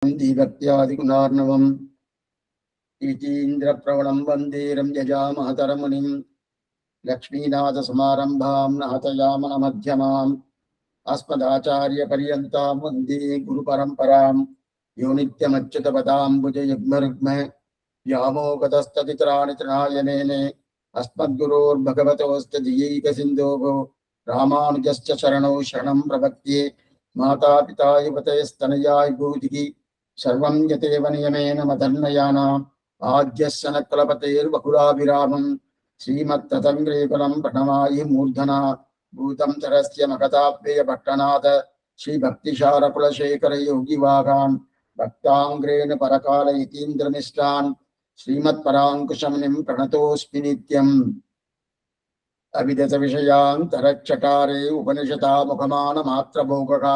दीभक्त्यादिगुणार्णवम् ईतीन्द्रप्रवणं वन्दे रम्यजामातरमुनिम् लक्ष्मीनाथसमारम्भां नाथयामनमध्यमाम् अस्मदाचार्यपर्यन्तां वन्दे गुरुपरम्परां यो नित्यमच्युतपदाम्बुजयुग्मरुग्म व्यामोगतस्तदितराणि तृणायनेने अस्मद्गुरोर्भगवतोऽस्य दियैकसिन्धोः रामानुजस्य शरणौ शरणं प्रपद्ये मातापिता युवतयस्तनयाय भूतिः सर्वं यतेव नियमेन मदन्नयानाम् आद्यस्य न कुलपतेर्वकुलाभिरामम् श्रीमत्ततङ्ग्रेकुलं प्रणमायि मूर्धना भूतं तरस्य मगताभ्ययपट्टनाथ श्रीभक्तिशारकुलशेखर योगिवागान् भक्ताङ्ग्रेण परकालयतीन्द्रमिष्टान् श्रीमत्पराङ्कुशमुनिं प्रणतोऽस्मि नित्यम् अविदतविषयान्तरच्चकारे उपनिषदा मुखमानमात्रभोगः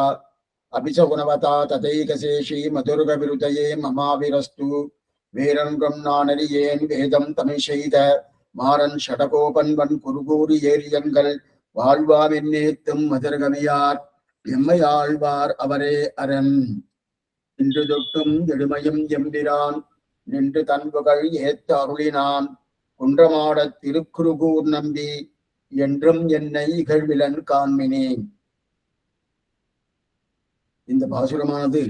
अभिच गुणवता तथैकशेषी मधुर्गविरुदये ममाविरस्तु வேரங்கம் நானறியேன் வேதம் தமிழ் செய்த மாறன் ஷடகோபன்வன் குருகூரி ஏரியங்கள் வாழ்வாவின் நேத்தும் மதுரகவியார் எம்மையாழ்வார் அவரே அரண் இன்று தொட்டும் எழுமையும் எம்பிரான் நின்று தன்புகள் ஏத்த அருளினான் குன்றமாடத் திருக்குறுகூர் நம்பி என்றும் என்னை இகழ்விலன் காண்மினேன். இந்த பாசுரமானது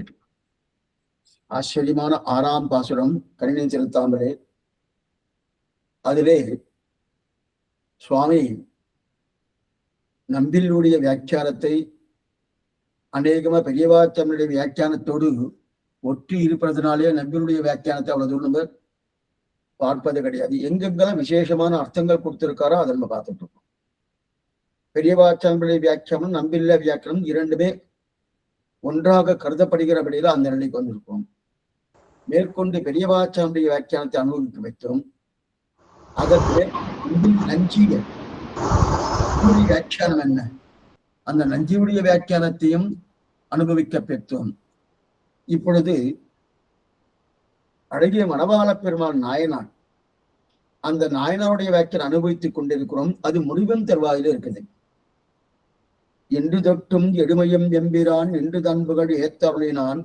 ஆச்சரியமான 6ஆம் பாசுரம். கணினி செலுத்தாமலே அதிலே சுவாமி நம்பிலுடைய வியாக்கியானத்தை அநேகமா பெரியவாச்சனுடைய வியாக்கியானத்தோடு ஒற்றி இருப்பதனாலே நம்பிலுடைய வியாக்கியானத்தை அவ்வளவு நம்ம பார்ப்பது கிடையாது. எங்கெங்கெல்லாம் விசேஷமான அர்த்தங்கள் கொடுத்திருக்காரோ அதை நம்ம பார்த்துட்டு இருக்கோம். பெரியவாச்சனுடைய வியாக்கியானம் நம்பில்ல வியாக்கியானம் இரண்டுமே ஒன்றாக கருதப்படுகிறபடியில அந்த நிலைக்கு வந்திருக்கோம். மேற்கொண்டு பெரியவாச்சானுடைய வியாக்கியானத்தை அனுபவிக்க வைத்தோம். அதற்கு நஞ்சிய வியாக்கியானம் என்ன, அந்த நஞ்சியுடைய வியாக்கியானத்தையும் அனுபவிக்க பெற்றோம். இப்பொழுது அழகிய மணவாள பெருமாள் நாயனார், அந்த நாயனாருடைய வியாக்கியானம் அனுபவித்துக் கொண்டிருக்கிறோம். அது முடிவன் தருவாயில இருக்குது. என்று தொட்டும் எடுமையும் எம்பிரான் என்று தன்புகள் ஏத்தருளினான்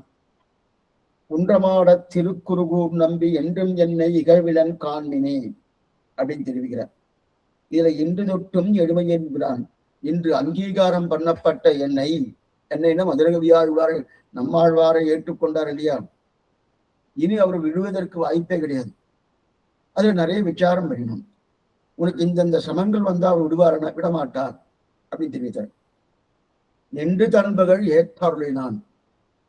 குன்றமாட திருக்குறுகூர் நம்பி என்றும் என்னை இகழ்விலன் காண்மினே அப்படின்னு தெரிவிக்கிறார். இதுல இன்று தொட்டும் எடுமை என்கிறான். இன்று அங்கீகாரம் பண்ணப்பட்ட என்னைன்னா மதுரகவியாழ்வாரை நம்மாழ்வாரை ஏற்றுக்கொண்டார் இல்லையா, இனி அவர் விடுவதற்கு வாய்ப்பே கிடையாது. அதுல நிறைய விசாரம் பண்ணணும். உனக்கு இந்தந்த சமங்கள் வந்தா அவர் விடுவாரனா விடமாட்டார் அப்படின்னு தெரிவித்தார். நின்று தன்புகள் ஏத்தருளினான்.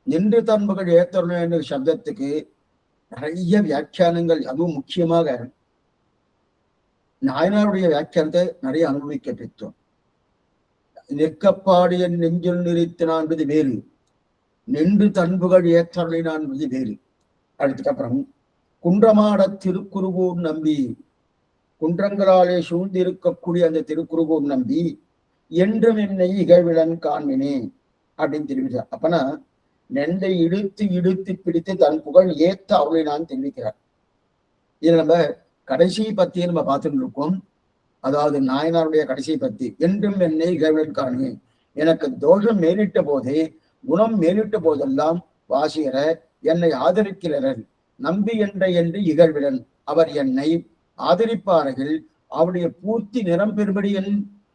நின்று தன்புகள் ஏத்தருளினான் என்ற சப்தத்துக்கு நிறைய வியாக்கியானங்கள், அதுவும் முக்கியமாக நாயனாருடைய வியாக்கியானத்தை நிறைய அனுபவிக்க பெற்றோம். நிற்கப்பாடிய நெஞ்சில் நிறுத்தினான் என்பது வேறு, நின்று தன்புகள் ஏத்தருளினான் என்பது வேறு. அதுக்கப்புறம் குன்றமாட திருக்குறுகூர் நம்பி, குன்றங்களாலே சூழ்ந்திருக்கக்கூடிய அந்த திருக்குறுகூர் நம்பி என்றும் என்னை இகழ்விலன் காண்மினே அப்படின்னு தெரிவித்தார். அப்பனா நெண்டை இழுத்து இழுத்து பிடித்து தன் புகழ் ஏத்த அவளை நான் தெரிவிக்கிறார். இதுல நம்ம கடைசி பத்தியை நம்ம பார்த்துட்டு இருக்கோம். அதாவது நாயனாருடைய கடைசி பத்தி, என்றும் என்னை இகழ்விலன் காணே, எனக்கு தோஷம் மேலிட்ட போதே குணம் மேலிட்ட போதெல்லாம் வாசிகர என்னை ஆதரிக்கிறனர் நம்பி என்று இகழ்விலன், அவர் என்னை ஆதரிப்பார்கள் அவருடைய பூர்த்தி நிறம் பெறுபடி என்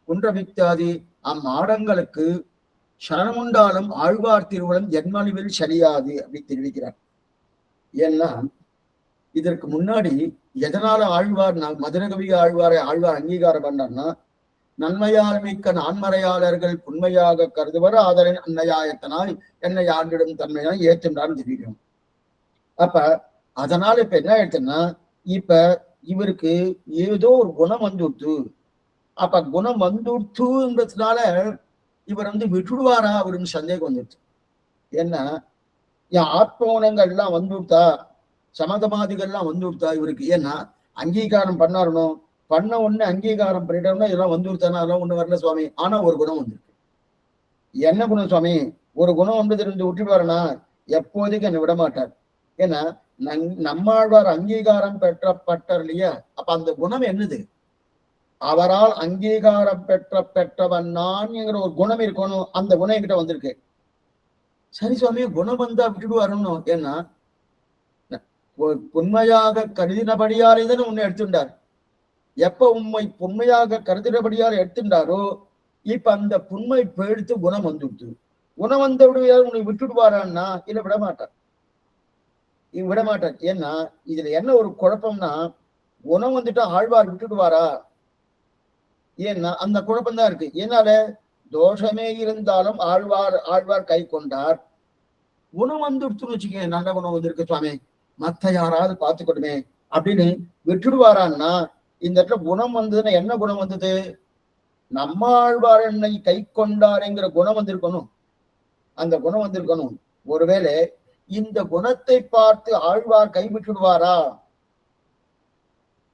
குன்றவித்தாது அம்மாடங்களுக்கு சரணமுண்டாலும் ஆழ்வார் திருவுளம் என்மழிவில் சரியாது அப்படின்னு தெரிவிக்கிறார். ஏன்னா இதற்கு முன்னாடி எதனால ஆழ்வார் மதுரகவி ஆழ்வாரை ஆழ்வார் அங்கீகாரம் பண்ணார்னா, நன்மையால் மிக்க நான்மறையாளர்கள் உண்மையாக கருதுவர் ஆதரின் அன்னையாயத்தனால் என்னை ஆண்டிடும் தன்மையான ஏற்றுன்றான்னு தெரிவிக்கிறோம். அப்ப அதனால இப்ப என்ன ஆயிடுச்சுன்னா, இப்ப இவருக்கு ஏதோ ஒரு குணம் வந்துடுத்து. அப்ப குணம் வந்துடுத்துன்றதுனால இவர் விட்டுடுவாரா அவருன்னு சந்தேகம் வந்துடுச்சு. ஏன்னா என் ஆத்மகுணங்கள்லாம் வந்துடுத்தா, சமதமாதிகள்லாம் வந்துடுத்தா இவருக்கு. ஏன்னா அங்கீகாரம் பண்ணாரணும், பண்ண உடனே அங்கீகாரம் பண்ணிட்டோம்னா இதெல்லாம் வந்துடுத்தானா, அதெல்லாம் ஒண்ணு வரல சுவாமி. ஆனா ஒரு குணம் வந்திருக்கு. என்ன குணம் சுவாமி? ஒரு குணம் இருந்து விட்டுடுவாருன்னா எப்போதைக்கு என்னை விட மாட்டார். ஏன்னா நம்மாழ்வார் அங்கீகாரம் பெற்றப்பட்டார் இல்லையா, அப்ப அந்த குணம் என்னது? அவரால் அங்கீகாரம் பெற்றவன் நான் என்கிற ஒரு குணம் இருக்கணும். அந்த குணம் என்கிட்ட வந்திருக்கு. சரி சுவாமி, குணம் வந்தா விட்டுடுவாருன்னு. ஏன்னா உண்மையாக கருதினபடியாலே தானே உன்னை எடுத்துட்டார். எப்ப உண்மை உண்மையாக கருதினபடியால் எடுத்துட்டாரோ, இப்ப அந்த புண்மை போயிடுத்து குணம் வந்துடுது. குணம் வந்த விடுவாரு உன்னை விட்டுடுவாரான்னா இல்ல, விடமாட்டார். விடமாட்டார். ஏன்னா இதுல என்ன ஒரு குழப்பம்னா, குணம் வந்துட்டா ஆழ்வார் விட்டுடுவாரா? ஏன்னா அந்த குழப்பம் தான் இருக்கு. ஏன்னால தோஷமே இருந்தாலும் ஆழ்வார் கை கொண்டார். குணம் வந்துடுச்சுன்னு வச்சுக்கேன், நல்ல குணம் வந்திருக்கு சுவாமி, மத்த யாராவது பார்த்துக்கணுமே அப்படின்னு விட்டுடுவாரான்னா, இந்த இடத்துல குணம் வந்ததுன்னா என்ன குணம் வந்தது? நம்மாழ்வார் என்னை கை கொண்டாருங்கிற குணம் வந்திருக்கணும். அந்த குணம் வந்திருக்கணும். ஒருவேளை இந்த குணத்தை பார்த்து ஆழ்வார் கைவிட்டுடுவாரா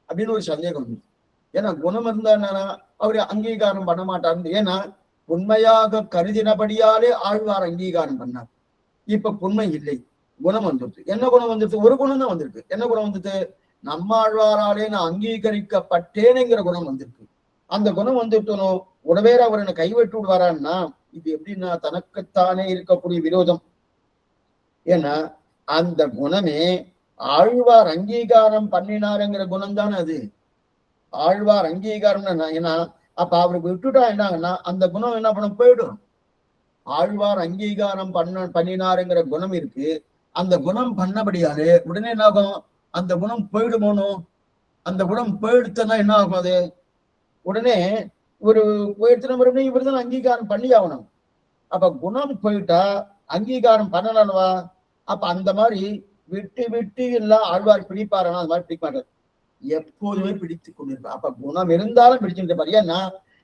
அப்படின்னு ஒரு சந்தேகம். ஏன்னா குணம் இருந்தா அவரு அங்கீகாரம் பண்ண மாட்டார். ஏன்னா உண்மையாக கருதினபடியாலே ஆழ்வார் அங்கீகாரம் பண்ணார். இப்ப உண்மை இல்லை, குணம் வந்துருது. என்ன குணம் வந்துருது? ஒரு குணம் தான் வந்திருக்கு. என்ன குணம் வந்தது? நம்ம ஆழ்வாராலே நான் அங்கீகரிக்கப்பட்டேனுங்கிற குணம் வந்திருக்கு. அந்த குணம் வந்துட்டணும். உடவேற அவர் என்னை கைவிட்டு விடுவாரான்னா இது எப்படின்னா தனக்குத்தானே இருக்கக்கூடிய விரோதம். ஏன்னா அந்த குணமே ஆழ்வார் அங்கீகாரம் பண்ணினாருங்கிற குணம் தானே அது. ஆழ்வார் அங்கீகாரம் ஏன்னா அப்ப அவருக்கு விட்டுட்டா என்னாங்கன்னா அந்த குணம் என்ன பண்ண போயிடும். ஆழ்வார் அங்கீகாரம் பண்ணினாருங்கிற குணம் இருக்கு. அந்த குணம் பண்ணபடியாலே உடனே என்ன ஆகும்? அந்த குணம் போயிடுமோனோ? அந்த குணம் போயிடுத்தனா என்ன ஆகும்? அது உடனே ஒரு போயிடுத்துன மறுபடியும் இவர் தான் அங்கீகாரம் பண்ணி ஆகணும். அப்ப குணம் போயிட்டா அங்கீகாரம் பண்ணலவா? அப்ப அந்த மாதிரி விட்டு விட்டு எல்லாம் ஆழ்வார் பிடிப்பாருன்னா அந்த மாதிரி பிடிக்க மாட்டார். எப்போதுமே பிடித்து கொண்டிருப்பார். அப்ப குணம் இருந்தாலும் பிடிச்சுட்டு இருப்பார். ஏன்னா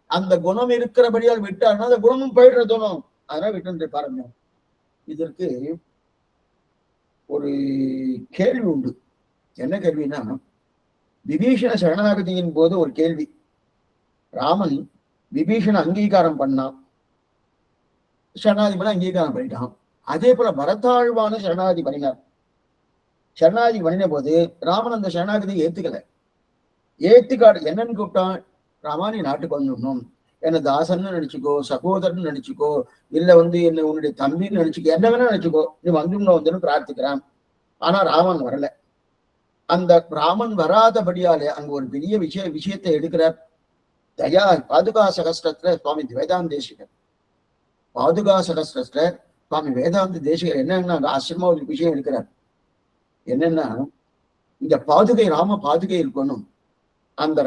அந்த குணம் இருக்கிறபடியால் விட்டாருன்னா அந்த குணமும் போயிடுறது தோணும். அதனால விட்டு பாருங்க. இதற்கு ஒரு கேள்வி உண்டு. என்ன கேள்வினா, விபீஷண சரணாகதியின் போது ஒரு கேள்வி. ராமன் விபீஷண அங்கீகாரம் பண்ணான், சரணாதி அங்கீகாரம் பண்ணிட்டான். அதே போல பரதாழ்வான சரணாதி பண்ணினார். சரணாதி பண்ணின போது ராமன் அந்த சரணாகதியை ஏத்துக்கல. ஏத்துக்காடு என்னன்னு கூப்பிட்டான்? ராமா, நீ நாட்டுக்கு வந்துடணும், என்ன தாசன்னு நினைச்சுக்கோ, சகோதரன் நினைச்சுக்கோ, இல்ல என்ன உன்னுடைய தம்பின்னு நினைச்சுக்கோ, என்ன வேணா நினைச்சுக்கோ, நீ வந்துன்னு பிரார்த்திக்கிறான். ஆனா ராமன் வரல. அந்த ராமன் வராதபடியாலே அங்க ஒரு பெரிய விஷயத்தை எடுக்கிறார். தயா பாதுகா சகஸ்திரத்துல சுவாமி வேதாந்த தேசிகர், பாதுகா சகஸ்திரத்துல சுவாமி வேதாந்த தேசிகர் என்னன்னா ஆச்சரியமா ஒரு விஷயம் எடுக்கிறார். என்னன்னா, இந்த பாதுகை ராம பாதுகை இருக்கணும். அந்த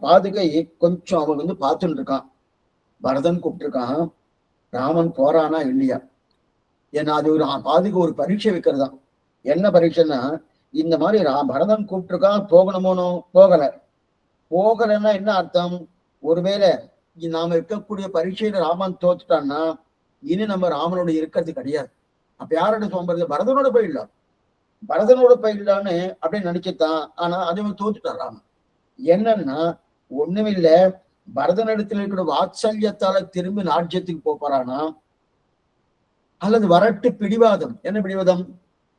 பாதுகை கொஞ்சம் அவன் பார்த்துட்டு இருக்கான். பரதன் கூப்பிட்டுருக்கான், ராமன் போறானா இல்லையா. ஏன்னா அது ஒரு பாதுகை ஒரு பரீட்சை வைக்கிறதா. என்ன பரீட்சைன்னா, இந்த மாதிரி பரதன் கூப்பிட்டுருக்கான், போகணுமோனோ, போகலைன்னா என்ன அர்த்தம்? ஒருவேளை நாம இருக்கக்கூடிய பரீட்சையில ராமன் தோத்துட்டான்னா இனி நம்ம ராமனோட இருக்கிறது கிடையாது. அப்ப யாரோட சோம்பறது? பரதனோட போயிடலாம். பரதனோட போயிடலான்னு அப்படின்னு நினைச்சுத்தான். ஆனா அதே தோத்துட்டான் ராமன். என்னன்னா ஒண்ணுமில்ல, பரதனிடத்தில் இருக்கிற வாத்சல்யத்தால திரும்பி ராஜ்யத்துக்கு போறானா, அல்லது வரட்டு பிடிவாதம். என்ன பிடிவாதம்?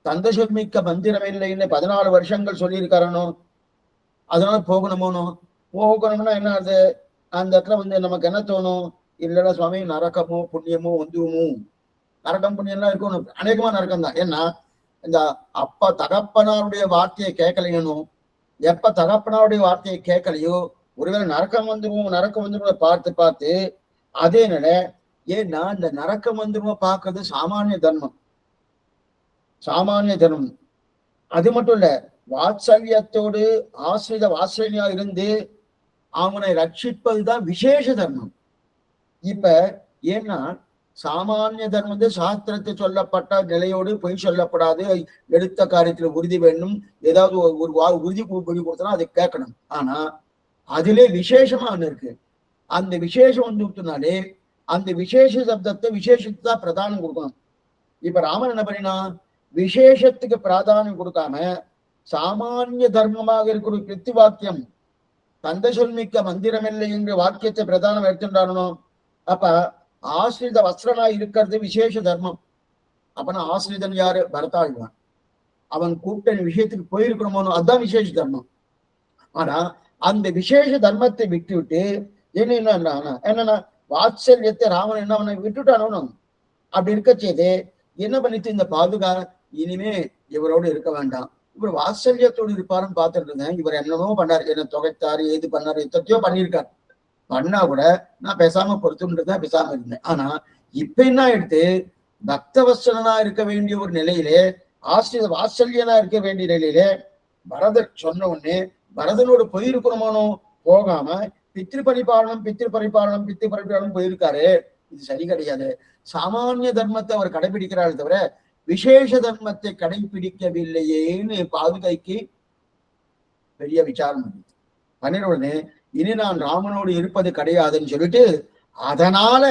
தந்த சொல்மிக்க மந்திரம் இல்லைன்னு 14 வருஷங்கள் சொல்லியிருக்காரனோ, அதனால போகணுமோனோ. போகணும்னா என்ன அது? அந்த இடத்துல நமக்கு என்ன தோணும்? இல்லடா சுவாமி, நரக்கமோ புண்ணியமோ வந்துமோ. நரக்கம் புண்ணியம்லாம் இருக்கணும், அநேகமா நரக்கம் தான். ஏன்னா இந்த அப்பா தகப்பனாருடைய வார்த்தையை கேட்கலையோ, எப்ப தகப்பனாருடைய வார்த்தையை கேட்கலையோ ஒருவேளை நரக்கம் வந்துடும் பார்த்து பார்த்து அதே நில. ஏன்னா இந்த நரக்கம் வந்துருமோ பார்க்கறது சாமானிய தர்மம். சாமானிய தர்மம் அது மட்டும் இல்ல, வாத்சல்யத்தோடு ஆசிரித வாத்சல்யா இருந்து அவனை ரட்சிப்பதுதான் விசேஷ தர்மம். இப்ப ஏன்னா சாமானிய தர்மம் சாஸ்திரத்தை சொல்லப்பட்ட நிலையோடு பொய் சொல்லப்படாது, எடுத்த காரியத்துல உறுதி வேணும், ஏதாவது ஒரு உறுதி கொடுத்தனா அதை கேட்கணும். ஆனா அதிலே விசேஷமா ஒண்ணு இருக்கு. அந்த விசேஷம் விட்டுனாலே அந்த விசேஷ சப்தத்தை விசேஷத்துக்கு தான் பிரதானம் கொடுக்கணும். இப்ப ராமன் என்ன பண்ணினா, விசேஷத்துக்கு பிராதானியம் கொடுக்காம சாமானிய தர்மமாக இருக்கிற கிருத்தி வாக்கியம், தந்தை சொல்மிக்க மந்திரம் இல்லை என்ற வாக்கியத்தை பிரதானம் எடுத்துட்டானோ. அப்ப ஆசிரித வஸ்திரனா இருக்கிறது விசேஷ தர்மம். அப்பனா ஆசிரிதன் யாரு? பரதாழ்வான். அவன் கூப்பிட்ட விஷயத்துக்கு போயிருக்கணுமோ, அதுதான் விசேஷ தர்மம். ஆனா அந்த விசேஷ தர்மத்தை விட்டு விட்டு என்னன்னா வாத்சல்யத்தை ராமன் என்ன விட்டுட்டானோ. அப்படி இருக்க செய்து என்ன பண்ணிட்டு இந்த பாதுகா இனிமே இவரோடு இருக்க வேண்டாம், இவர் வாத்சல்யத்தோடு இருப்பாருன்னு பார்த்துட்டு இருந்தேன். இவர் என்னமோ பண்ணாரு, என்ன தொகைத்தாரு, எது பண்ணாரு, எத்தனையோ பண்ணியிருக்காரு. பண்ணா கூட நான் பேசாம பொறுத்துன்றதுதான் பேசாம இருந்தேன். ஆனா இப்ப என்ன ஆயிடுத்து, பக்தவத்சலனா இருக்க வேண்டிய ஒரு நிலையிலே, ஆசிரிய வாத்சல்யனா இருக்க வேண்டிய நிலையிலே பரதர் சொன்ன உடனே பரதனோடு போயிருக்கணுமானோ போகாம பித்ரு பரிபாலனம் பித்ரு பரிபாலனம் பித்ரு பரிபாலனம் போயிருக்காரு. இது சரி கிடையாது. சாமானிய தர்மத்தை அவர் கடைபிடிக்கிறாரு தவிர விசேஷ தர்மத்தை கடைபிடிக்கவில்லையேன்னு பாதுகைக்கு பெரிய விசாரம் பண்ணின உடனே இனி நான் ராமனோடு இருப்பது கிடையாதுன்னு சொல்லிட்டு, அதனால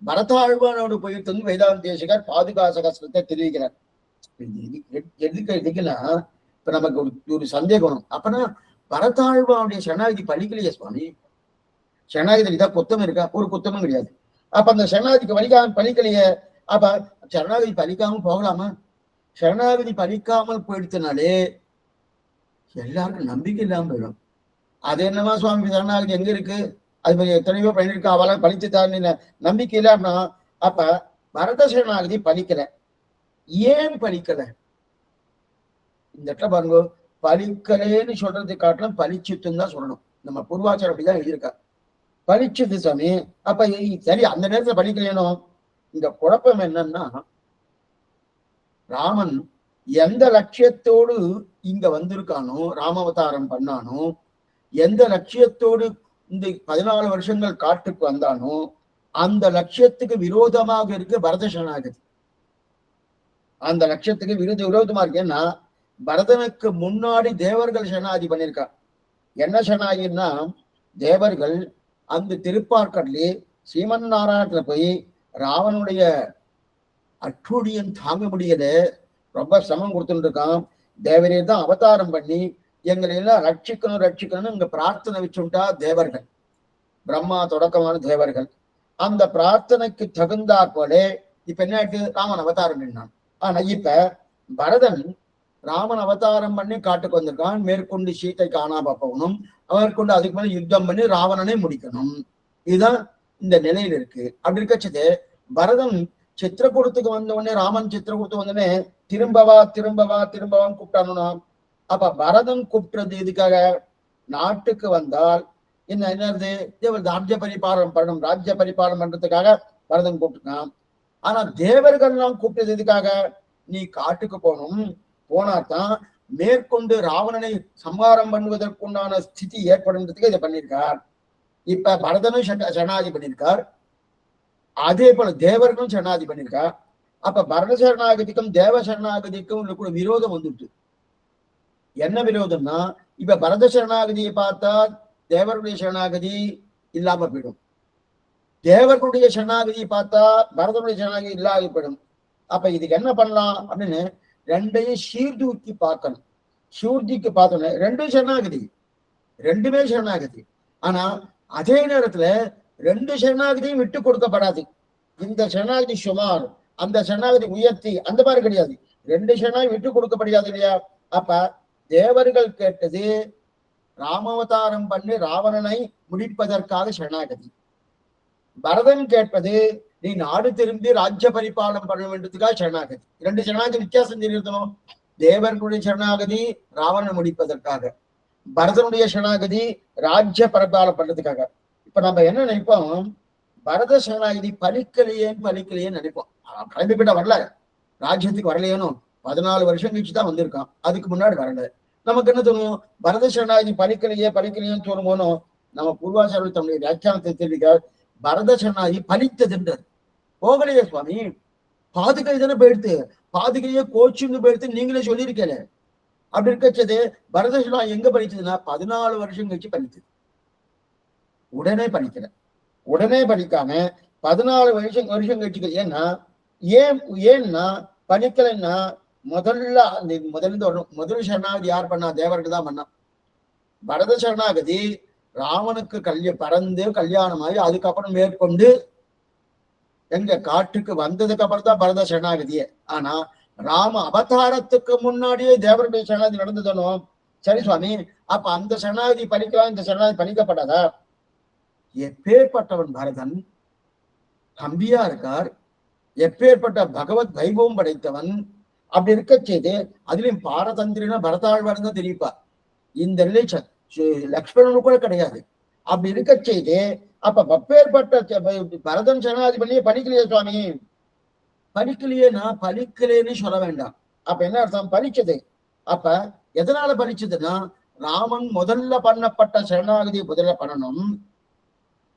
பரதாழ்வானோடு போயிட்டு வேதாந்த தேசிகர் பாதுகா சகஸ்திரத்தை தெரிவிக்கிறார். எதுக்குன்னா இப்ப நமக்கு ஒரு சந்தேகம், அப்பனா பரதாழ்வானுடைய சரணாகதி பலிக்கலையே சுவாமி, சரணாகதி தான் குத்தம் இருக்கா? ஒரு குத்தமும் கிடையாது. அப்ப அந்த சரணாகதிக்கு பலிக்கலையே, அப்ப சரணாகதி பலிக்காம போகலாமா? சரணாகதி பலிக்காமல் போயிடுத்துனாலே எல்லாருக்கும் நம்பிக்கை இல்லாம போயிடும். அது என்னமா சுவாமி சரணாகதி எங்க இருக்கு, அது எத்தனையோ பண்ணிருக்கா, அவளால் பலித்து தான்னு நம்பிக்கை இல்லை அப்படின்னா, அப்ப பரத சரணாகதி பலிக்கல. ஏன் பலிக்கல? இந்த இடத்துல பாருங்க, பலிக்கலேன்னு சொல்றது காட்டிலும் பலிச்சுத்துன்னு தான் சொல்லணும். நம்ம பூர்வாச்சாரம் அப்படிதான் எழுதியிருக்கா, பலிச்சுது சாமி. அப்ப சரி, அந்த நேரத்துல பலிக்கலையோ? இந்த குழப்பம் என்னன்னா, ராமன் எந்த லட்சியத்தோடு இங்க வந்திருக்கானோ, ராமாவதாரம் பண்ணானோ, எந்த லட்சியத்தோடு இந்த 14 வருஷங்கள் காட்டுக்கு வந்தானோ, அந்த லட்சியத்துக்கு விரோதமாக இருக்கு பரத சரணாகதி. அந்த லட்சியத்துக்கு விரோதமா இருக்கேன்னா, பரதனுக்கு முன்னாடி தேவர்கள் சரணாகதி பண்ணியிருக்கா. என்ன சரணாகின்னா, தேவர்கள் அந்த திருப்பார்கடலே ஸ்ரீமன் நாராயணத்துல போய் ராவனுடைய அட்டூழியம் தாங்க முடியல, ரொம்ப சிரமம் கொடுத்துட்டு இருக்கான். தேவரே தான் அவதாரம் பண்ணி எங்களை எல்லாம் ரட்சிக்கணும்னு இங்க பிரார்த்தனை வச்சுட்டா தேவர்கள், பிரம்மா தொடக்கமான தேவர்கள். அந்த பிரார்த்தனைக்கு தகுந்தா போல இப்ப என்ன ஆயிட்டு, ராமன் அவதாரம் பண்ணான். ஆனா இப்ப பரதன் ராமன் அவதாரம் பண்ணி காட்டுக்கு வந்திருக்கான். மேற்கொண்டு சீத்தை காணாம போகணும், மேற்கொண்டு அதுக்கு மேல யுத்தம் பண்ணி ராவணனை முடிக்கணும். இதுதான் இந்த நிலையில இருக்கு. அப்படி இருக்கச்சது பரதன் சித்திரக்கூடத்துக்கு வந்த உடனே, ராமன் சித்திரக்கூடத்துக்கு வந்தோடனே திரும்பவான்னு கூப்பிட்டானுனா, அப்ப பரதன் கூப்பிட்டுறது இதுக்காக, நாட்டுக்கு வந்தால் என்னது ராஜ்ய பரிபாலனம் பண்ணணும், ராஜ்ய பரிபாலனம் பண்றதுக்காக பரதன் கூப்பிட்டுருக்கான். ஆனா தேவர்கள் எல்லாம் கூப்பிட்டது எதுக்காக, நீ காட்டுக்கு போகணும், போனாதான் மேற்கொண்டு ராவணனை சம்ஹாரம் பண்ணுவதற்குண்டான ஸ்திதி ஏற்படுறதுக்கு இதை பண்ணியிருக்கார். இப்ப பரதனும் சரணாதி பண்ணியிருக்கார், அதே போல தேவர்களும் சரணாதி பண்ணியிருக்கார். அப்ப பரத சரணாகதிக்கும் தேவ சரணாகதிக்கும் கூட விரோதம் வந்துட்டு. என்ன விரோதம்னா, இப்ப பரத சரணாகதியை பார்த்தா தேவர்களுடைய சரணாகதி இல்லாம போயிடும், தேவர்களுடைய சரணாகதியை பார்த்தா பரதனுடைய சரணாகதி இல்லாத போயிடும். அப்ப இதுக்கு என்ன பண்ணலாம் அப்படின்னு ரெண்டையும் சீர்தூக்கி பார்க்கணும். சீர்தூக்கி பார்த்தோன்னே ரெண்டும் சரணாகதி, ரெண்டுமே சரணாகதி. ஆனா அதே நேரத்துல ரெண்டு சரணாகதியும் விட்டு கொடுக்கப்படாது. இந்த சரணாகதி சுமார், அந்த சரணாகதி உயர்த்தி, அந்த மாதிரி கிடையாது. ரெண்டு சரணாகதி விட்டு கொடுக்கப்படாது இல்லையா? அப்ப தேவர்கள் கேட்டது ராமாவதாரம் பண்ணி ராவணனை முடிப்பதற்காக சரணாகதி, பரதன் கேட்பது நீ நாடு திரும்பி ராஜ்ய பரிபாலனம் பண்ண வேண்டியதுக்காக சரணாகதி. இரண்டு சரணாகதி வித்தியாசம் தெரிவிக்கணும். தேவர்களுடைய சரணாகதி ராவணன் முடிப்பதற்காக, பரதனுடைய சரணாகதி ராஜ்ய பரிபாலனம் பண்றதுக்காக. இப்ப நம்ம என்ன நினைப்போம், பரத சரணாகதி பலிக்கலையேன்னு நினைப்போம். கிளம்பிவிட்ட வரல, ராஜ்யத்துக்கு வரலையேனும் 14 வருஷம் கழிச்சுதான் வந்திருக்கான், அதுக்கு முன்னாடி வரல. நமக்கு என்ன தோணும், பரத சரணாகதி பலிக்கலையேன்னு தோணுமோனோ. நம்ம பூர்வாச்சாரியர் தன்னுடைய வியாக்கியானத்தை தெரிவிக்க, பரத சரணாகதி பலித்ததுன்றார். போகலையே சுவாமி, பாதுகை தானே போயிடுத்து, பாதுகையே கோச்சுன்னு போயிடுத்து நீங்களே சொல்லியிருக்கல. அப்படி இருக்கச்சது பரத சரணாகதி எங்க பலிச்சதுன்னா 14 வருஷம் கழிச்சு பலித்தது. உடனே பலிக்காம 14 வருஷம் கழிச்சு. ஏன்னா பலிக்கலைன்னா முதல் சரணாகதி யார் பண்ணா? தேவர்கள் தான் பண்ணா. பரத சரணாகதி ராவனுக்கு பறந்து கல்யாணமாகி அதுக்கப்புறம் மேற்கொண்டு எங்க காட்டுக்கு வந்ததுக்கு அப்புறம் தான் பரத சரணாகதியே. ஆனா ராம அவதாரத்துக்கு முன்னாடியே தேவருடைய சரணாகதி நடந்ததனோ. சரி சுவாமி, அப்ப அந்த சரணாகதி பலிக்கலாம், இந்த சரணாகதி எப்பேற்பட்ட பகவத் வைபவம் படைத்தவன். அப்படி இருக்க செய்து அதுலயும் பாரதந்திரனா பரதாழ்வார் தான் தெரிவிப்பா. இந்த ரிலேஷன் லக்ஷ்மணனு கூட கிடையாது. அப்படி இருக்க செய்து அப்ப பப்பேற்பட்ட பரதன் சரணாதிபதியே பலிக்கலையே சுவாமி. பலிக்கலையேனா பலிக்கலேன்னு சொல்ல வேண்டாம். அப்ப என்ன அர்த்தம்? பலிச்சது. அப்ப எதனால பலிச்சதுன்னா ராமன் முதல்ல பண்ணப்பட்ட சரணாகதி முதல்ல பண்ணணும்.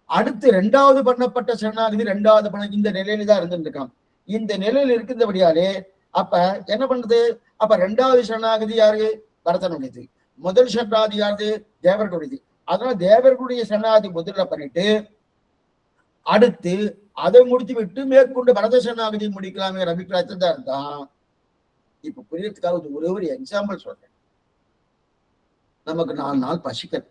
அடுத்து இரண்டாவது பண்ணப்பட்ட சரணாகதி இரண்டாவது பண்ண இந்த நிலையில தான் இருந்துருக்கான். இந்த நிலையில் இருக்கின்றபடியாலே அப்ப என்ன பண்றது? அப்ப இரண்டாவது சரணாகதி யாரு? பரதனுடையது. முதல் சரணாகதி யாரு? தேவர்களுடையது. அதனால தேவர்களுடைய சரணாகதி முதல்ல பண்ணிட்டு அடுத்து அதை முடித்து விட்டு மேற்கொண்டு பரத சரணாகதி முடிக்கலாமே அபிப்பிராயத்தில் தான் இருந்தான். இப்ப புரியறதுக்காக ஒரு எக்ஸாம்பிள் சொல்றேன். நமக்கு 4 நாள் பசிக்கல்.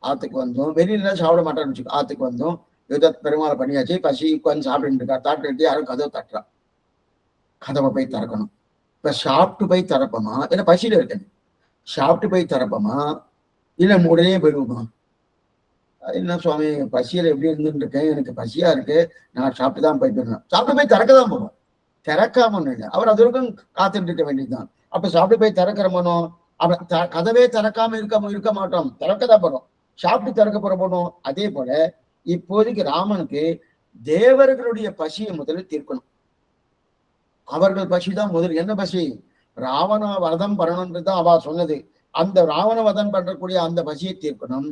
ஆத்துக்கு வந்தோம். வெளியில சாப்பிட மாட்டோம்னு வச்சுக்கோ. ஆத்துக்கு வந்தோம், ஏதோ பெருமாளை பண்ணியாச்சு, பசி உட்காந்து சாப்பிட்டு இருக்கா. தாட்டு யாரும் கதவை தட்டுறா. கதவை போய் திறக்கணும். இப்ப சாப்பிட்டு போய் திறப்போமா இல்ல பசியில இருக்கேன் சாப்பிட்டு போய் திறப்போமா இல்ல உடனே போயிடுவோமா? என்ன சுவாமி பசியில எப்படி இருந்துட்டு இருக்கேன், எனக்கு பசியா இருக்கு, நான் சாப்பிட்டு தான் போய் போயிடணும். சாப்பிட்டு போய் திறக்கதான் போவோம். திறக்காம இல்லை, அவர் அது வரைக்கும் காத்துட்டு இருக்க வேண்டியதுதான். அப்ப சாப்பிட்டு போய் திறக்கிறமனோ அவன் கதவே திறக்காம இருக்க மாட்டோம், திறக்கதான் போறோம். சாப்பிட்டு திறக்க போறோம். அதே போல இப்போதைக்கு ராமனுக்கு தேவர்களுடைய பசியை முதல்ல தீர்க்கணும். அவர்கள் பசிதான் முதல். என்ன பசி? ராவண வதம் பண்ணணும்ன்றதுதான் அவ சொன்னது. அந்த ராவண வதம் பண்றக்கூடிய அந்த பசியை தீர்க்கணும்.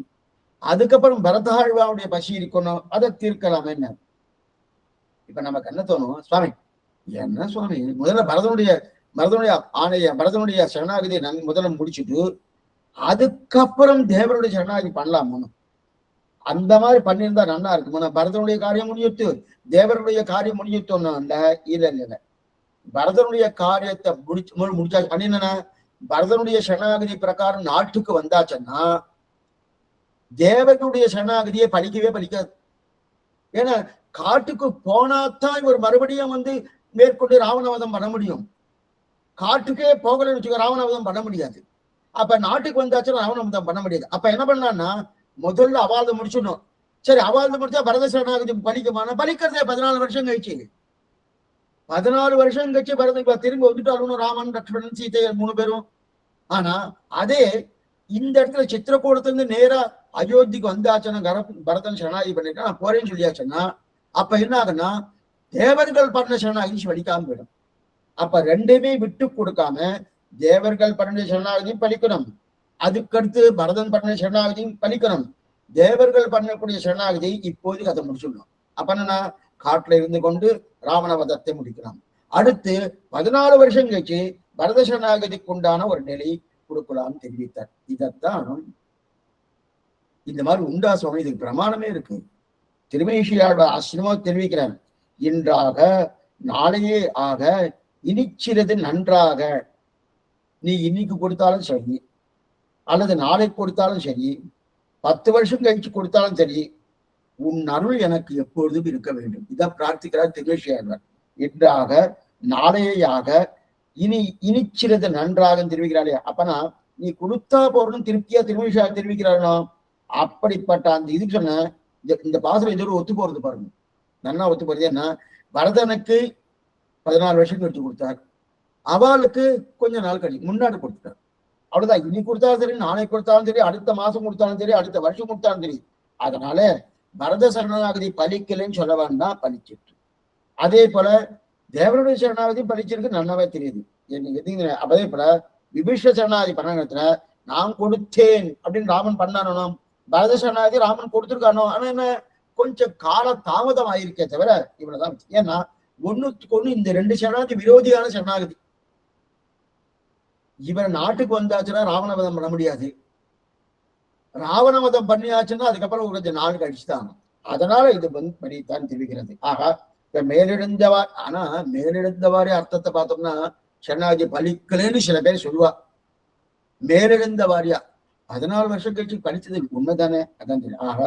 அதுக்கப்புறம் பரதாழ்வாவுடைய பசி இருக்கணும், அதை தீர்க்கலாம். என்ன இப்ப நமக்கு என்ன தோணும்? சுவாமி என்ன சுவாமி முதல்ல பரதனுடைய பரதனுடைய சரணாகதி முதல்ல முடிச்சுட்டு அதுக்கப்புறம் தேவருடைய சரணாகதி பண்ணலாமோ? அந்த மாதிரி பண்ணியிருந்தா நல்லா இருக்கும். பரதனுடைய காரியம் முடிஞ்சுட்டு தேவருடைய காரியம் முடிஞ்சுட்டோம்னா இல்ல பரதனுடைய காரியத்தை முடிச்சா பண்ணினா பரதனுடைய சரணாகதி பிரகாரம் நாட்டுக்கு வந்தாச்சுன்னா தேவர்களுடைய சரணாகதியை பலிக்காது. ஏன்னா காட்டுக்கு போனாத்தான் இவர் மறுபடியும் மேற்கொண்டு ராவணவதம் பண்ண முடியும். காட்டுக்கே போகலன்னு வச்சுக்க ராவணவதம் பண்ண முடியாது. அப்ப நாட்டுக்கு வந்தாச்சுன்னா ராவணவதம் பண்ண முடியாது. அப்ப என்ன பண்ணலாம்னா முதல்ல அவாழ்ந்து முடிச்சிடணும். சரி, அவாழ்ந்து முடிச்சா பரத சரணாகதி பலிக்குமான பலிக்கிறதே 14 வருஷம் கழிச்சு. 14 வருஷம் கழிச்சு பரத திரும்பி வந்துட்டாலும் ராமன் லட்சுமணன் சீதை 3 பேரும். ஆனா அதே இந்த இடத்துல சித்திரக்கூடத்துல இருந்து நேரா அயோத்திக்கு வந்தாச்சுன்னா பரதன் சரணாகதி பண்ணிட்டு நான் போறேன்னு சொல்லியாச்சுன்னா அப்ப என்ன ஆகுன்னா தேவர்கள் பண்ண சரணாகதி வலிக்காம போயிடும். அப்ப ரெண்டுமே விட்டு கொடுக்காம தேவர்கள் பண்ண சரணாகதியும் பலிக்கணும், அதுக்கடுத்து பரதன் பண்ண சரணாகதியும் பலிக்கணும். தேவர்கள் பண்ணக்கூடிய சரணாகதி இப்போதைக்கு அதை முடிச்சுடணும். அப்ப என்னன்னா காட்டுல இருந்து கொண்டு ராவண வதத்தை முடிக்கலாம். அடுத்து 14 வருஷம் கழிச்சு பரத சரணாகதிக்கு உண்டான ஒரு நிலை கொடுக்கலாம்னு தெரிவித்தார். இதத்தான் இந்த மாதிரி உண்டா சுவாமி, இதுக்கு பிரமாணமே இருக்கு. திருமேஷியாளோட ஆசிரமம் தெரிவிக்கிறார். இன்றாக நாளையே ஆக இனிச்சிறது நன்றாக, நீ இன்னைக்கு கொடுத்தாலும் சரி அல்லது நாளைக்கு கொடுத்தாலும் சரி 10 வருஷம் கழிச்சு கொடுத்தாலும் சரி உன் அருள் எனக்கு எப்பொழுதும் இருக்க வேண்டும். இதான் பிரார்த்திக்கிறார் திருமேஷியாளர். இன்றாக நாளையாக இனிச்சிறது நன்றாக தெரிவிக்கிறாரே. அப்பனா நீ கொடுத்தா போறணும் திருப்தியா திருமேஷியாளர் தெரிவிக்கிறாரோ. அப்படிப்பட்ட அந்த இதுக்கு சொன்ன இந்த பாசுரம் இதோட ஒத்து போறது பாருங்க, நன்னா ஒத்து போறது. ஏன்னா பரதனுக்கு 14 வருஷம் கழிச்சு கொடுத்தார், அவளுக்கு கொஞ்ச நாள் கழிச்சு முன்னாடி கொடுத்தார். அவ்வளவுதான். இன்னைக்கு கொடுத்தாலும் சரி, நாளைக்கு கொடுத்தாலும் சரி, அடுத்த மாசம் கொடுத்தாலும் சரி, அடுத்த வருஷம் கொடுத்தாலும் சரி. அதனால பரத சரணாகதி பலிக்கலைன்னு சொல்ல வேண்டாம், பலிச்சிட்டு. அதே போல தேவனுடைய சரணாகதி பலிச்சிருக்கு நல்லாவே தெரியுது. அதே போல விபீஷண சரணாகதி பண்ண இடத்துல நான் கொடுத்தேன் அப்படின்னு ராமன் பண்ணானோ, பரத சரணாகதி ராமன் கொடுத்துருக்கானோ. ஆனா என்ன கொஞ்சம் கால தாமதம் ஆயிருக்கே தவிர இவ்வளவுதான். ஏன்னா ஒண்ணுக்கு ஒண்ணு இந்த 2 சரணாகதி விரோதியான சரணாகதி. இவர் நாட்டுக்கு வந்தாச்சுன்னா ராவணவதம் பண்ண முடியாது, ராவணவதம் பண்ணியாச்சுன்னா அதுக்கப்புறம் கொஞ்சம் நாள் கழிச்சுதான். அதனால இது பண்ணித்தான் தெரிவிக்கிறது. ஆகா இப்ப மேலெழுந்தவார், ஆனா மேலெழுந்தவாரே அர்த்தத்தை பார்த்தோம்னா சரணாகதி பலிக்கலேன்னு சில பேர் சொல்லுவா. மேலெழுந்த வாரியா 14 வருஷம் கழிச்சு பலிச்சது உண்மைதானே? அதான் தெரியும். ஆக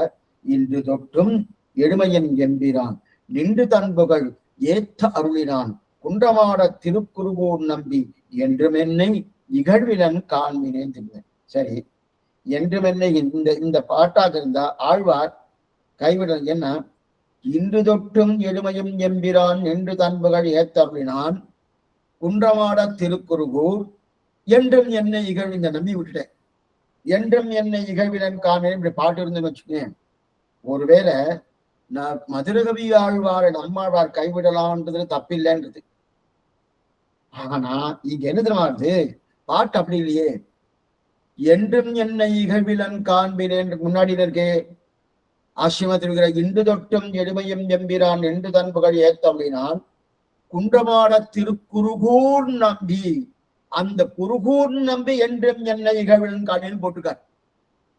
இன்று தொற்றும் எழுமையன் எம்பிரான் நின்று தன்புகள் ஏற்ற அருளினான் குன்றமாட திருக்குறுவோர் நம்பி என்றும் என்னை இகழ்விலன் காண்பினேன் தெரியும். சரி, என்றும் என்னை இந்த பாட்டாக இருந்தா ஆழ்வார் கைவிட. என்ன இன்று தொட்டும் எழுமையும் எம்பிரான் என்று தன்புகள் ஏத்தருளினான் குன்றமாட திருக்குறுகூர் என்றும் என்னை இகழ்வு. இந்த நம்பி விட்டுட்டேன். என்றும் என்னை இகழ்வினன் காணேன் இப்படி பாட்டு இருந்துன்னு வச்சுக்கேன். ஒருவேளை நான் மதுரகவி ஆழ்வாரை நம்மாழ்வார் கைவிடலாம்ன்றது தப்பில்லைன்றது. ஆனா இங்க என்ன தெரியுமாது பாட்டு அப்படி இல்லையே. என்றும் என்னை இகழ்விலன் காண்பினேன் முன்னாடி இருக்கே ஆசிரமத்தில் இன்று தொட்டும் எழுமையும் எம்பிரான் என்று தன்புகள் ஏத்தவளினான் குன்றமாட திருக்குறுகூர் நம்பி. அந்த குறுகூர் நம்பி என்றும் என்னை இகழ்விலன் காண்பின்னு போட்டுக்கார்.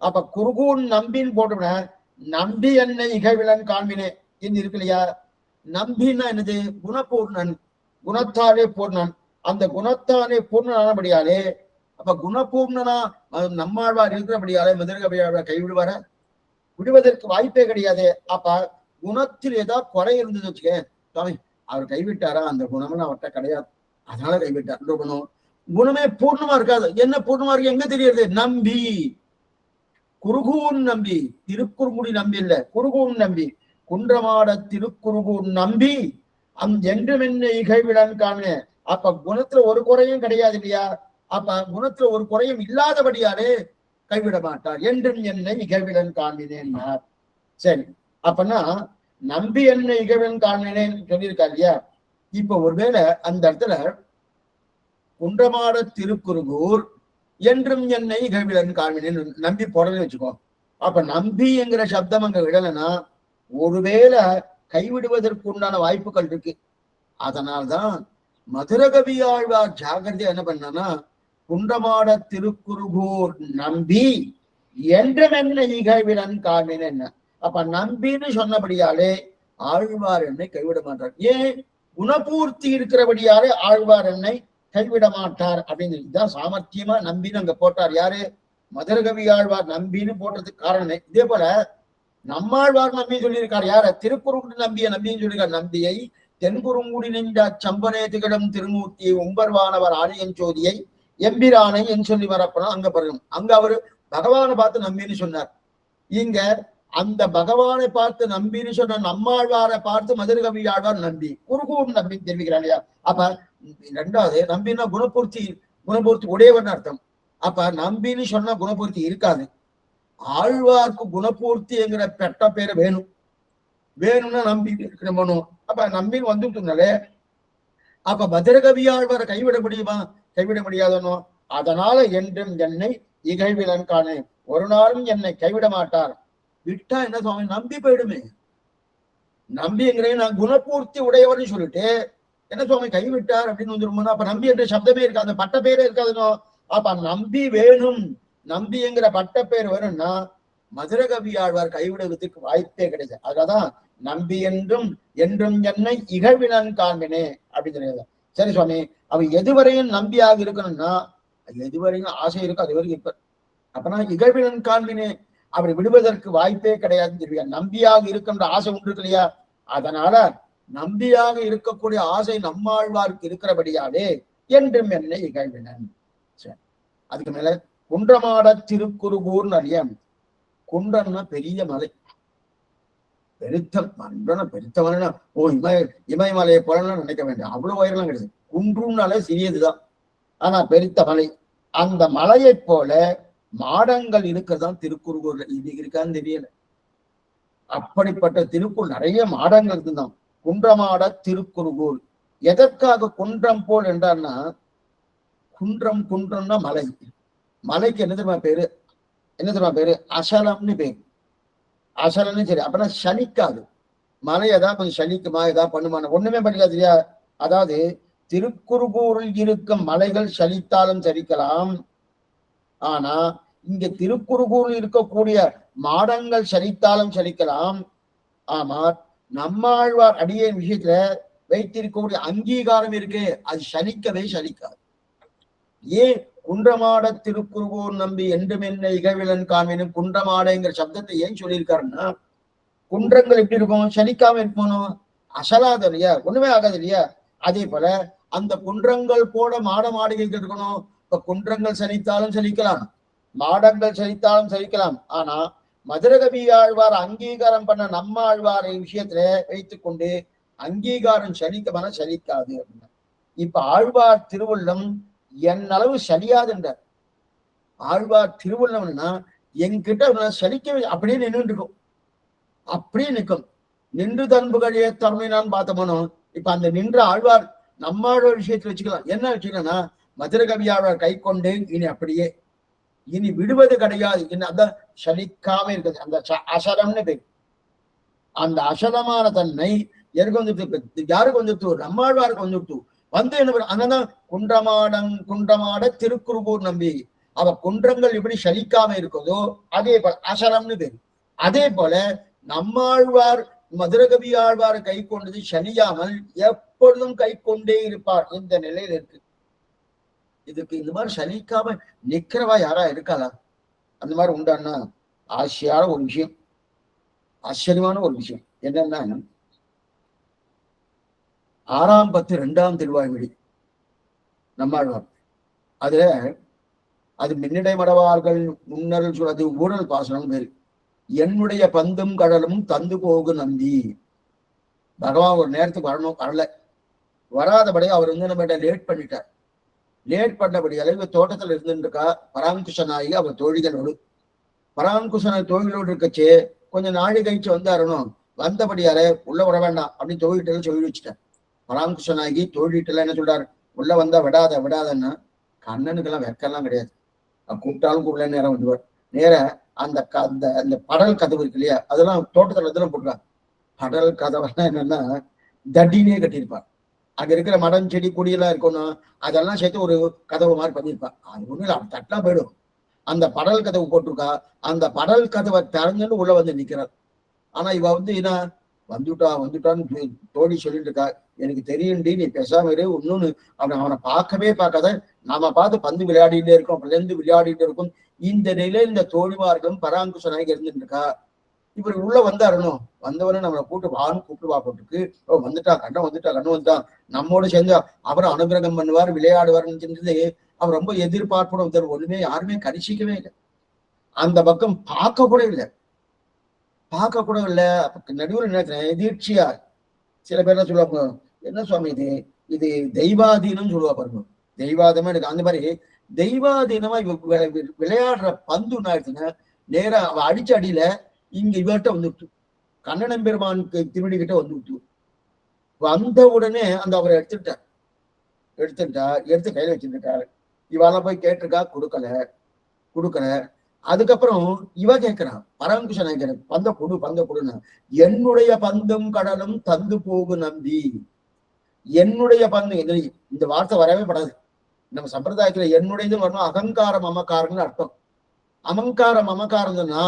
அப்ப குறுகூர் நம்பின்னு போட்டோம்னா நம்பி என்னை இகழ்விலன் காண்பினே என்று இருக்கு இல்லையா. நம்பின்னா என்னது? குணபூர்ணன், குணத்தாலே பூர்ணன். அந்த குணத்தாலே பூர்ணனானபடியாலே அப்ப குணபூர்ணனா நம்மாழ்வார் இருக்கிறபடியாலே மதுரகவியாழ்வார் கைவிடுவார? விடுவதற்கு வாய்ப்பே கிடையாது. அப்ப குணத்தில் ஏதாவது குறை இருந்தது வச்சுக்க, சுவாமி அவர் கைவிட்டாரா, அந்த குணம்னு அவர்கிட்ட கிடையாது, அதனால கைவிட்டார். குணம் குணமே பூர்ணமா இருக்காது. என்ன பூர்ணமா இருக்கு எங்க தெரியுது? நம்பி, குறுகூன் நம்பி, திருக்குறுங்குடி நம்பி இல்ல, குறுகூன் நம்பி. குன்றமாட திருக்குறுகூன் நம்பி என்றும் என்ன இகைவிடன் காண. அப்ப குணத்துல ஒரு குறையும் கிடையாது இல்லையா. அப்ப குணத்துல ஒரு குறையும் இல்லாதபடியாலே கைவிட மாட்டார். என்றும் என்னை இகழ்விடன் காண்பினேன். சரி, அப்பனா நம்பி என்னை இகழ்விடன் காண்பினேன் சொல்லியிருக்கா இல்லையா. இப்ப ஒருவேளை அந்த இடத்துல குன்றமாட திருக்குறுகூர் என்றும் என்னை இகழ்விடன் காண்பினேன் நம்பி போடலன்னு வச்சுக்கோ. அப்ப நம்பி என்கிற சப்தம் அங்க விடலைன்னா ஒருவேளை கைவிடுவதற்கு உண்டான வாய்ப்புகள் இருக்கு. அதனால்தான் மதுரகவி ஆழ்வார் ஜாகிரதையா என்ன பண்ணனா குன்றமாட திருக்குறுகூர் நம்பி என்றும் என்ன இகழ்விடன் காண்பின் என்ன. அப்ப நம்பின்னு சொன்னபடியாலே ஆழ்வார் என்னை கைவிட மாட்டார். ஏன்? குணபூர்த்தி இருக்கிறபடியாலே ஆழ்வார் என்னை கைவிட மாட்டார் அப்படின்னு இதுதான் சாமர்த்தியமா நம்பின்னு அங்க போட்டார். யாரு? மதுரகவி ஆழ்வார் நம்பின்னு போட்டதுக்கு காரணமே. இதே போல நம்மாழ்வார் நம்பி சொல்லியிருக்காரு. யார? திருக்குறுங்குடி நம்பிய நம்பின்னு சொல்லியிருக்காரு. நம்பியை தென்குறுங்குடி நின்ற சம்பனே திகழும் திருமூர்த்தியை உம்பர்வானவர் ஆரியன் சோதியை எம்பிரானை என் சொல்லி வரப்போனா அங்க பாருங்க. அங்க அவரு பகவானை பார்த்து நம்பின்னு சொன்னார். இங்க அந்த பகவானை பார்த்து நம்பின்னு சொன்ன நம்மாழ்வாரை பார்த்து மதுரகவி ஆழ்வார் நம்பி குறுகூர் நம்பின்னு தெரிவிக்கிறார் இல்லையா. அப்ப ரெண்டாவது நம்பின்னா குணபூர்த்தி, குணபூர்த்தி உடையவன் அர்த்தம். அப்ப நம்பின்னு சொன்னா குணபூர்த்தி இருக்காது. ஆழ்வார்க்கு குணபூர்த்தி என்கிற பெட்ட பேரை வேணும். வேணும்னா நம்பி இருக்கணும். அப்ப நம்பின்னு வந்துட்டுனாலே அப்ப மதுரகவி ஆழ்வாரை கைவிட முடியுமா? கைவிட முடியாதனோ. அதனால என்றும் என்னை இகழ்விலன் காணு, ஒரு நாளும் என்னை கைவிட மாட்டார். விட்டா என்ன சுவாமி? நம்பி போயிடுமே. நம்பிங்கிறேன் நான் குணபூர்த்தி உடையவர்னு சொல்லிட்டு என்ன சுவாமி கைவிட்டார் அப்படின்னு வந்துருமோ. அப்ப நம்பி என்ற சப்தமே இருக்காது, அந்த பட்ட பேரே இருக்காதுனோ. அப்ப நம்பி வேணும், நம்பிங்கிற பட்ட பேர் வேணும்னா மதுரகவி ஆழ்வார் கைவிடுவதற்கு வாய்ப்பே கிடையாது. அதனாலதான் நம்பி என்றும் என்றும் என்னை இகழ்வினன் காண்பினே அப்படின்னு சொல்லியது. சரி சுவாமி, அவன் எதுவரையும் நம்பியாக இருக்கணும்னா எதுவரையும் ஆசை இருக்கும் அது வரைக்கும் இருப்பார். அப்பனா இகழ்வினன் காண்பினே அப்படி விடுவதற்கு வாய்ப்பே கிடையாதுன்னு தெரிவிக்க. நம்பியாக இருக்கின்ற ஆசை உண்டு இருக்கு இல்லையா. அதனால நம்பியாக இருக்கக்கூடிய ஆசை நம்மாழ்வாருக்கு இருக்கிறபடியாலே என்றும் என்னை இகழ்வினன். சரி, அதுக்கு மேல குன்றமாட திருக்குறுகூர்னு அறிய. குன்றம்னா பெரிய மலை, பெருத்த மன்றன பெருத்தவனா ஓ இமயமலையை போலன்னு நினைக்க வேண்டாம். அவ்வளவு உயரம்லாம் கிடையாது. குன்றும்னாலே சிறியதுதான், ஆனா பெருத்த மலை. அந்த மலையை போல மாடங்கள் இருக்கிறதான் திருக்குறுகூர்ல. இது இருக்கான்னு தெரியல. அப்படிப்பட்ட திருக்குறள் நிறைய மாடங்கள் இருக்குதான். குன்றமாட திருக்குறுகூர். எதற்காக குன்றம் போல் என்றான்னா குன்றம், குன்றம்னா மலை. மலைக்கு என்ன தெரியுமா பேரு? என்ன தெரியுமா பேரு? அசலம்னு பேரு. அசலன்னு சரி. அப்படின்னா சலிக்காது. மலை ஏதாவது கொஞ்சம் சலிக்குமா, ஏதாவது பண்ணுமான? ஒண்ணுமே பண்ணிக்காது இல்லையா. அதாவது திருக்குறுகூரில் இருக்கும் மலைகள் சலித்தாலும் சலிக்கலாம். ஆனா இங்க திருக்குறுகூரில் இருக்கக்கூடிய மாடங்கள் சலித்தாலும் சலிக்கலாம். ஆமா, நம்மாழ்வார் அடியேன் விஷயத்துல வைத்திருக்கக்கூடிய அங்கீகாரம் இருக்கு, அது சலிக்கவே சலிக்காது. ஏன்? குன்றமாட திருக்குறுகூர் நம்பி என்றும் என்ன இகழ்விலன் காமினும் குன்றமாடங்கிற சப்தத்தை ஏன் சொல்லியிருக்காருன்னா குன்றங்கள் எப்படி இருக்கும்? சலிக்காம இருக்கணும், அசலாத இல்லையா, ஒண்ணுமே ஆகாது இல்லையா. அதே போல அந்த குன்றங்கள் போல மாட மாளிகைகள் இருக்கணும். இப்ப குன்றங்கள் சலித்தாலும் சலிக்கலாம், மாடங்கள் சலித்தாலும் சலிக்கலாம். ஆனா மதுரகவி ஆழ்வார் அங்கீகாரம் பண்ண நம்ம ஆழ்வாரை விஷயத்துல வைத்துக்கொண்டு அங்கீகாரம் சலிக்கமான சலிக்காது அப்படின்னா, இப்ப ஆழ்வார் திருவுள்ளம் என் அளவு சலியாதுன்றார். ஆழ்வார் திருவுள்ளம்னா என்கிட்ட சலிக்க அப்படியே நின்று இருக்கும், அப்படியே நிற்கும். நின்று தன்புகள் ஏத்தமைனான்னு பார்த்தோமோ, இப்ப அந்த நின்ற ஆழ்வார் நம்மாழ்வார் விஷயத்துல வச்சுக்கலாம். என்ன வச்சுக்கலாம்னா, மதுரகவி ஆழ்வார் கை கொண்டு இனி அப்படியே இனி விடுவது கிடையாது. அந்த சலிக்காம இருக்குது, அந்த அசலம்னு பேர். அந்த அசலமான தன்மை எனக்கு வந்துட்டு, யாருக்கு வந்துட்டு? நம்மாழ்வாருக்கு வந்துட்டு வந்து என்ன அங்கதான் குன்றமாட திருக்குறுகூர் நம்பி. அவ குன்றங்கள் எப்படி சலிக்காம இருக்குதோ அதே போல அசலம்னு பேரு. அதே போல நம்மாழ்வார் மதுரகவி ஆழ்வார் கை கொண்டது சலியாமல் எப்பொழுதும் கை கொண்டே இருப்பார். இந்த நிலையில இருக்கு. இதுக்கு இந்த மாதிரி சலிக்காம நிக்கிறவா யாரா இருக்காளா? அந்த மாதிரி உண்டான்னா ஆசையான ஒரு விஷயம், ஆச்சரியமான ஒரு விஷயம் என்னன்னா, 6ஆம் 10 2ஆம் திருவாய்மொழி நம்மாழ்வார். அதுல அது மின்னிடை மடவார்கள் முன்னர்கள் சொல்றது ஊழல் பாசனம் பேரு. என்னுடைய பந்தும் கடலும் தந்து போகு நம்பி. பகவான் ஒரு நேரத்துக்கு வரணும், வரல. வராதபடி அவர் நம்ம லேட் பண்ணிட்டார். லேட் பண்ணபடி அளவு தோட்டத்துல இருந்துருக்கா பராங்குஷ நாயகி அவர் தோழிகளோடு. பராங்குஷன தோழிகளோடு இருக்கச்சே கொஞ்சம் நாழி கழிச்சு வந்தாரணும். வந்தபடியால உள்ள வர வேண்டாம் அப்படின்னு தோழிகிட்ட சொல்லி வச்சுட்டேன். பராங்குஷ நாயகி தோழிகிட்ட என்ன சொல்றாரு, உள்ள வந்தா விடாதன்னா, கண்ணனுக்கெல்லாம் வெக்கெல்லாம் கிடையாது. கூப்பிட்டாலும் கூப்பிடல நேரம் வந்துவார். நேர அந்த அந்த படல் கதவு இருக்கு இல்லையா, அதெல்லாம் தோட்டத்துல இதெல்லாம் போட்டுருக்காங்க. படல் கதவுனா என்னன்னா தட்டினே கட்டியிருப்பார். அங்க இருக்கிற மடம் செடி கொடியெல்லாம் இருக்கணும், அதெல்லாம் சேர்த்து ஒரு கதவு மாதிரி பண்ணியிருப்பான். அது ஒண்ணு இல்லை, அப்படி தட்டா போயிடும். அந்த படல் கதவு போட்டிருக்கா. அந்த படல் கதவை திறந்துன்னு உள்ள வந்து நிக்கிறார். ஆனா இவ என்ன வந்துட்டான்னு தோழி சொல்லிட்டு இருக்கா. எனக்கு தெரியும்டி, நீ பேசாம இரு. இன்னொன்னு அவனை பார்க்கவே பார்க்காத, நாம பார்த்து பந்து விளையாடிட்டே இருக்கோம், அப்பலேருந்து விளையாடிட்டு இருக்கும். இந்த நிலையில இந்த தோழிமார்களும் பராங்குஷ நாயகி இருந்துட்டு இருக்கா. இவர் உள்ள வந்தாரணும். வந்தவரை நம்மளை கூப்பிடுவா போட்டுருக்கு. வந்துட்டா கண்ணன் வந்துட்டான் நம்மோட சேர்ந்து அவரும் அனுகிரகம் பண்ணுவார், விளையாடுவார்னு அவர் ரொம்ப எதிர்பார்ப்போட வந்தார். ஒண்ணுமே யாருமே கரிசிக்கவே இல்லை. அந்த பக்கம் பார்க்க கூட இல்லை. நடுவில் நினைக்கிறேன் எதிர்ச்சியா சில பேர் என்ன சொல்லுவாங்க, என்ன சுவாமி இது தெய்வாதீனம் சொல்லுவா பாருங்க. தெய்வாதமா இருக்கு. அந்த மாதிரி தெய்வாதீனமா விளையாடுற பந்து ஆயிடுச்சுன்னா நேரா அவ அடிச்ச அடியில இங்க இவர்கிட்ட வந்துட்டு கண்ணன் பெருமானுக்கு திருவடி கிட்ட வந்துட்டு வந்த உடனே அந்த அவரை எடுத்து கையில வச்சுட்டாரு. இவாள போய் கேட்டிருக்கா, கொடுக்கல. அதுக்கப்புறம் இவ கேட்கிறான், பரங்குஷன் கேட்கிறேன், பந்த கொடுன்னு. என்னுடைய பந்தும் கடலும் தந்து போகு நம்பி. என்னுடைய பந்து, இந்த வார்த்தை வரவே படாது நம்ம சம்பிரதாயத்துல. என்னுடையது வரணும், அகங்காரம் அமக்காரம்னு அர்த்தம். அமங்காரம் அமக்காரம்னா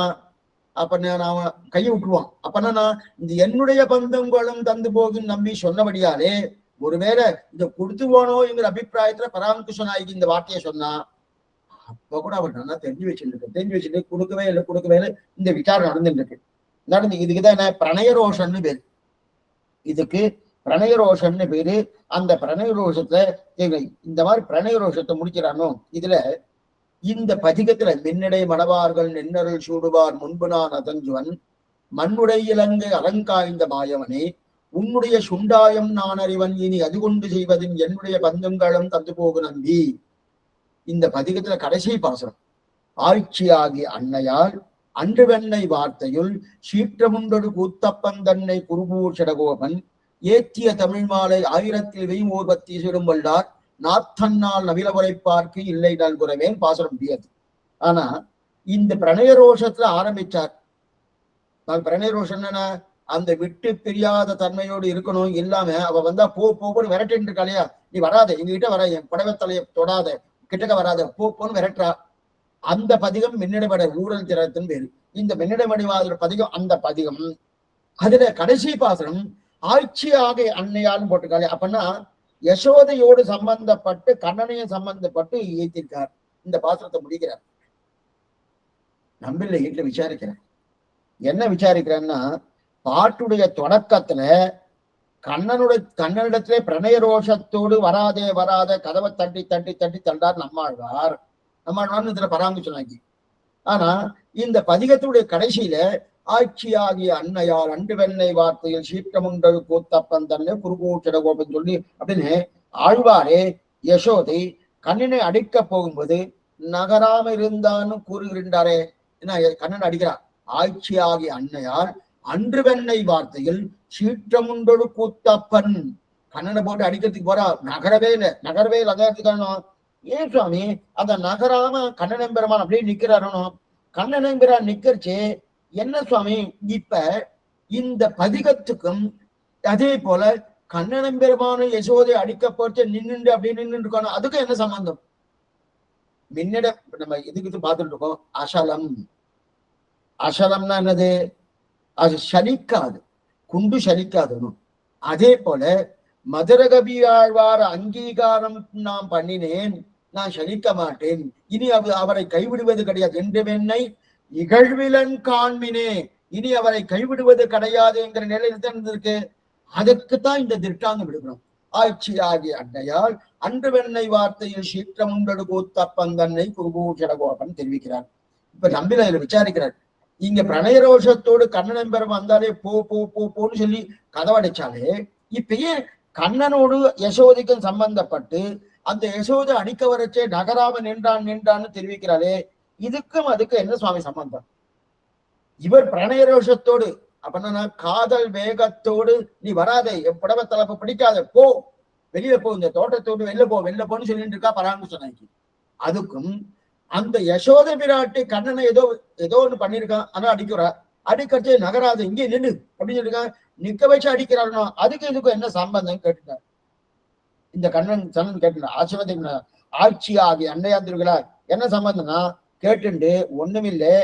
அப்ப நான் கையை விட்டுருவான். அப்பனா நான் இந்த என்னுடைய பந்தங்களும் தந்து போகுன்னு நம்பி சொன்னபடியாலே ஒருவேளை இதை கொடுத்து போனோ என்கிற அபிப்பிராயத்துல பராங்குஷ நாயகி இந்த வார்த்தையை சொன்னா, அப்ப கூட அவர் நல்லா தெரிஞ்சு வச்சுட்டு கொடுக்கவே இல்லை இந்த விசாரம் நடந்துட்டு இதுக்குதான் என்ன பிரணயரோஷன்னு பேரு. இதுக்கு பிரணயரோஷன்னு பேரு. அந்த பிரணயரோஷத்தை இந்த மாதிரி பிரணயரோஷத்தை முடிக்கிறானோ இதுல இந்த பதிகத்துல மின்னடை மடவார்கள் நின்னருள் சூடுவார் முன்பு நான் அதஞ்சுவன் மண்ணுடை இலங்கை அலங்காய்ந்த மாயவனே உன்னுடைய சுண்டாயம் நான் அறிவன் இனி அது கொண்டு செய்வதின் என்னுடைய பந்தங்களும் தந்து போகு நம்பி. இந்த பதிகத்துல கடைசி பாசனம், ஆட்சியாகி அன்னையால் அன்று வெண்ணை வார்த்தையுள் சீற்றமுண்டொடு கூத்தப்பன் தன்னை குருபூர் சடகோபன் ஏத்திய தமிழ் மாலை 1000 சிறும் வல்லார் நாத்தன்னால் நவில உரைப்பார்க்கு இல்லை நல்குறவேன் பாசனம் முடியாது. ஆனா இந்த பிரணயரோஷத்துல ஆரம்பிச்சார். பிரணயரோஷம் என்ன, அந்த விட்டு பிரியாத தன்மையோடு இருக்கணும். இல்லாம அவ வந்தா போன்னு விரட்டின்னு இருக்கா இல்லையா, நீ வராத எங்ககிட்ட வர, என் புடவைத்தலையை தொடாத, கிட்டக்க வராத, போன்னு விரட்டுறா. அந்த பதிகம் மின்னிடமட ஊழல் திறத்தின் பேரு. இந்த மின்னிடமடிவாத பதிகம், அந்த பதிகம் அதுல கடைசி பாசனம் ஆட்சியாக அன்னையாலும் போட்டிருக்காளே. அப்படின்னா யசோதையோடு சம்பந்தப்பட்டு கண்ணனையும் சம்பந்தப்பட்டு ஏற்றிருக்கார். இந்த பாசனத்தை முடிக்கிறார். நம்பில்லை வீட்டுல விசாரிக்கிறேன். என்ன விசாரிக்கிறேன்னா, பாட்டுடைய தொடக்கத்துல கண்ணனிடத்திலே பிரணய ரோஷத்தோடு வராத கதவை தட்டி தண்டார் நம்மாழ்வார் இதுல பராங்குஷ நாயகி. ஆனா இந்த பதிகத்துடைய கடைசியில ஆட்சியாகிய அன்னையால் அன்று வெண்ணை வார்த்தையில் சீற்றமுண்டல் கூத்தப்பன் தன்னை குறுகூச்சட கோபம் சொல்லி அப்படின்னு ஆழ்வாரே யசோதை கண்ணனை அடிக்க போகும்போது நகராம இருந்தான்னு கூறுகின்றாரே என்ன கண்ணன் அடிக்கிறார். ஆட்சியாகிய அன்னையால் அன்று வெண்ணை வார்த்தையில் சீற்றமுண்டொடு கூத்தப்பன் கண்ணனை போட்டு அடிக்கிறதுக்கு போறா. நகரவே இல்லை, நகரவே இல்லை. அதான் ஏன் சுவாமி அந்த நகராம கண்ணனம்பெருமான் அப்படியே நிக்கிறாரோ? கண்ணனம்பெருமான் நிக்கிறச்சு என்ன சுவாமி? இப்ப இந்த பதிகத்துக்கும் அதே போல கண்ணனம்பெருமான யசோதை அடிக்க போச்சு நின்னுண்டு அப்படியே நின்று இருக்கணும், அதுக்கும் என்ன சம்பந்தம்? முன்னிட நம்ம இதுக்கு பார்த்துட்டு இருக்கோம். அசலம், அசலம்னா என்னது? அது சலிக்காது, குண்டு சலிக்காதுன்னு. அதே போல மதுரகவி ஆழ்வார் அங்கீகாரம் நான் பண்ணினேன், நான் சலிக்க மாட்டேன், இனி அவரை கைவிடுவது கிடையாது என்று என்னை இகழ்விலன் காண்மினே, இனி அவரை கைவிடுவது கிடையாது என்கிற நிலையில் தான் இருந்திருக்கு. அதற்குத்தான் இந்த திருஷ்டாந்தம் எடுக்கணும். ஆட்சி ஆகிய அன்னையால் அன்று வெண்ணை வார்த்தையில் சீற்றம் உண்டடு கூத்தப்பந்தன்னை குருகூஷடகோபன் தெரிவிக்கிறார். இப்ப நம்பில இதுல விசாரிக்கிறார். இங்க பிரணயரோஷத்தோடு கண்ணன் பெறும் வந்தாலே போ போ போ போன்னு சொல்லி கதவடைச்சாலே, இப்ப ஏன் கண்ணனோடு யசோதைக்கும் சம்பந்தப்பட்டு அந்த யசோதை அடிக்க வரச்சே நகராம நின்றான்னு தெரிவிக்கிறாளே, இதுக்கும் அதுக்கும் என்ன சுவாமி சம்பந்தம்? இவர் பிரணயரோஷத்தோடு அப்படின்னா காதல் வேகத்தோடு நீ வராதே, என் புடவை தலைப்பு பிடிக்காத, போ வெளியில போ, இந்த தோட்டத்தோடு வெளில போன்னு சொல்லிட்டு இருக்கா பராமரிச்சு. அதுக்கும் அந்த யசோதை பிராட்டி கண்ணனை ஏதோ ஒண்ணு பண்ணிருக்கான், ஆனா அடிக்கிறா. அடிக்கச்சே நகராது, இங்கே நின்று அப்படின்னு சொல்லிருக்கான், நிக்க வச்சு அடிக்கிறாருன்னா அதுக்கு இதுக்கும் என்ன சம்பந்தம் கேட்டுட்டார். இந்த கண்ணன் சனன் கேட்டுனா ஆசிர்வாதி ஆட்சி ஆகிய அன்னையாந்திருக்கிறா என்ன சம்பந்தம்னா கேட்டுண்டு ஒண்ணுமில்லை.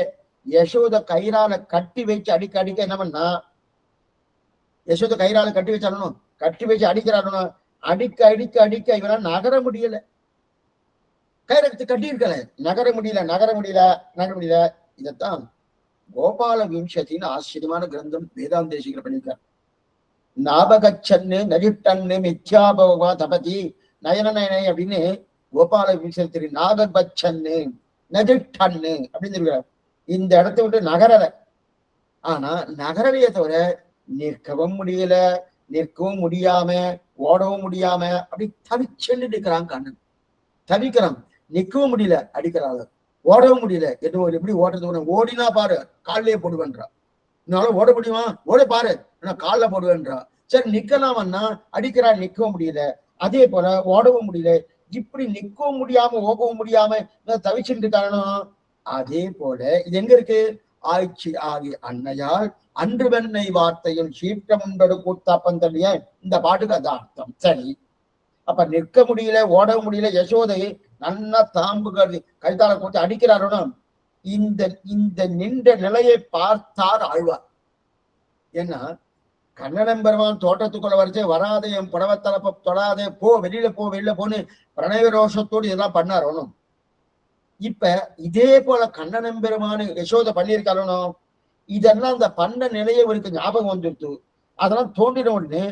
யசோத கயிறால கட்டி வச்சு அடிக்க என்ன பண்ணா, யசோத கயிறால கட்டி வச்சாலும் கட்டி வச்சு அடிக்கிறாருன்னா அடிக்க இவரால் நகர முடியல. கயிறத்து கட்டி இருக்கல, நகர முடியல. இதைத்தான் கோபால விம்சத்தின்னு ஆச்சரியமான கிரந்தம் வேதாந்தேசிகர் பண்ணியிருக்கார். நாபகச்சன்னு நஜிட்டன்னு மித்யாபவா தபதி நயனநயனை அப்படின்னு கோபால விம்சத்திரி நாகபச்சன்னு நஜிட்டன்னு அப்படின்னு இருக்கிறார். இந்த இடத்த விட்டு நகரல. ஆனா நகரலையே தவிர நிற்கவும் முடியல, நிற்கவும் முடியாம, ஓடவும் முடியாம அப்படி தவிச்சுன்னு இருக்கிறான் கண்ணன். தவிக்கிறான், நிற்கவும் முடியல, அடிக்கிறாள், ஓடவும் முடியல. எப்படி ஓடுறது? ஓடினா பாரு காலிலேயே போடுவேன்றா. என்னால ஓட முடியுமா? ஓட பாரு, ஆனா காலில் போடுவேன்றா. சரி நிக்கலாமன்னா அடிக்கிறா, நிற்கவும் முடியல. அதே போல ஓடவும் முடியல. இப்படி நிற்கவும் முடியாம ஓகவும் முடியாம தவிச்சுட்டு காரணம். அதே போல இது எங்க இருக்கு? ஆட்சி ஆகிய அன்னையால் அன்று வெண்ணை வார்த்தையில் சீற்றம் உண்டடு கூத்தாப்பந்தல்லைய இந்த பாட்டுக்கு அது அர்த்தம். சரி, அப்ப நிற்க முடியல, ஓடவும் முடியல. யசோதை நல்லா தாம்பு கழுத்தால போட்டு அடிக்கிறாருன்னா இந்த நின்ற நிலையை பார்த்தார் ஆழ்வார். ஏன்னா கண்ணனம் பெருமான் தோட்டத்துக்குள்ள வரைச்சே வராதே, என் புடவை தலைப்ப தொடாதே, போ வெளியில போன்னு பிரணய ரோஷத்தோடு இதெல்லாம் பண்ணாரோனும். இப்ப இதே போல கண்ணனம் பெருமானு யசோதை பண்ணியிருக்காரோ, இதெல்லாம் அந்த பண்ண நிலையை இவருக்கு ஞாபகம் வந்துடுத்து. அதெல்லாம் தோன்றின உடனே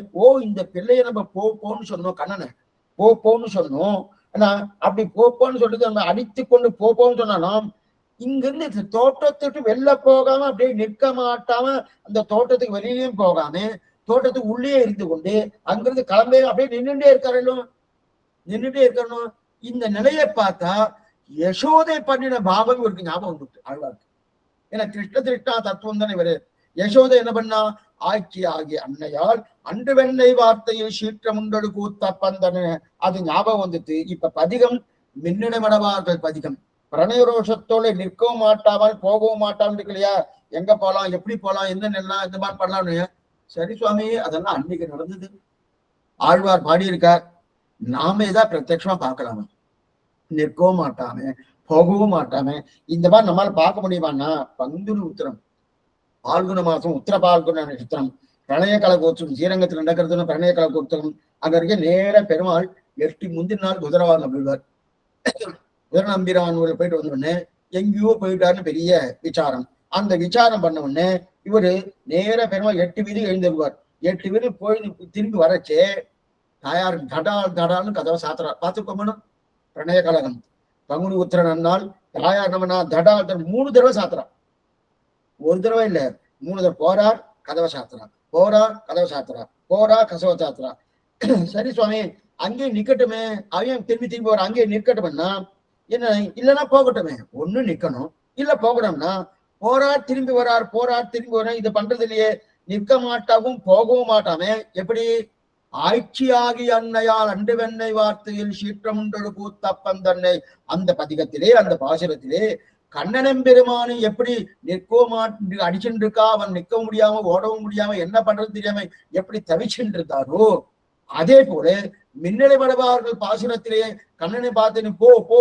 இந்த பிள்ளைய நம்ம போன்னு சொன்னோம், கண்ணனை போன்னு சொன்னோம். ஆனா அப்படி போன்னு சொல்லிட்டு நம்ம அடித்து கொண்டு போன்னு சொன்னாலும் இங்கிருந்து தோட்டத்துக்கு வெளில போகாம அப்படியே நிற்க மாட்டாம அந்த தோட்டத்துக்கு வெளியிலையும் போகாம தோட்டத்துக்கு உள்ளே இருந்து கொண்டு அங்கிருந்து கிளம்பே அப்படியே நின்றுட்டே இருக்கணும். இந்த நிலையை பார்த்தா யசோதை பண்ணின பாவம் இவருக்கு ஞாபகம் வந்துட்டு ஆழ்வாருக்கு. ஏன்னா திருஷ்ணா தத்துவம் தானே இவரு. யசோதை என்ன பண்ணா, ஆட்சி ஆகிய அன்னையால் அன்று வெண்ணை வார்த்தையில் சீற்றம் உண்டடு கூத்தப்பந்தன அது ஞாபகம் வந்துட்டு. இப்ப பதிகம் மின்னடமடவார்கள் பதிகம் பிரணயரோஷத்தோட நிற்கவும் மாட்டாமல் போகவும் மாட்டாமல் இருக்கு இல்லையா? எங்க போலாம், எப்படி போலாம், என்ன நில்லாம், இந்த மாதிரி பண்ணலாம்னு. சரி சுவாமி, அதெல்லாம் அன்னைக்கு நடந்தது, ஆழ்வார் பாடியிருக்கார், நாம ஏதாவது பிரத்யட்சமா பார்க்கலாமா? நிற்கவும் மாட்டாம போகவும் மாட்டாம இந்த மாதிரி நம்மளால பார்க்க முடியுமான்னா, பங்குனி உத்திரம் பால்குண மாசம் உத்திர பால்குண நட்சத்திரம் பிரணய கலகோத்திரம் ஸ்ரீரங்கத்தில் நடக்கிறதுன்னு பிரணய கலகோத்திரம் அங்க இருக்க நேர பெருமாள் 8 முந்தின நாள் குதிரவான் அப்படிவார். குதிரநம்பிரான் போயிட்டு வந்த உடனே எங்கேயோ போயிட்டாருன்னு பெரிய விசாரம். அந்த விசாரம் பண்ண உடனே இவரு நேர பெருமாள் 8 வீதி எழுந்திருவார். 8 வீதி போய் திரும்பி வரச்சே தாயார் தடால்னு கதவை சாத்துறார். பார்த்துக்கோமனும் பிரணய கழகம் பங்குனி உத்திர நன்னாள் தாயார் நம்மனா தடா 3 தடவை சாத்துறான். ஒரு தடவை இல்ல, 3 தடவை. போறார், கதவை சாத்துறான், போறார், கதவை சாத்துறான், போறா, கதவை சாத்துறான். சரி சுவாமி, அங்கேயே நிக்கட்டுமே, அவன் திரும்பி திரும்பி வர, அங்கேயே நிக்கட்டும்னா என்ன, இல்லைன்னா போகட்டுமே. ஒண்ணு நிக்கணும், இல்ல போகணும்னா போறார் திரும்பி வரார், போறார் திரும்பி வர, இது பண்றது இல்லையே. நிற்க மாட்டாவும் போகவும் மாட்டாமே. எப்படி? ஆட்சியாகி அன்னையால் அண்டு வெண்ணை வார்த்தையில் சீற்றமுண்டொடு கூத்தப்பன் தன்னை, அந்த பதிகத்திலே, அந்த பாசுரத்திலே கண்ணனம் பெருமானு எப்படி நிற்கோ மாட்டு அடிச்சுட்டு இருக்கா, அவன் நிற்க முடியாம ஓடவும் முடியாம என்ன பண்றது தெரியாம எப்படி தவிச்சுட்டு இருந்தாரோ, அதே போல மின்னலை வடவார்கள் பாசுரத்திலே கண்ணனை பார்த்து போ போ,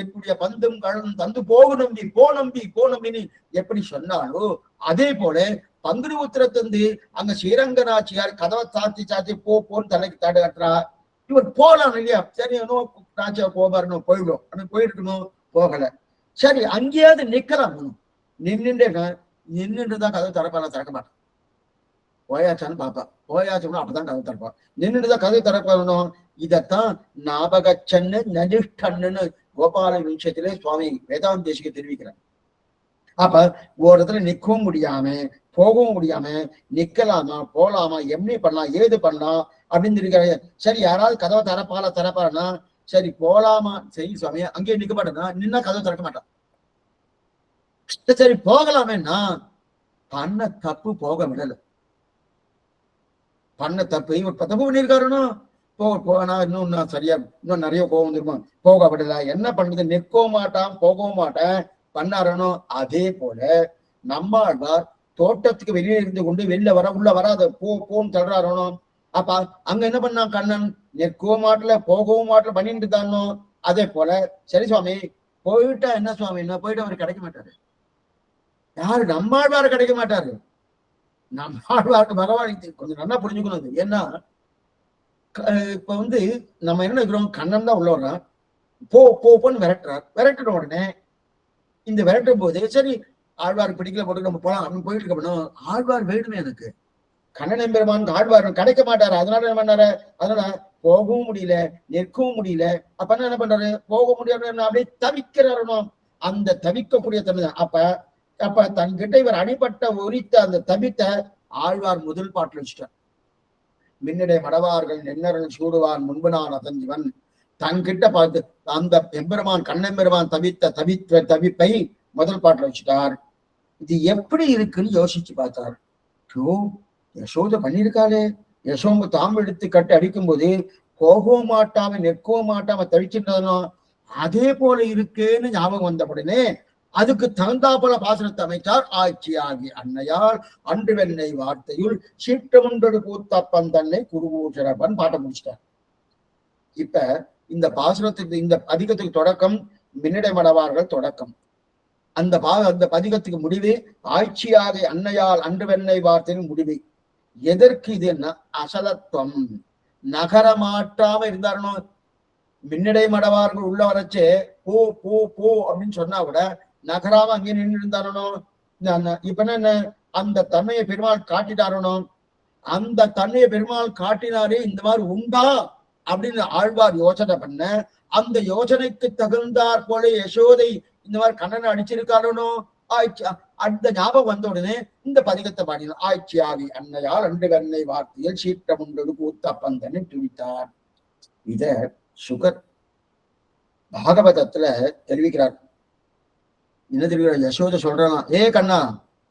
என்னுடைய பந்தும் கழனும் தந்து போகு நம்பி, போ நம்பி, போ நம்பின்னு எப்படி சொன்னாலோ, அதே போல பங்குனி உத்திரத்தந்து அங்க ஸ்ரீரங்கநாச்சியார் கதவை சாத்தி சாத்தி போ போன்னு தலைக்கு தடை கட்டுறா. இவர் போலாம் இல்லையா, சரி நாச்சியார் போபாருன்னு போயிடும், போயிருக்கணும், போகல. சரி, அங்கேயாவது நிக்கலாம். நின்றுதான் கதவை திறப்பான, திறக்க மாட்டான். போயாச்சான்னு பாப்பா, போயாச்சுன்னா அப்பதான் கதை திறப்பான். நின்றுதான் கதை திறப்பணும். இதத்தான் ஞாபகச்சன்னு நனிஷ்டன்னு கோபால விஷயத்திலே சுவாமி வேதாந்தேசிக்கு தெரிவிக்கிறார். அப்ப ஒரு இடத்துல நிற்கவும் முடியாம போகவும் முடியாம நிக்கலாமா, போலாமா, எப்படி பண்ணலாம், ஏது பண்ணலாம் அப்படின்னு இருக்கிறாங்க. சரி, யாராவது கதவை திறப்பானா, சரி போலாமா, சரி சுவாமி அங்கேயே நிக்க மாட்டேன்னா, நின்னா கதவை திறக்க மாட்டான். சரி போகலாமேன்னா, பண்ண தப்பு போக விடல. பண்ண தப்பு இவர் தப்பு பண்ணியிருக்காருன்னா போனா இன்னும் சரியா இன்னும் நிறைய கோவம் வந்துருமா, போக விடல. என்ன பண்றது, நிற்கவும் மாட்டான், போகவும் மாட்டேன் பண்ணாரணும். அதே போல நம்மாழ்வார் தோட்டத்துக்கு வெளியே இருந்து கொண்டு வெளில வர, உள்ள வராத போன்னு சொல்றாரணும். அப்ப அங்க என்ன பண்ணான் கண்ணன், நிற்கவும் மாட்டல போகவும் மாட்டல பண்ணிட்டு தானோ. அதே போல சரி சுவாமி போயிட்டா என்ன சுவாமி, என்ன போயிட்டு அவர் கிடைக்க மாட்டாரு. யாரு? நம்மாழ்வார் கிடைக்க மாட்டாரு. நம்மாழ்வாருக்கு பகவான் கொஞ்சம் நல்லா புரிஞ்சுக்கணும். ஏன்னா இப்ப நம்ம என்ன இருக்கிறோம், கண்ணன் தான் உள்ள வர்றான், போன்னு விரட்டுறார். விரட்டுற உடனே இந்த விரட்டும் போது சரி ஆழ்வார் பிடிக்கல போட்டு நம்ம போலாம் அப்படின்னு போயிட்டு இருக்கணும். ஆழ்வார் வேணுமே எனக்கு, கண்ணன் பெருமான் ஆழ்வார் கிடைக்க மாட்டாரு. அதனால என்ன பண்ணாரு, அதனால போகவும் முடியல, நிற்கவும் முடியல. அப்ப என்ன பண்றாரு, போக முடியாது, அப்படியே தவிக்கிறாரணும். அந்த தவிக்கக்கூடிய தன்மை. அப்ப தன்கிட்ட இவர் அடிபட்ட உரித்த அந்த தவித்த ஆழ்வார் முதல் பாட்டில் வச்சுட்டார். மின்னடை மடவார்கள் நென்னரல் சூடுவான் முன்பு நான் அதஞ்சிவன். தன்கிட்ட பார்த்து அந்த எம்பெருமான் கண்ணன் பெருமான் தவிப்பை முதல் பாட்டில் வச்சுட்டார். இது எப்படி இருக்குன்னு யோசிச்சு பார்த்தார். யசோத பண்ணியிருக்காளே, யசோம்பு தாம்பு எடுத்து கட்டி அடிக்கும் போது போகவும் மாட்டாம நிற்கவும் மாட்டாம தவிச்சுட்டதுனோ அதே போல இருக்குன்னு ஞாபகம் வந்த உடனே அதுக்கு தகுந்தாப்போல பாசனத்தை அமைச்சார். ஆட்சியாகி அன்னையால் அன்று வெண்ணை வார்த்தையுள் சீற்றமுண்டொடு கூத்தப்பன் தன்னை குருகூசரப்பன் பாட்ட முடிச்சிட்டார். இப்ப இந்த பாசுரத்துக்கு, இந்த பதிகத்துக்கு தொடக்கம் மின்னடை மடவார்கள் தொடக்கம். அந்த பதிகத்துக்கு முடிவு ஆட்சியாக அன்னையால் அன்று வெண்ணை வார்த்தையின் முடிவு. எதற்கு இது என்ன, அசலத்துவம். நகரமாற்றாம இருந்தாரணும். மின்னடை மடவார்கள் உள்ள வரச்சே போ போ போ அப்படின்னு சொன்னா கூட நகராம அங்கே நின்று இருந்தாரணும். இப்ப என்ன, அந்த தன்மையை பெருமாள் காட்டிட்டாரணும். அந்த தன்மையை பெருமாள் காட்டினாரே இந்த மாதிரி உண்டா அப்படின்னு ஆழ்வார் யோசனை பண்ண, அந்த யோசனைக்கு தகுந்தாற் போல யசோதை இந்த மாதிரி கண்ணனை அடிச்சிருக்காரனோ. அந்த ஞாபகம் வந்த உடனே இந்த பதிகத்தை பாடினார். ஆட்சியாவி அன்னையால் அன்று கண்ணை வார்த்தையில் சீற்றமுண்டொடு கூத்தப்பந்தனை துவித்தார். இத சுகர் பாகவதத்துல தெரிவிக்கிறார். என்ன தெரிவிக்கிறார், யசோதை சொல்றான், ஏ கண்ணா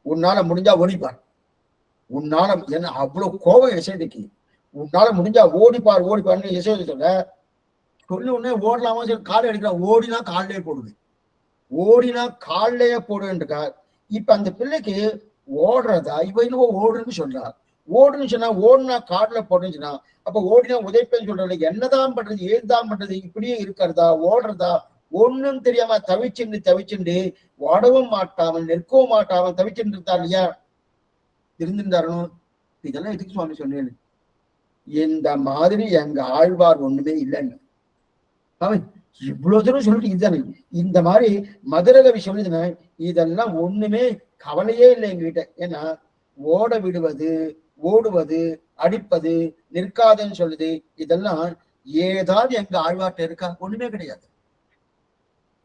உன்னால முடிஞ்சா ஓடிப்பார், உன்னால என்ன அவ்வளவு கோபம் யசோதைக்கு, உன்னால முடிஞ்சா ஓடிப்பார்னு யசோதை சொல்ல உடனே ஓடலாமா சொல்லி காலை அடிக்கிறான். ஓடினா காலிலே போடுவேன், ஓடினா காலிலேயே போடுவேன்ருக்கா. இப்ப அந்த பிள்ளைக்கு ஓடுறதா, இவ இன்னும் ஓடுன்னு சொல்றா. ஓடுன்னு சொன்னா ஓடுனா காடுல போடுன்னு சொன்னா, அப்ப ஓடினா உதைப்பேன்னு சொல்றது. என்னதான் பண்றது, ஏதுதான் பண்றது, இப்படியே இருக்கிறதா ஓடுறதா ஒண்ணும் தெரியாம தவிச்சுண்டு ஓடவும் மாட்டாமல் நிற்கவும் மாட்டாமல் தவிச்சுட்டு இருந்தா இல்லையா, இருந்திருந்தாரணும். இதெல்லாம் எதுக்கு சுவாமி சொன்னேன்னு, இந்த மாதிரி எங்க ஆழ்வார் ஒண்ணுமே இல்லைன்னு அவன் இவ்வளவு தூரம் சொல்லிட்டு இதுதானே. இந்த மாதிரி மதுரகவி சொல்லுதுன்னா இதெல்லாம் ஒண்ணுமே கவலையே இல்லை எங்ககிட்ட. ஏன்னா ஓட விடுவது, ஓடுவது, அடிப்பது, நிற்காதுன்னு சொல்லுது, இதெல்லாம் ஏதாவது எங்க ஆழ்வார்ட்ட இருக்கா, ஒண்ணுமே கிடையாது.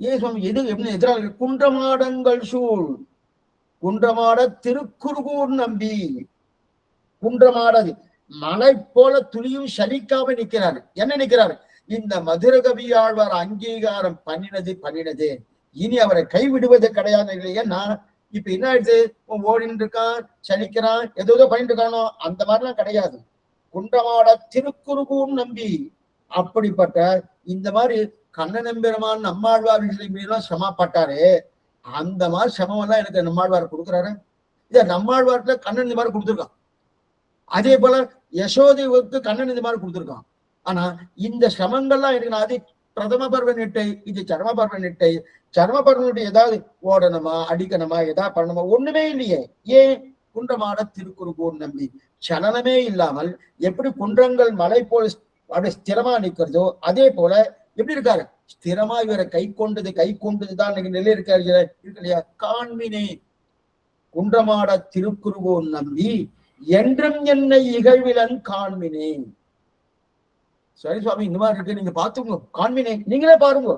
ஏன் சுவாமி எது எப்படி எதிராக குன்றமாடங்கள் சூழ் குன்றமாட திருக்குறுகூர் நம்பி குன்றமாடது மலை போல துளியும் சலிக்காம நிற்கிறாரு. என்ன நிற்கிறாரு? இந்த மதுர கவியாழ்வார் அங்கீகாரம் பண்ணினது இனி அவரை கைவிடுவது கிடையாது இல்லையா. இப்ப என்ன ஆயிடுச்சு? ஓடின்னு இருக்கான், சலிக்கிறான், ஏதோ பண்ணிட்டு இருக்கானோ, அந்த மாதிரிலாம் கிடையாது. குன்றமாட திருக்குறுகூர் நம்பி அப்படிப்பட்ட இந்த மாதிரி கண்ணநம்பெருமான் நம்மாழ்வார் எல்லாம் சிரமப்பட்டாரு. அந்த மாதிரி சிரமம் எல்லாம் எனக்கு நம்மாழ்வார் கொடுக்குறாரு. இதை நம்மாழ்வார்ல கண்ணன் இந்த மாதிரி கொடுத்துருக்கான். அதே போல யசோதைக்கு கண்ணன் இந்த மாதிரி கொடுத்துருக்கான். ஆனா இந்த சிரமங்கள்லாம் எனக்கு அது பிரதம பர்வ நிட்டை, இது சர்ம பர்வ நிட்டை. சர்ம பர்வனுடைய ஏதாவது ஓடணுமா, அடிக்கணுமா, ஏதாவது பண்ணணுமா, ஒண்ணுமே இல்லையே. ஏன்? குன்றமாட திருக்குறுகூர் நம்பி சலனமே இல்லாமல் எப்படி குன்றங்கள் மலை போல் அப்படி ஸ்திரமா நிற்கிறதோ அதே போல எப்படி இருக்காரு? ஸ்திரமா இவரை கை கொண்டதுதான் இன்னைக்கு நிலை இருக்காரு இருக்கு இல்லையா. காண்மினே குன்றமாட திருக்குறுகூர் நம்பி என்றும் என்னை இகழ்விலன் காண்மினே. சரி சுவாமி, இந்த மாதிரி இருக்கு, நீங்க பாத்துங்க, காண்மினே, நீங்களே பாருங்க.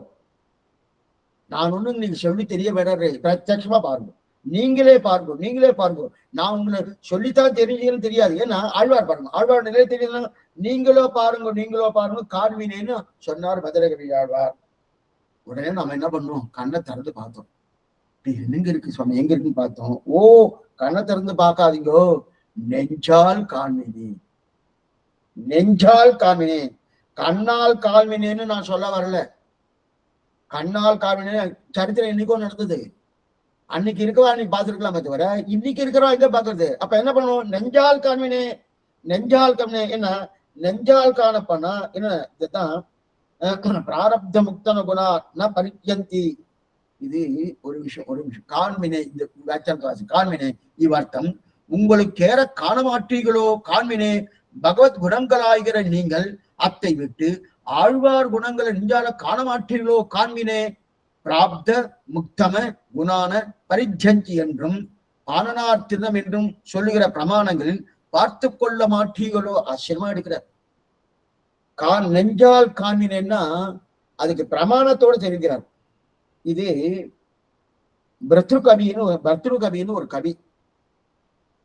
நான் ஒண்ணு நீங்க சொல்லி தெரிய வேற, பிரத்யட்சமா பாருங்க, நீங்களே பாருங்க. நான் உங்களை சொல்லித்தான் தெரிஞ்சீங்கன்னு தெரியாது. ஏன்னா ஆழ்வார் பாருங்க, ஆழ்வார் நிலையை தெரியுதுன்னா நீங்களோ பாருங்க காண்மினேன்னு சொன்னார் மதுரகவி ஆழ்வார். உடனே நாம என்ன பண்ணோம்? கண்ணை திறந்து பார்த்தோம். எங்க இருக்கு சுவாமி, எங்க இருக்குன்னு பார்த்தோம். ஓ, கண்ணை திறந்து பார்க்காதீங்கோ, நெஞ்சால் காண்மினே. கண்ணால் காண்மினேன்னு நான் சொல்ல வரல. கண்ணால் காண்மினே சரித்திரம் என்னைக்கோ நடந்தது. அன்னைக்கு இருக்கவா அன்னைக்கு பார்த்துருக்கலாமே தவிர இன்னைக்கு இருக்கிறோம் எங்க பாக்குறது? அப்ப என்ன பண்ணுவோம்? நெஞ்சால் காண்மினே. என்ன? நெஞ்சால் காணப்பனா என்ன? இதுதான் பிராரப்த முக்தன குணா ந பரித்யந்தி. இது ஒரு விஷயம். காண்மினே, இந்த வியாக்கியானம் காண்மினே இவ்வர்த்தம். உங்களுக்கு ஏற காணமாற்றீர்களோ காண்மினே, பகவத் குணங்களாகிற நீங்கள் அத்தை விட்டு ஆழ்வார் குணங்களை நெஞ்சால காணமாற்றீர்களோ காண்மினே. பிராப்த முக்தம குணான பரிஜந்தி என்றும் ஆனனார்த்தினம் என்றும் சொல்லுகிற பிரமாணங்களில் பார்த்து கொள்ள மாற்றீர்களோ. ஆச்சரியமா எடுக்கிறார். நெஞ்சால் காண்மினேன்னா அதுக்கு பிரமாணத்தோடு தெரிவிக்கிறார். இது பர்திருகவின்னு ஒரு கவி.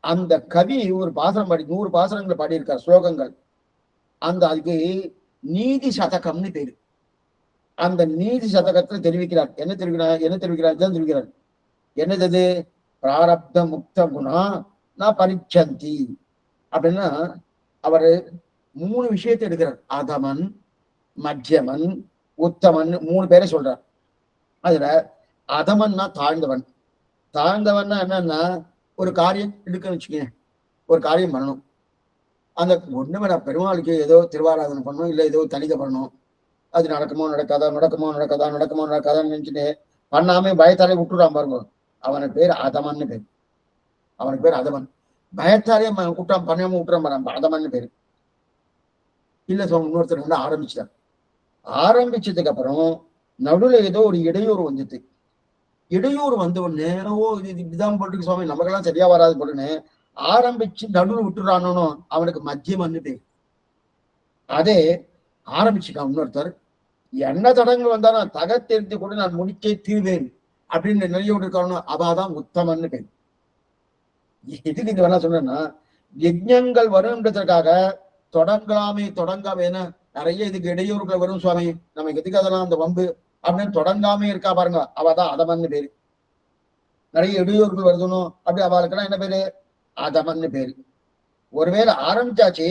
அந்த கவி ஒரு பாசனம் 100 பாசனங்களை பாடியிருக்கார், ஸ்லோகங்கள். அதுக்கு நீதி சதகம்னு பேரு. அந்த நீதி சதகத்துல தெரிவிக்கிறார். என்ன தெரிவிக்கிறார்? என்னது? பிராரப்த முக்த குணா நான் பரிச்சந்தி அப்படின்னா அவரு 3 விஷயத்தை எடுக்கிறார். அதமன், மத்தியமன், உத்தமன் 3 பேரை சொல்றார். அதுல அதமன்னா தாழ்ந்தவன்னா என்னன்னா ஒரு காரியம் எடுக்கன்னு வச்சுக்கேன், ஒரு காரியம் பண்ணணும். அந்த ஒண்ணுமே பெருமாளுக்கு ஏதோ திருவாராதனை பண்ணணும், இல்லை ஏதோ தணிக்கை பண்ணணும். அது நடக்குமோ நடக்காதான்னு நினைச்சுட்டு பண்ணாம பயத்தாலே விட்டுறான் பாருங்க. அவனுக்கு பேர் அதமன். பயத்தாலே விட்டான், பண்ணாம விட்டுறான் பாரு, அதமன்னு பேரு. இல்ல சுவாமி, இன்னொருத்தர் வந்து ஆரம்பிச்சதுக்கு அப்புறம் நடுவுல ஏதோ ஒரு இடையூறு வந்துட்டு. இடையூறு வந்த உடனே ஓ இது இப்படிதான் போட்டுருக்கு சுவாமி, நமக்கெல்லாம் சரியா வராது போட்டுன்னு ஆரம்பிச்சு நடுவில் விட்டுறானோ அவனுக்கு மத்தியமன்னு பேர். அதே ஆரம்பிச்சுக்கான் இன்னொருத்தர், என்ன தடங்கள் வந்தாலும் தகத்தெரிந்து கூட நான் முடிச்சே தீர்வேன் அப்படின்னு நிலையோடு இருக்கணும், அவாதான் உத்தமன்னு பேர். எதுக்கு இது வேணா சொன்னா, யஜ்ஞங்கள் வரும்ன்றதற்காக தொடங்காம நிறைய இதுக்கு இடையூறுகள் வரும் சுவாமி, நமக்கு எதுக்கு அதெல்லாம் அந்த வம்பு அப்படின்னு தொடங்காம இருக்கா பாருங்க, அவதான் அதமன்னு பேரு. நிறைய இடையூறுகள் வருதுன்னு அப்படி அவளுக்கெல்லாம் என்ன பேரு? அதமன்னு பேரு. ஒருவேளை ஆரம்பிச்சாச்சு,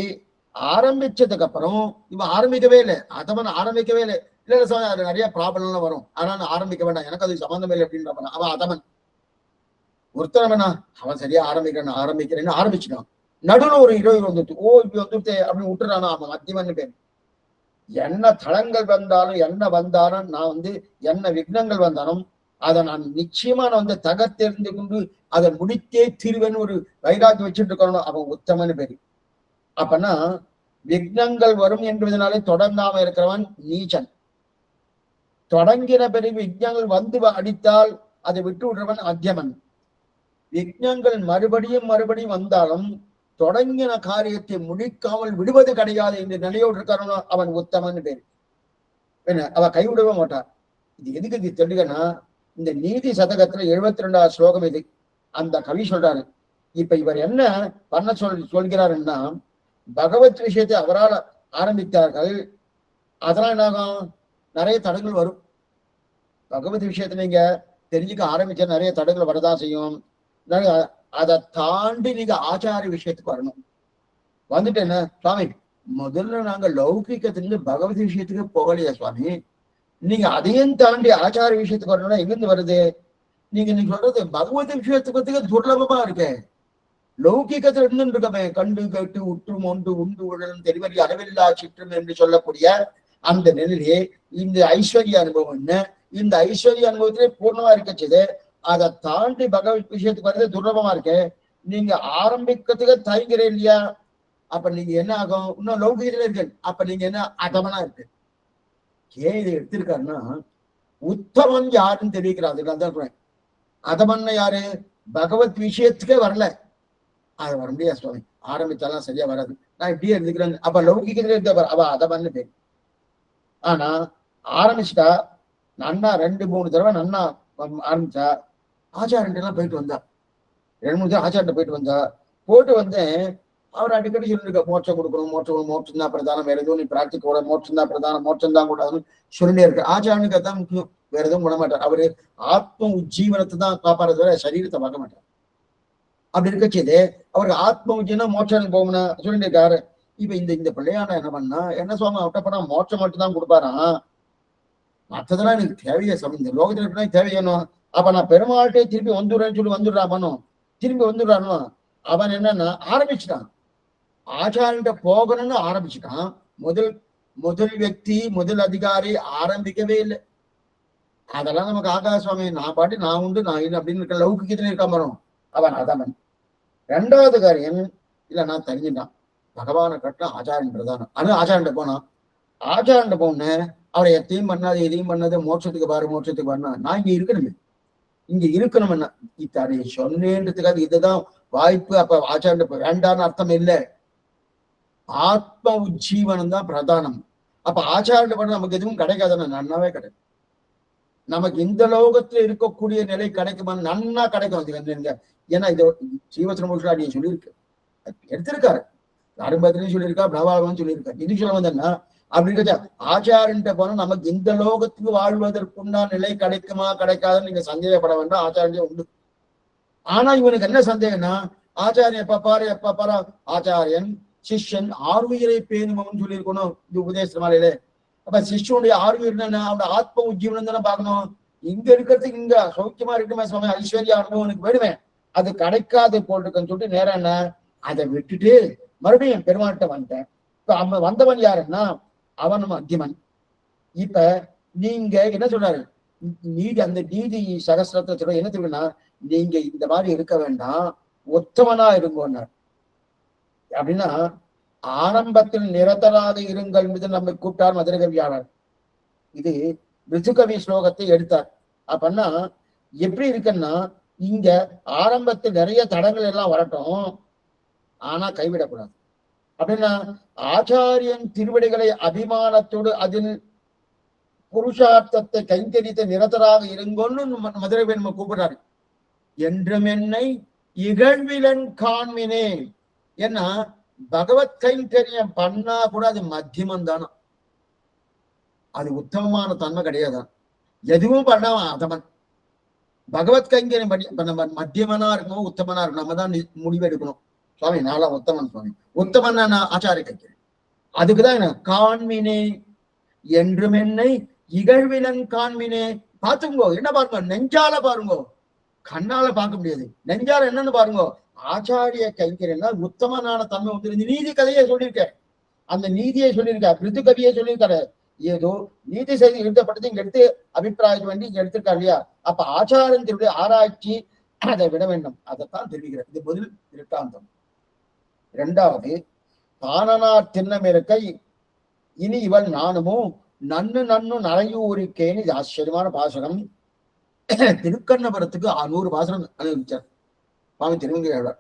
ஆரம்பிச்சதுக்கு அப்புறம் இவன் ஆரம்பிக்கவே இல்லை, அதமன் ஆரம்பிக்கவே இல்லை. இல்ல சுவாமி, அது நிறைய ப்ராப்ளம்லாம் வரும், அதனால ஆரம்பிக்க வேண்டாம், எனக்கு அது சம்பந்தம் இல்லை அப்படின்ற அவன் அதமன். ஒருத்தரவனா அவன் சரியா ஆரம்பிக்கிறேன்னு ஆரம்பிச்சுட்டான், நடுவில் ஒரு இடையூறு வந்துட்டு ஓ இப்படி வந்துட்டு அப்படின்னு விட்டுறானா, அவன் மத்தியமன்னு பேரு. என்ன தளங்கள் வந்தாலும் என்ன வந்தாலும் நான் வந்து என்ன விக்னங்கள் வந்தாலும் அதை நான் நிச்சயமா நான் வந்து தகர்த்தெறிந்து கொண்டு அதை முடித்தே தீர்வேன்னு ஒரு வைராக்கியம் வச்சுட்டு இருக்கணும், அவன் உத்தமன்னு பேரு. அப்பனா விக்னங்கள் வரும் என்பதனாலே தொடங்காம இருக்கிறவன் நீச்சன். தொடங்கின பிறகு விக்னங்கள் வந்து அடித்தால் அதை விட்டு விடுறவன் அத்தியமன். விக்னங்கள் மறுபடியும் வந்தாலும் தொடங்கின காரியத்தை முடிக்காமல் விடுவது கிடையாது என்று நிலையோடு இருக்கானோ அவன் உத்தமன் பேரு. என்ன, அவ கைவிடவே மாட்டான். இது எதுக்கு இது தெரியுங்கன்னா, இந்த நீதி சதகத்துல 72வது ஸ்லோகம் இது. அந்த கவி சொல்றாரு. இப்ப இவர் என்ன பண்ண சொல்கிறாருன்னா, பகவத் விஷயத்தை அவரால் ஆரம்பித்தார்கள். அதெல்லாம் என்னாகும், நிறைய தடங்கள் வரும். பகவத் விஷயத்தை நீங்க தெரிஞ்சுக்க ஆரம்பிச்சா நிறைய தடங்கள் வரதான் செய்யும். அதை தாண்டி நீங்க ஆச்சார விஷயத்துக்கு வரணும். வந்துட்டு என்ன சுவாமி, முதல்ல நாங்க லௌகிக்கத்திலிருந்து பகவத் விஷயத்துக்கு போகலையா சுவாமி, நீங்க அதையும் தாண்டி ஆச்சார விஷயத்துக்கு வரணும்னா எங்கிருந்து வருது? நீங்க சொல்றது பகவத் விஷயத்துக்கு துர்லபமா இருக்கேன். லௌகிக்கத்துல இருந்துட்டு இருக்கமே, கண்டு கேட்டு உற்று மொண்டு உண்டு உழலும் தெரிவறி அளவில்லா சிற்றும் என்று சொல்லக்கூடிய அந்த நிலையிலே இந்த ஐஸ்வர்ய அனுபவம் என்ன, இந்த ஐஸ்வர்ய அனுபவத்திலே பூர்ணமா இருக்கச்சது. அதை தாண்டி பகவத் விஷயத்துக்கு வர்றது துர்லபமா இருக்கு. நீங்க ஆரம்பிக்கிறதுக்கு தயங்குறேன் இல்லையா? அப்ப நீங்க என்ன ஆகும்? இன்னும் லௌகிகத்துல இருக்கு. அப்ப நீங்க என்ன அதமனா இருக்கு. ஏன் இதை எடுத்திருக்காருன்னா, உத்தமன் யாருன்னு தெரிவிக்கிறார். அதமன்ன யாரு? பகவத் விஷயத்துக்கே வரல. அது வர முடியாது சுவாமி, ஆரம்பிச்சாலாம் சரியா வராது, நான் இப்படியே இருந்துக்கிறேன். அப்ப லௌகிகத்துல இருக்க அவ அதமன்னு பேர். ஆனா ஆரம்பிச்சுட்டா நன்னா 2-3 தடவை நன்னா ஆரம்பிச்சா, ஆச்சாரன்ட்டு எல்லாம் போயிட்டு வந்தா, 2-3 தடவை ஆச்சாரன்ட்டு போயிட்டு வந்தா, போட்டு வந்தேன். அவர் அடிக்கடி சொல்லிருக்க, மோட்சம் கொடுக்கணும், மோட்சம் தான் பிரதானம், வேற எதுவும் நீ பிரார்த்திக்க கூட, மோட்சம் தான் பிரதானம், மோட்சம் தான் கூடாதுன்னு சொல்லிட்டே இருக்கு. ஆச்சாரனுக்கு அதான் முக்கியம், வேற எதுவும் பண்ண மாட்டார். அவரு ஆத்ம உஜ்ஜீவனத்தை தான் காப்பாறது வரை சரீரத்தை பார்க்க மாட்டார். அப்படி இருக்கச்சது அவருக்கு ஆத்ம உஜ்ஜீவனா மோட்சம் போகணும்னா சொல்லிட்டு இருக்காரு. இப்ப இந்த பிள்ளையான என்ன பண்ணா, என்ன சுவாமி அவட்ட பண்ணா மோட்சம் மட்டும் தான் கொடுப்பாராம், மற்றதெல்லாம் எனக்கு தேவையே சாமி, இந்த லோகத்துல எப்படின்னா தேவையணும். அப்ப நான் பெருமாள்கிட்டே திருப்பி வந்துடுறேன்னு சொல்லி வந்துடுறான் பண்ணும், திரும்பி வந்துடுறானோ. அவன் என்னன்னா ஆரம்பிச்சுட்டான், ஆச்சாரிட்ட போகணும்னு ஆரம்பிச்சுட்டான். முதல் व्यक्ति முதல் அதிகாரி ஆரம்பிக்கவே இல்லை. அதெல்லாம் நமக்கு ஆகாத சுவாமி, நான் பாட்டு நான் உண்டு நான் இல்லை அப்படின்னு இருக்க லௌகிக்கத்துல இருக்க மரம் அவன் அதவன். 2வது காரியம் இல்ல, நான் தெரிஞ்சுட்டான் பகவானை கட்டின ஆச்சாரன் பிரதானம். ஆனா ஆச்சாரன்ட்ட போனான். ஆச்சாரன்ட்ட போனேன், அவரை எத்தையும் பண்ணாது எதையும் பண்ணாது, மோட்சத்துக்கு பாரு மோட்சத்துக்கு பாருனா, நான் இங்க இருக்கணுமே, இங்க இருக்கணும்னா இத்தனை சொன்னேன்றதுக்காக இதுதான் வாய்ப்பு. அப்ப ஆச்சாரன் வேண்டான்னு அர்த்தம் இல்லை, ஆத்ம உஜ்ஜீவனம் தான் பிரதானம். அப்ப ஆச்சாரன் பண்ண நமக்கு எதுவும் கிடைக்காதுன்னா நன்னாவே கிடைக்கும். நமக்கு இந்த லோகத்துல இருக்கக்கூடிய நிலை கிடைக்குமா? நன்னா கிடைக்கும். ஏன்னா இது ஸ்ரீவத்சன நீ சொல்லியிருக்கு, எடுத்திருக்காரு, அரும்பத்திலையும் சொல்லியிருக்கா, பிரபாவம் சொல்லியிருக்காரு. இது சொல்ல வந்தேன்னா அப்படி இருக்கா, ஆச்சாரன்ட்ட போனா நமக்கு இந்த லோகத்துக்கு வாழ்வதற்குண்டான நிலை கிடைக்குமா கிடைக்காதுன்னு நீங்க சந்தேகப்பட வேண்டாம், ஆச்சாரியம் உண்டு. ஆனா இவனுக்கு என்ன சந்தேகம்னா, ஆச்சாரியன் எப்ப பாரு ஆச்சாரியன் சிஷ்யன் ஆர்வீரை பேணுமன்னு சொல்லியிருக்கணும் இந்த உபதேச மாலையில. அப்ப சிஷ்யனுடைய ஆர்வீர் என்ன, அவனோட ஆத்ம உஜ்ஜீவனம் தானே பார்க்கணும். இங்க இருக்கிறதுக்கு இங்க சௌக்கியமா இருக்குமே சுவாமி, ஐஸ்வர்யா அனுபவனுக்கு வேணுமே, அது கிடைக்காது போல் இருக்குன்னு சொல்லிட்டு நேரம் என்ன அதை விட்டுட்டு மறுபடியும் பெருமாட்ட வந்துட்டேன். இப்ப அவன் வந்தவன் யாருன்னா அவன் மத்தியமன். இப்ப நீங்க என்ன சொல்றாரு, நீதி அந்த நீதி சகசிரத்தை சொல்ற என்ன தெரியுன்னா, நீங்க இந்த மாதிரி இருக்க வேண்டாம், உத்தமனா இருங்கன்னார். அப்படின்னா ஆரம்பத்தில் நிரந்தராக இருங்கள் மீது நம்மை கூப்பிட்டார் மதுரை கவியாளர். இது ரிதுகவி ஸ்லோகத்தை எடுத்தார். அப்பன்னா எப்படி இருக்குன்னா, இங்க ஆரம்பத்தில் நிறைய தடங்கள் எல்லாம் வரட்டும், ஆனா கைவிடக்கூடாது. அப்படின்னா ஆச்சாரியன் திருவடிகளை அபிமானத்தோடு அதில் புருஷார்த்தத்தை கைங்கரித்த நிரந்தராக இருங்கன்னு மதுரை நம்ம கூப்பிடுறாரு. என்றும் என்னை இகழ்விலன் காண்மினே. ஏன்னா பகவத் கைங்கரியம் பண்ணா கூட அது மத்தியமம் தானே, அது உத்தமமான தன்மை கிடையாதான். எதுவும் பண்ணாம அதமன். பகவத் கைங்கரியம் பண்ணி மத்தியமனா இருக்கணும் உத்தமனா இருக்கணும், நம்ம தான் முடிவு எடுக்கணும். சுவாமி நாளா உத்தமன் சுவாமி, உத்தமன் ஆச்சாரிய கைங்கரியம். அதுக்குதான் என்ன காண்மினே, என்றும் என்னை இகழ்விலன் காண்மினே. பாத்துங்கோ, என்ன பாருங்க, நெஞ்சால பாருங்கோ, கண்ணால பார்க்க முடியாது, நெஞ்சால என்னன்னு பாருங்க. ஆச்சாரிய கைங்கரியம்னா உத்தமனான தன்மை வந்து நீதி கதையை சொல்லியிருக்கேன், அந்த நீதியை சொல்லியிருக்காரு, பிரித்து கவியை சொல்லியிருக்காரு. ஏதோ நீதி செய்தி எழுதப்பட்டது இங்க எடுத்து அபிப்பிராயம் வேண்டி இங்க எடுத்திருக்காரு இல்லையா? அப்ப ஆச்சாரத்தினுடைய ஆராய்ச்சி அதை விட வேண்டும், அதைத்தான் தெரிவிக்கிறார். இது முதல் திருட்டாந்தம். 2வது தானனார் திண்ணம் இருக்க இனி இவள் நானுமும் நன்னு நரையூரிக்கேன்னு, இது ஆச்சரியமான பாசனம். திருக்கண்ணபுரத்துக்கு 100 பாசனம் அனுபவிச்சார் சுவாமி திருவங்கையாளர்.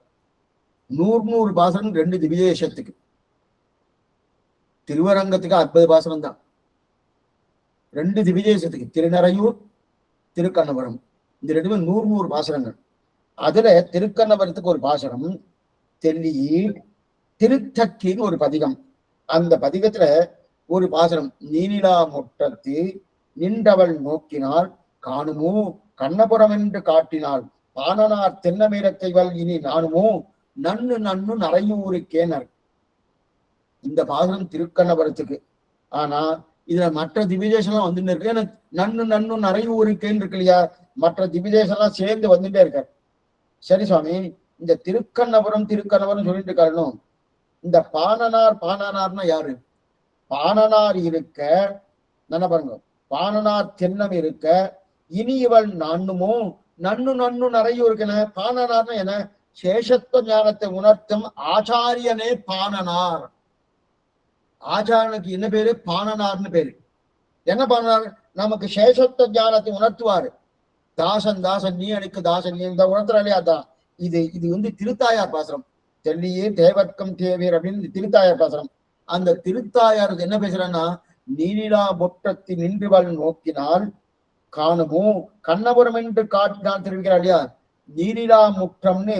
100 பாசனம் 2 திவ்யதேசத்துக்கு. திருவரங்கத்துக்கு 50 பாசனம் தான். 2 திவிதேசத்துக்கு திருநறையூர் திருக்கண்ணபுரம் இந்த 2மே 100 பாசனங்கள். அதுல திருக்கண்ணபுரத்துக்கு ஒரு பாசனம், தெல்லியில் திருத்தக்கின்னு ஒரு பதிகம். அந்த பதிகத்துல ஒரு பாசனம், நீனிலா முற்றத்து நின்றவள் நோக்கினால் காணுமோ கண்ணபுரம் என்று காட்டினாள் பாணனார் தென்னமீரத்தைவள் இனி நானுமோ நன்னு நன்னு நரையூருக்கேனர். இந்த பாசனம் திருக்கண்ணபுரத்துக்கு. ஆனா இதுல மற்ற திவிதேசம்லாம் வந்துட்டு இருக்கு. ஏன்னா நன்னு நன்னு நரையூருக்கேன்னு இருக்கு இல்லையா, மற்ற திவிதேசம்லாம் சேர்ந்து வந்துட்டே இருக்காரு. சரி சுவாமி, இந்த திருக்கண்ணபுரம் சொல்லிட்டு இருக்காரு. இந்த பாணனார்னா யாரு? பாணனார் இருக்க என்ன பாருங்க, பாணனார் தென்னம் இருக்க இனி இவள் நானுமோ நன்னு நன்னு நரையூருக்கென. பாணனார்னா என்ன? சேஷத்துவ ஞானத்தை உணர்த்தும் ஆச்சாரியனே பாணனார். ஆச்சாரனுக்கு என்ன பேரு? பாணனார்னு பேரு. என்ன பாணனார்? நமக்கு சேஷத்துவ ஞானத்தை உணர்த்துவாரு. தாசன் தாசன் நீ எனக்கு தாசன் நீ இந்த உணர்த்துறாலே அதான். இது வந்து திருத்தாயார் பாசனம். தெல்லியே தேவர்க்கம் தேவீர் அப்படின்னு திருத்தாயார் பாசனம். அந்த திருத்தாயாருக்கு என்ன பேசுறேன்னா, நீனிலா முற்றத்தி நின்றுவள் நோக்கினால் காணுமோ கண்ணபுரம் என்று காட்டினால் தெரிவிக்கிறார் இல்லையா. நீனிலா முற்றம்னு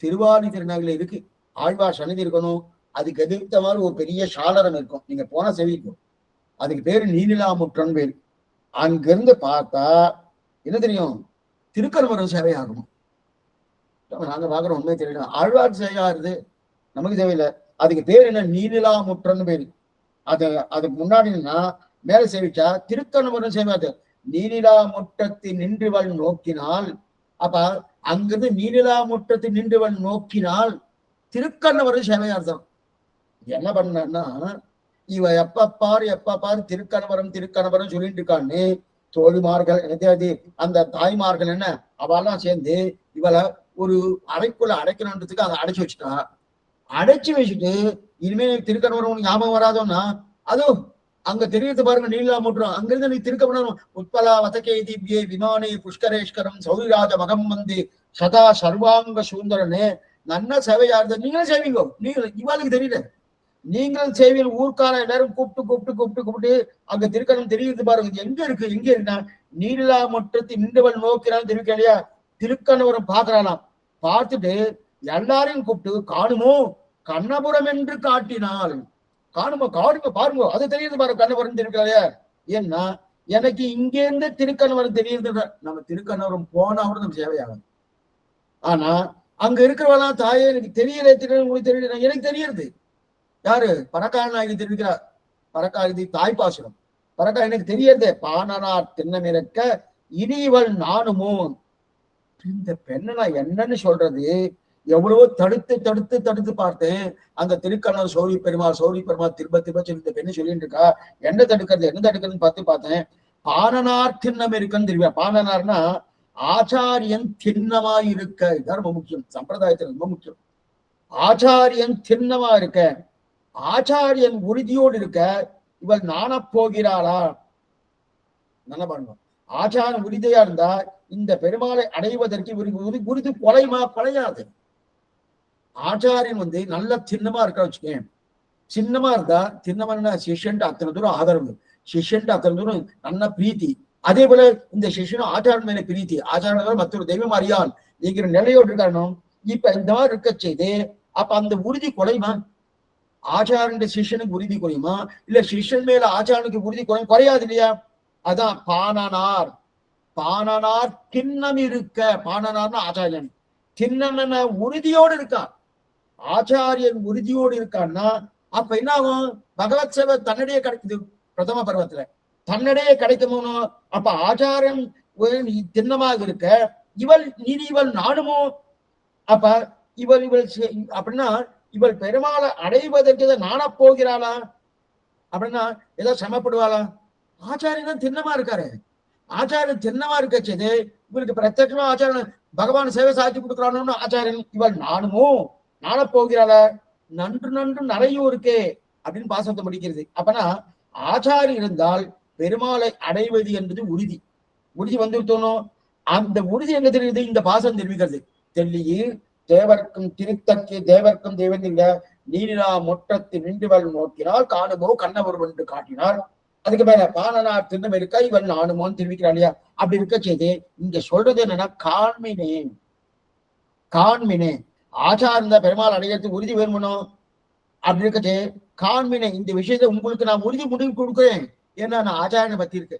திருவாணி திருநகையில இருக்கு. ஆழ்வார் சன்னதி இருக்கணும், அதுக்கு எதிர்த்த மாதிரி ஒரு பெரிய சாளரம் இருக்கும், நீங்க போனா செவிக்கும். அதுக்கு பேரு நீனிலா முற்றம் பேரு. அங்கிருந்து பார்த்தா என்ன தெரியும்? திருக்கண்ணபுரம் சேவை ஆகணும். நாங்க பாக்குறோம், உண்மையை தெரியல. ஆழ்வார் சேவையாருது நமக்கு தேவையில்லை. அதுக்கு பேர் என்ன? நீனிலா முற்றம்னு பேரு. அதுக்கு முன்னாடினா மேல சேவிச்சா திருக்கண்ணபுரம் சேவாது. நீனிலா முற்றத்தை நின்றுவள் நோக்கினால், அப்ப அங்கிருந்து நீனிலா முற்றத்தை நின்றுவள் நோக்கினால் திருக்கண்ணபுரம் சேவையார்தான். என்ன பண்ணா, இவ எப்ப பாரு திருக்கண்ணபுரம் சொல்லிட்டு இருக்கான்னு தோழிமார்கள் அந்த தாய்மார்கள் என்ன அவெல்லாம் சேர்ந்து இவளை ஒரு அறைக்குள்ள அடைக்கணுன்றதுக்கு அதை அடைச்சு வச்சுட்டா. அடைச்சு வச்சுட்டு இனிமே திருக்கண்ணபுரம் ஞாபகம் வராதோன்னா அதுவும் அங்க தெரியுது பாருங்க, நீலா முற்றம். அங்கிருந்து நீ திருக்கண்ணபுரம் உட்பலா வதக்கே தீபியே விமானே புஷ்கரேஸ்வரம் சௌரிராஜ மகம் வந்து சதா சர்வாங்க சுந்தரனே நன்ன சேவையாருது. நீங்களும் சேவிங்கோ. இவாளுக்கு தெரியல, நீங்களும் சேவையில் ஊர்க்கார எல்லாரும் கூப்பிட்டு அங்க திருக்கணம் தெரியுது பாருங்க. எங்க இருக்குன்னா நீலா முற்றத்தை நின்றவள் நோக்கிறான்னு தெரிவிக்க இல்லையா. திருக்கண்ணபுரம் பாக்குறாளாம். பார்த்துட்டு எல்லாரையும் கூப்பிட்டு காணுமோ கண்ணபுரம் என்று காட்டினாள். காணுமோ பாருங்க, அது தெரியுது பாருங்க கண்ணபுரம் தெரிவிக்கலையா. ஏன்னா எனக்கு இங்கேருந்து திருக்கண்ணபுரம் தெரியுது. நம்ம திருக்கண்ணபுரம் போனா கூட நம்ம சேவையாகும். ஆனா அங்க இருக்கிறவெல்லாம் தாயே எனக்கு தெரியல, தெரியல, எனக்கு தெரியுது. யாரு? பரக்கார நாயகி தெரிவிக்கிறார். பரக்காரி தாய்ப்பாசுரம். பரக்கா எனக்கு தெரியறதே பாணனார் தென்னமிருக்க இனி இவள் நானுமோ. இந்த பெண்ணை நான் என்னன்னு சொல்றது? எவ்வளவோ தடுத்து பார்த்தேன். அந்த திருக்கண்ணர் சௌரி பெருமாள் திரும்ப சொல்லி இந்த பெண்ணு சொல்லிட்டு இருக்கா. என்ன தடுக்கிறதுன்னு பார்த்தேன். பாணனார் திண்ணம் இருக்குன்னு தெரியும். பாணனார்னா ஆச்சாரியன் திண்ணமாய் இருக்க. இதுதான் ரொம்ப முக்கியம், சம்பிரதாயத்தில் ரொம்ப முக்கியம். ஆச்சாரியன் திண்ணமா இருக்க, ஆச்சாரியன் உறுதியோடு இருக்க இவள் நாண போகிறாளா? நல்லா பாருங்க. ஆச்சாரம் உறுதியா இருந்தா இந்த பெருமாளை அடைவதற்கு இவருக்கு உறுதி கொலையாது. ஆச்சாரியன் வந்து நல்ல சின்னமா இருக்க வச்சுக்கேன். சின்னமா இருந்தா, சின்னமா சிஷ்யன்ட்டு அத்தனை தூரம் ஆதரவு, சிஷ்யன்ட்டு அத்தனை தூரம் நல்ல பிரீத்தி. அதே போல இந்த சிஷ்யனும் ஆச்சாரம் மேல பிரீத்தி, ஆச்சாரம் மற்றொரு தெய்வம் அறியான் நீங்கிற நிலையோடு இருக்கணும். இப்ப இந்த மாதிரி இருக்க செய்து அப்ப அந்த உறுதி குறையுமா? ஆச்சாரன் சிஷ்யனுக்கு உறுதி குறையுமா? இல்ல சிஷ்யன் மேல ஆச்சாரனுக்கு உறுதி குறையாது இல்லையா? அதான் பாணனார் திண்ணம் இருக்க. பாணனார்னா ஆச்சாரியன், திண்ணன உறுதியோடு இருக்கான். ஆச்சாரியன் உறுதியோடு இருக்கான்னா அப்ப என்ன ஆகும்? பகவத் சேவை தன்னிடையே கிடைக்குது. பிரதம பருவத்துல தன்னிடையே கிடைக்குமோ? அப்ப ஆச்சாரம் திண்ணமாக இருக்க இவள் நானுமோ. அப்ப இவள் அப்படின்னா இவள் பெருமாளை அடைவதற்கு எதை நாண போகிறாளா? அப்படின்னா ஏதோ சமப்படுவாளா? ஆச்சாரியன் தான் திண்ணமா இருக்காரு. ஆச்சாரியன் திண்ணமா இருக்கச்சது இவருக்கு பிரத்யட்சமா ஆச்சாரியன் பகவான் சேவை சாத்தி கொடுக்குறான்னு ஆச்சாரியன் இவள் நானுமோ நாண போகிறாளா? நன்று நரையூருக்கே அப்படின்னு பாசத்தை முடிக்கிறது. அப்பனா ஆச்சாரி இருந்தால் பெருமாளை அடைவது என்பது உறுதி வந்துவிட்டோம். அந்த உறுதி எங்க தெரியுது? இந்த பாசம் தெரிவிக்கிறது. தெல்லியில் தேவர்க்கும் தேவர்க்கும் தேவன் நீனிலா முற்றத்தில் நின்றுவள் நோக்கினால் காணுமோ கண்ணபுரம் என்று காட்டினார். அதுக்கு மேல பாணனார் திண்ணம் இருக்க இவன் நானுமோன்னு தெரிவிக்கிறான் இல்லையா? அப்படி இருக்க செய்து இங்க சொல்றது என்னன்னா காண்மினே காண்மினே ஆச்சார்ந்த பெருமாள் அடையறதுக்கு உறுதி வேணுமனும். அப்படி இருக்கச்சே காண்மினே இந்த விஷயத்த உங்களுக்கு நான் உறுதி முடிவு கொடுக்குறேன். ஏன்னா நான் ஆச்சாரியனை பத்தி இருக்கு.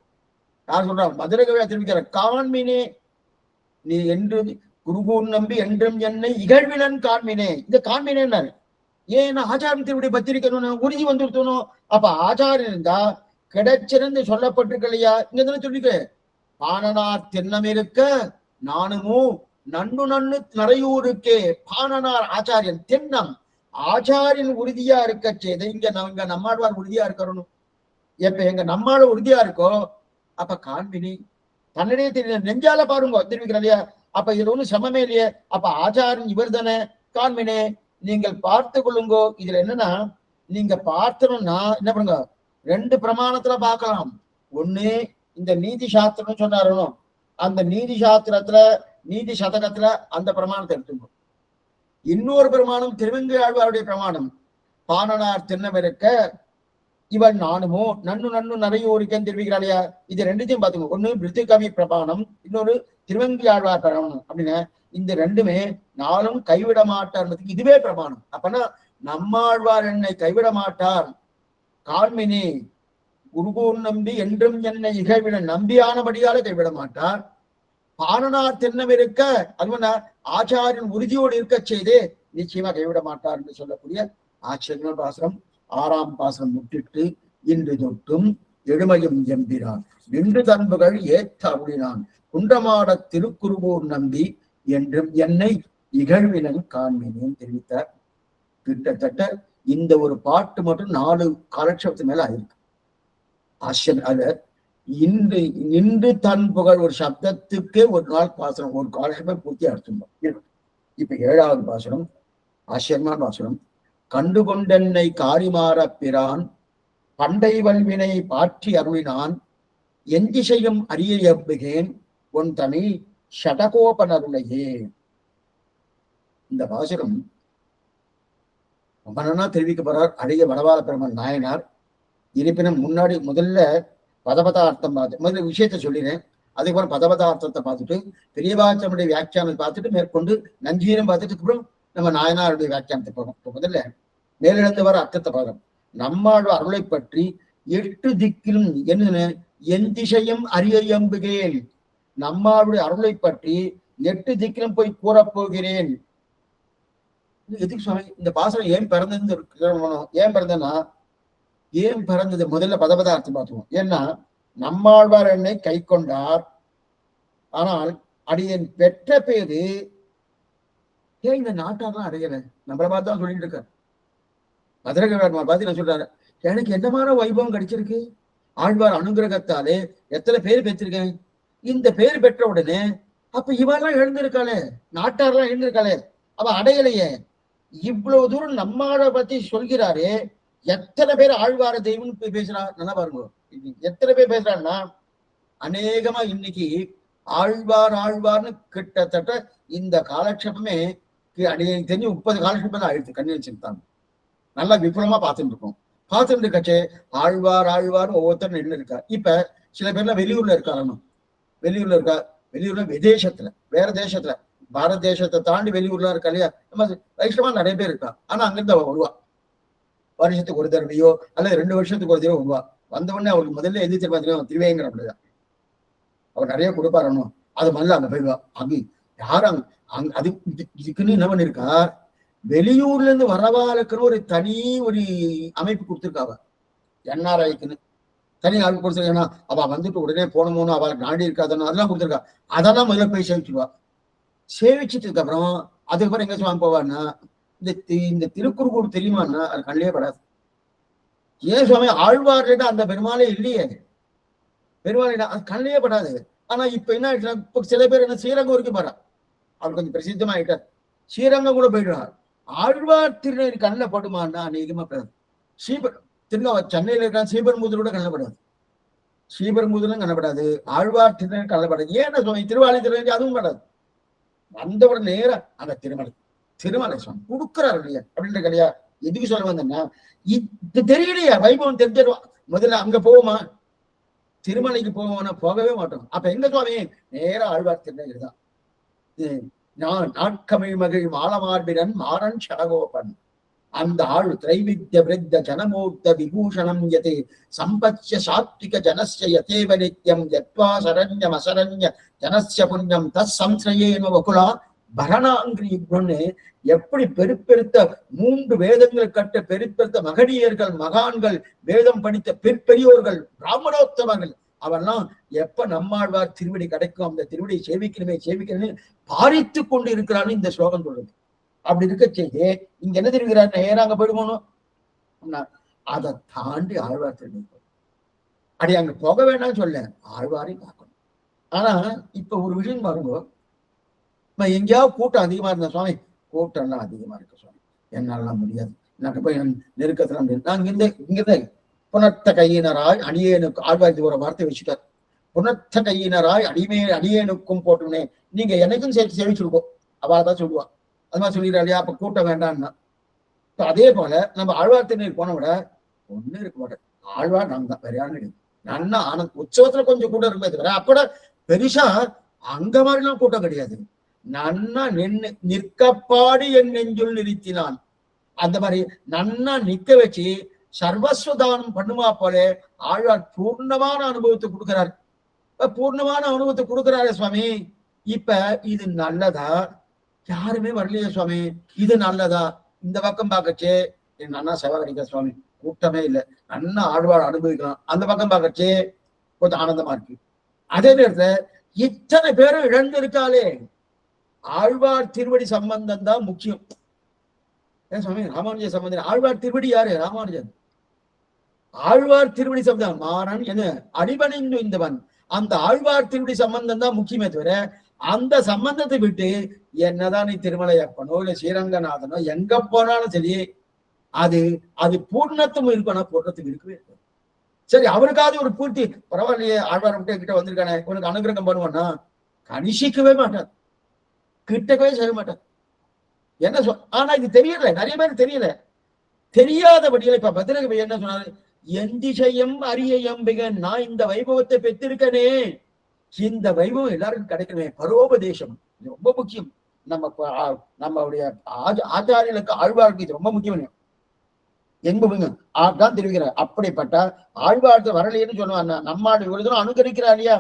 யார் சொல்றான்? மதுரை கவியா தெரிவிக்கிற காண்மினே நீ என்று குருகூர் நம்பி என்றும் என்னை இகழ்வினன் காண்மினே. இந்த காண்மினேன்னாரு ஏன்னா ஆச்சாரம் திருவிடைய பத்திரிக்கணும்னு உறுதி வந்துருத்தணும். அப்ப ஆச்சாரியன் இருந்தா கிடைச்சிருந்து சொல்லப்பட்டிருக்க இல்லையா? இங்க தானே சொல்லிக்க பாணனார் தென்னம் இருக்க நானுமோ நன்னு நன்னு நரையூருக்கே. பாணனார் ஆச்சாரியன் தென்னம் ஆச்சாரியன் உறுதியா இருக்க செய்த இங்க நம்மாழ்வார் உறுதியா இருக்கணும். எப்ப எங்க நம்மால உறுதியா இருக்கோ அப்ப காண்பினி தன்னிடையே தெரியல நெஞ்சால பாருங்க தெரிவிக்கிற இல்லையா? அப்ப இதுல ஒண்ணு சமமே இல்லையே. அப்ப ஆச்சாரியன் இவர் தானே காண்பினே நீங்கள் பார்த்து கொள்ளுங்கோ. இதுல என்னன்னா நீங்க பார்த்தணும்னா என்ன பண்ணுங்க, ரெண்டு பிரமாணத்துல பார்க்கலாம். ஒண்ணு இந்த நீதி சாஸ்திரம் சொன்னாரு, அந்த நீதி சாஸ்திரத்துல நீதி சதகத்துல அந்த பிரமாணத்தை எடுத்துக்கணும். இன்னொரு பிரமாணம் திருவெங்காழ்வாருடைய பிரமாணம் பாணனார் திண்ணம் இருக்க இவன் நானுமோ நன்னு நன்னு நரையூருக்கேன்னு தெரிவிக்கிறாளையா? இது ரெண்டுத்தையும் பார்த்துக்கோ. ஒண்ணு பிருத்திகவி பிரமாணம், இன்னொரு திருவெங்காழ்வார் பிரமாணம். அப்படின்னா இந்த ரெண்டுமே நாளும் கைவிட மாட்டார்ன்றதுக்கு இதுவே பிரமாணம். அப்பனா நம்மாழ்வார் என்னை கைவிட மாட்டார் காண்மினே குருகூர் நம்பி என்றும் என்னை இகழ்விட நம்பியானபடியால கைவிட மாட்டார். பாணனார் தென்னம் இருக்க அதுவனா ஆச்சாரியன் உறுதியோடு இருக்க செய்து நிச்சயமா கைவிட மாட்டார் என்று சொல்லக்கூடிய ஆச்சரிய பாசனம் 6ஆம் பாசனம் முட்டிட்டு இன்று தொட்டும் எழுமையும் எம்பிரான் நின்று தன்புகள் ஏத்த அருளினான் குன்றமாட திருக்குருகூர் நம்பி என்றும் என்னை இகழ்வினன் காண்மினேன் தெரிவித்தார். கிட்டத்தட்ட இந்த ஒரு பாட்டு மட்டும் 4 காலட்சேபத்து மேல ஆயிருக்கு. ஆச்சரியன் அத இன்று நின்று தன் புகழ் ஒரு சப்தத்துக்கே ஒரு நாள் பாசனம் ஒரு காலட்சேபம் பூர்த்தி அர்த்தம். இப்ப 7வது பாசனம் ஆச்சரியமான பாசனம். கண்டு கொண்டென்னை காரிமாற பிரான் பண்டை வல்வினை பாற்றி அருளினான் எந்திசையும் அரிய எம்புகேன் உன் தமிழ் ஷடகோபனருளையே. இந்த பாசுரம் மனனா தெரிவிக்கப்படுறார் அடைய வடவாள பெருமன் நாயனார். இருப்பினும் முன்னாடி முதல்ல பதபதார்த்தம் பார்த்து முதல்ல விஷயத்த சொல்லினேன். அதுக்கப்புறம் பதபதார்த்தத்தை பார்த்துட்டு பெரியவாச்சனுடைய வியாக்கியானத்தை பார்த்துட்டு மேற்கொண்டு நஞ்சீரம் பார்த்துட்டு அப்புறம் நம்ம நாயனாருடைய வியாக்கியானத்தை பார்க்கணும். இப்போ முதல்ல மேலிழந்து வர அர்த்தத்தை பார்க்கணும். நம்மாழ்வார் அருளை பற்றி 8 திக்கிலும் என்ன என் திசையும் அரிய எம்புகிறேன். நம்மாளுடைய அருளை பற்றி 8 திக்கிலும் போய் கூறப்போகிறேன். எதுக்கு சுவாமி இந்த பாசனம் ஏன் பிறந்தது? ஏன் பிறந்தனா ஏன் பிறந்தது? முதல்ல பதபதார்த்தம் பார்த்துவோம். ஏன்னா நம்மாழ்வார் என்னை கை கொண்டார், ஆனால் அடியன் பெற்ற பேரு ஏன் இந்த நாட்டாரெல்லாம் அடையல? நம்மளை பார்த்து தான் சொல்லிட்டு இருக்காரு. மதுரகவார் பார்த்து நான் சொல்றாரு, எனக்கு என்னமான வைபவம் கிடைச்சிருக்கு, ஆழ்வார் அனுகிரகத்தாலே எத்தனை பேர் பெற்றிருக்கேன். இந்த பேர் பெற்ற உடனே அப்ப இவெல்லாம் எழுந்திருக்காளே, நாட்டாரெல்லாம் எழுந்திருக்காளே, அவ அடையலையே. இவ்வளவு தூரம் நம்மாட பத்தி சொல்கிறாரே, எத்தனை பேர் ஆழ்வார தெய்வம்னு பேசுறா? நல்லா பாருங்க, எத்தனை பேர் பேசுறான்னா அநேகமா இன்னைக்கு ஆழ்வார்னு கிட்டத்தட்ட இந்த காலட்சேபமே அன்னைக்கு தெரிஞ்சு 30 காலட்சேபம் தான் ஆயிடுச்சு. கண்ணி வச்சிருந்தாங்க. நல்லா விபுலமா பார்த்துட்டு இருக்கோம். பார்த்துட்டு இருக்கச்சே ஆழ்வார் ஒவ்வொருத்தரும் நின்று இருக்கா. இப்ப சில பேர்லாம் வெளியூர்ல இருக்காங்க. வெளியூர்ல இருக்கா, வெளியூர்ல விதேசத்துல வேற தேசத்துல பாரத தேசத்தை தாண்டி வெளியூர்லாம் இருக்கா இல்லையா? நம்ம வைஷ்ணவா நிறைய பேர் இருக்கா. ஆனா அங்கிருந்து அவ வருவா, வருஷத்துக்கு ஒரு தடவையோ அல்லது 2 வருஷத்துக்கு ஒரு தடவை வருவா. வந்த உடனே அவருக்கு முதல்ல எது பார்த்தீங்கன்னா திருவேங்கர் அப்படிதான் அவர் நிறைய கொடுப்பாரணும். அது முதல்ல அங்க போய்வா. அங்க யாரும் அது இதுக்குன்னு என்ன பண்ணிருக்கா, வெளியூர்ல இருந்து வரவாளுக்குன்னு ஒரு தனி ஒரு அமைப்பு கொடுத்துருக்காவ. என்ஆர்ஐக்குன்னு தனி ஆள் கொடுத்துருக்கா. அவ வந்துட்டு உடனே போனோம்னு அவளுக்கு நாடி இருக்காதுன்னு அதெல்லாம் கொடுத்துருக்கா. அதெல்லாம் முதல்ல போய் சேவிச்சுடுவா. சேவிச்சதுக்கு அப்புறம் அதுக்கப்புறம் எங்க சுவாமி போவான்னா இந்த திருக்குறுகூர் தெரியுமான்னா அது கண்ணிலே படாது. ஏன் சுவாமி ஆழ்வார்ல அந்த பெருமாளே இல்லையே, பெருமாள் அது கண்ணிலே படாது. ஆனா இப்ப என்ன ஆயிடுச்சுன்னா இப்ப சில பேர் என்ன ஸ்ரீரங்கம் வரைக்கும் போறா, அவர் கொஞ்சம் பிரசித்தமா ஆயிட்டார், ஸ்ரீரங்கம் கூட போயிடுவார். ஆழ்வார் திருநெறி கண்ணில் படுமான்னா அநேகமா படாது. சென்னையில இருக்க ஸ்ரீபெரும்புதூர் கூட கண்ணப்படாது, ஸ்ரீபெரும்புதூர்லாம் கண்ணப்படாது, ஆழ்வார் திருநெறி கண்ணப்படாது. ஏன்னா சுவாமி திருவாளி திருநெறி அதுவும் படாது. வந்தவுடன் நேரம் அந்த திருமலை சுவாமி கொடுக்குறாரு இல்லையா அப்படின்ற கிடையா. எதுக்கு சொல்ல வந்தேன்னா இது தெரியலையா வைபவம் தெரிஞ்சிருவா. முதல்ல அங்க போவோமா, திருமலைக்கு போகவே மாட்டோம். அப்ப எங்க சுவாமி? நேர ஆழ்வார் திருநகர் தான். நான் நாட்கமிழ் மகிழ் மாலமார்பிரன் மாறன் சடகோபன் அந்த ஆள் திரைவித்ய விருத்த ஜனமூர்த்த விபூஷணம் யதே சம்பத்ய சாத்விக ஜனஸ்ய யதேவ நித்யம் யத்வா சரண்யம் அசரண்ய ஜனஸ்ய புண்ணியம் தஸ் சம்சயேன வகுலா பரணாங்கிரின்னு எப்படி பெருத்த 3 வேதங்களை கட்ட பெருத்த மகனியர்கள், மகான்கள், வேதம் படித்த பெரியோர்கள், பிராமணோத்தமர்கள் அவெல்லாம் எப்ப நம்மாழ்வார் திருவடி கிடைக்கும் அந்த திருவடியை சேவிக்கணுமே பாரித்து கொண்டு இருக்கிறான்னு இந்த ஸ்லோகம் சொல்றது. அப்படி இருக்க செய்து இங்க என்ன தெரிவிக்கிறார்? நேரம் அங்க போயிடுவோம். அதை தாண்டி ஆழ்வார் திருடி அப்படி அங்க போக வேண்டாம்னு சொல்ல, ஆழ்வாரையும் பார்க்கணும். ஆனா இப்ப ஒரு விஷயம் பாருங்க, எங்கேயாவது கூட்டம் அதிகமா இருந்த சுவாமி, கூட்டம்லாம் அதிகமா இருக்கு சுவாமி, என்னாலாம் முடியாது, நாங்க போய் நெருக்கத்துல நான் இங்கிருந்த புனர்த்த கையினராய் அடியேனுக்கு ஆழ்வார்த்தி ஒரு வார்த்தை வச்சுட்டார். புனர்த்த கையினராய் அடியேனுக்கும் போட்டுனே நீங்க எனக்கும் சேர்த்து சேவிச்சுருக்கோம் அவள் தான் சொல்லுவா. அது மாதிரி சொல்லிடுறா இல்லையா? அப்ப கூட்டம் வேண்டாம்னா அதே போல நம்ம ஆழ்வார் திருநீர் போன விட ஒண்ணு இருக்க மாட்டேன். ஆழ்வார் நாங்க தான் வேற யாரும் கிடையாது. நன்னா ஆனந்த் உற்சவத்துல கொஞ்சம் கூட்டம் இருக்குமே தவிர அப்பட பெருசா அங்க மாதிரிலாம் கூட்டம் கிடையாது. நன்னா நிற்கப்பாடி என் நெஞ்சுள் நிறுத்தினான். அந்த மாதிரி நன்னா நிக்க வச்சு சர்வஸ்வதானம் பண்ணுமா போல ஆழ்வார் பூர்ணமான அனுபவத்தை கொடுக்கிறார். பூர்ணமான அனுபவத்தை கொடுக்கிறாரு சுவாமி. இப்ப இது நல்லதா? யாருமே வரலையே சுவாமி. இது நல்லதா? இந்த பக்கம் பார்க்கச்சே நன்னா செவ கிடைக்க சுவாமி, கூட்டமே இல்லை, நன்னா ஆழ்வார் அனுபவிக்கலாம். அந்த பக்கம் பார்க்கச்சே கொஞ்சம் ஆனந்தமா இருக்கு. அதே நேரத்துல இத்தனை பேரும் இழந்து இருக்காளே, ஆழ்வார் திருவடி சம்பந்தம் தான் முக்கியம். ஏன் சுவாமி ராமானுஜ சம்பந்தம்? ஆழ்வார் திருவடி யாரு? ராமானுஜன். ஆழ்வார் திருவடி சம்பந்தம் மாறன் என்ன அடிபணிந்து இந்தவன். அந்த ஆழ்வார் திருவடி சம்பந்தம் தான் முக்கியமே தவிர அந்த சம்பந்தத்தை விட்டு என்னதான் நீ திருமலையப்பனோ இல்ல ஸ்ரீரங்கநாதனோ எங்க போனாலும் சரி, அது பூர்ணத்துவம் இருக்கணும். பூர்ணத்துவம் இருக்கவே இருக்கும். சரி, அவருக்காவது ஒரு பூர்த்தி பரவாயில்லையே, ஆழ்வார் கிட்ட வந்திருக்கானே உனக்கு அனுகிரகம் பண்ணுவான்னா கணிசிக்கவே மாட்டார், கிட்டக்கவே செய்ய மாட்டார். என்ன ஆனா இது தெரியல, நிறைய பேர் தெரியல. தெரியாதபடியில இப்ப பத்திரகவி என்ன சொன்னாரு? எந்திசையம் அரியயம் மிக நான் இந்த வைபவத்தை பெற்றிருக்கனே, இந்த வைபவம் எல்லாருக்கும் கிடைக்கணுமே. பரோபதேசம் ரொம்ப முக்கியம். நம்மளுடைய ஆச்சாரியர்களுக்கு ஆழ்வாருக்கு இது ரொம்ப முக்கியம். என்பவங்க தான் தெரிவிக்கிறார். அப்படிப்பட்ட ஆழ்வார்த்த வரலையேன்னு சொல்லுவாங்க. நம்மாடு இவ்வளவு அனுகரிக்கிறா இல்லையா?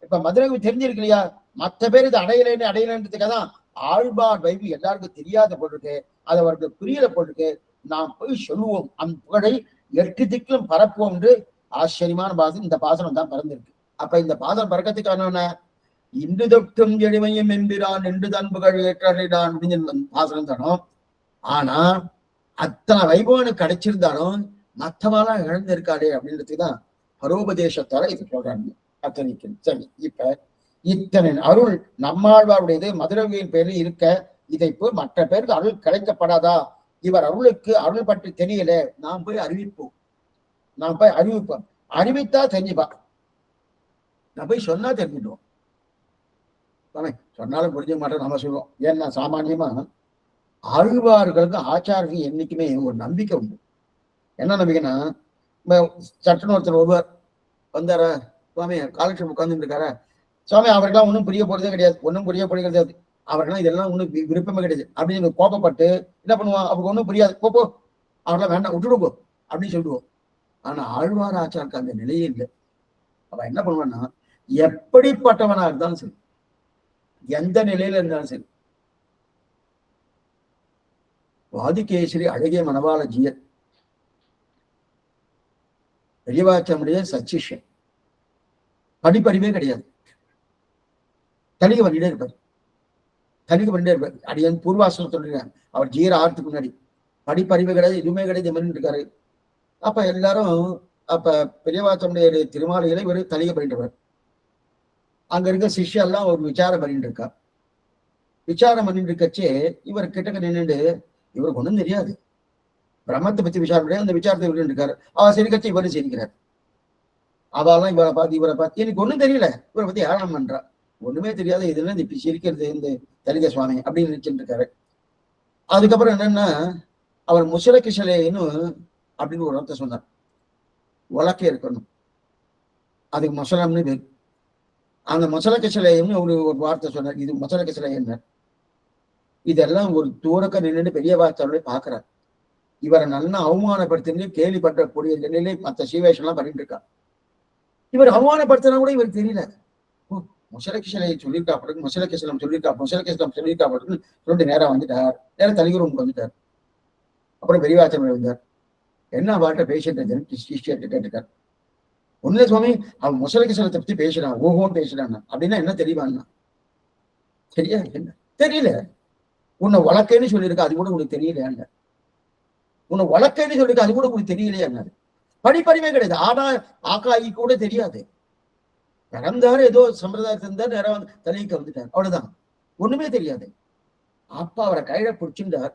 இப்ப மதுரை தெரிஞ்சிருக்கு இல்லையா? மற்ற பேர் இது அடையலைன்றதுக்காக தான் ஆழ்வார் வைபு எல்லாருக்கும் தெரியாத போட்டிருக்கு, அது அவருக்கு புரியல போட்டிருக்கு. நாம் போய் சொல்லுவோம், அந்த புகழை 8 திக்கிலும் பரப்புவோம் என்று ஆச்சரியமான பாசனம் இந்த பாசனம் தான் பறந்திருக்கு. அப்ப இந்த பாசனம் பறக்கிறதுக்கான இன்று தொட்டும் எளிமையும் என்கிறான் என்று தான் புகழ் ஏற்றான் அப்படின்னு பாசனம் தானோ. ஆனா அத்தனை வைபவனுக்கு கிடைச்சிருந்தாலும் மற்றவாலாம் இழந்திருக்காளே அப்படின்றதுக்கு தான் பரோபதேசத்தால இது சொல்றாங்க. அத்தனைக்கு சரி. இப்ப இத்தனை அருள் நம்மாழ்வாருடையது மதுரவியின் பேரில் இருக்க, இதை போய் மற்ற பேருக்கு அருள் கிடைக்கப்படாதா? இவர் அருளுக்கு அருள் பற்றி தெரியல, நாம் போய் அறிவிப்போம். அறிவித்தா தெரிஞ்சுப்பா. நான் போய் சொன்னா தெரிஞ்சுடுவோம். சொன்னாலும் புரிஞ்சுக்க மாட்டோம், நம்ம சொல்லுவோம். ஏன்னா சாமானியமா ஆழ்வார்களுக்கு ஆச்சாரத்துக்கு என்னைக்குமே ஒரு நம்பிக்கை உண்டு. என்ன நம்பிக்கைன்னா, சட்டன்னு ஒருத்தர் ஒருவர் வந்தார, சுவாமி காலட்சேபம் உட்கார்ந்துட்டு இருக்காரா, சுவாமி அவருக்கெல்லாம் ஒன்றும் புரிய போறதே கிடையாது, ஒன்றும் புரிய போறது கிடையாது, அவருக்கெல்லாம் இதெல்லாம் ஒன்றும் விருப்பமே கிடையாது அப்படின்னு கோபப்பட்டு என்ன பண்ணுவான்? அவருக்கு ஒன்றும் புரியாது, போ அவரெல்லாம் வேண்டாம் விட்டுடுங்கோ அப்படின்னு சொல்லுவோம். ஆனா ஆழ்வார் ஆச்சாருக்கு அந்த நிலையே இல்லை. அவன் என்ன பண்ணுவான்னா, எப்படிப்பட்டவனா இருந்தாலும் சரி, எந்த நிலையில இருந்தாலும் சரி, வாதிகேசரி அழகிய மணவாள ஜீயர் பெரியவாச்சமுடைய சச்சிஷன், படிப்பறிவே கிடையாது, தனிக பண்ணிட்டே இருப்பார். அடியன் பூர்வாசனம் சொல்றேன், அவர் ஜீர ஆறதுக்கு முன்னாடி படிப்பறிவு கிடையாது, எதுவுமே கிடையாது, பண்ணிட்டு இருக்காரு. அப்ப எல்லாரும் அப்ப பெரியவாச்சமுடைய திருமாலைகளை இவர் தனிக பண்ணிட்டு, அங்க இருக்க சிஷ்யெல்லாம் ஒரு விசாரம் பண்ணிட்டு இருக்கா. விசாரம் பண்ணிட்டு இருக்கச்சே இவர் கிட்டக்க நின்றுட்டு, இவருக்கு ஒண்ணும் தெரியாது, பிரம்மத்தை பத்தி விசாரம் கிடையாது, அந்த விசாரத்தை விட்டு இருக்காரு. அவர் சிரிக்கச்சு இவரு சிரிக்கிறார். அவெல்லாம் இவரை பார்த்து எனக்கு ஒண்ணும் தெரியல, இவரை பத்தி ஏளனம் பண்றா, ஒண்ணுமே தெரியாது, இதுல இப்படி சிரிக்கிறது இந்த தலிக சுவாமி அப்படின்னு நினைச்சுட்டு இருக்காரு. அதுக்கப்புறம் என்னன்னா, அவர் முசல கிஷலேன்னு அப்படின்னு ஒரு வார்த்தை சொன்னார். உலக்கே இருக்கணும், அதுக்கு மொசலம்னு பேர். அந்த மொசலக்க சிலையம்னு ஒரு வார்த்தை சொன்னார். இது மொசலக்க சிலை என்ன? இதெல்லாம் ஒரு தூரக்க நின்று பெரிய வார்த்தை பாக்குறார். இவரை நல்லா அவமானப்படுத்தி கேலி பண்றக்கூடிய நிலையிலே மற்ற சீவேஷன்லாம் பண்ணிட்டு இருக்கா. இவர் அவமானப்படுத்தினா கூட இவருக்கு தெரியல. மொசலக்க சிலையை சொல்லியிருக்கா பிறகு மொசலக்க சிலம் சொல்லியிருக்கா பிறகு சொல்லிட்டு நேரம் வந்துட்டார். நேரம் தனி ரூமுக்கு வந்துட்டார். அப்புறம் பெரியவாச்சன் வந்தார். என்ன வாட்ட பேசிட்டு கேட்டுட்டார். ஒண்ணு சுவாமி, அவன் மொசலக்க சிலத்தை பத்தி பேசுறான், ஓஹோன்னு பேசுறான் அப்படின்னா என்ன தெரியுமா? சரியா என்ன தெரியல. உன்னை வழக்கைன்னு சொல்லியிருக்க, அது கூட உனக்கு தெரியலையாங்க. உன்னை வழக்கைன்னு சொல்லியிருக்க, அது கூட உனக்கு தெரியலையாங்க. படிப்பறிவே கிடையாது. ஆனா ஆக்காயி கூட தெரியாது. பிறந்தாரு, ஏதோ சம்பிரதாயத்துல இருந்தா நேரம் வந்து தலைக்கு வந்துட்டார், அவ்வளவுதான். ஒண்ணுமே தெரியாது. அப்பா அவரை கையில பிடிச்சிருந்தார்.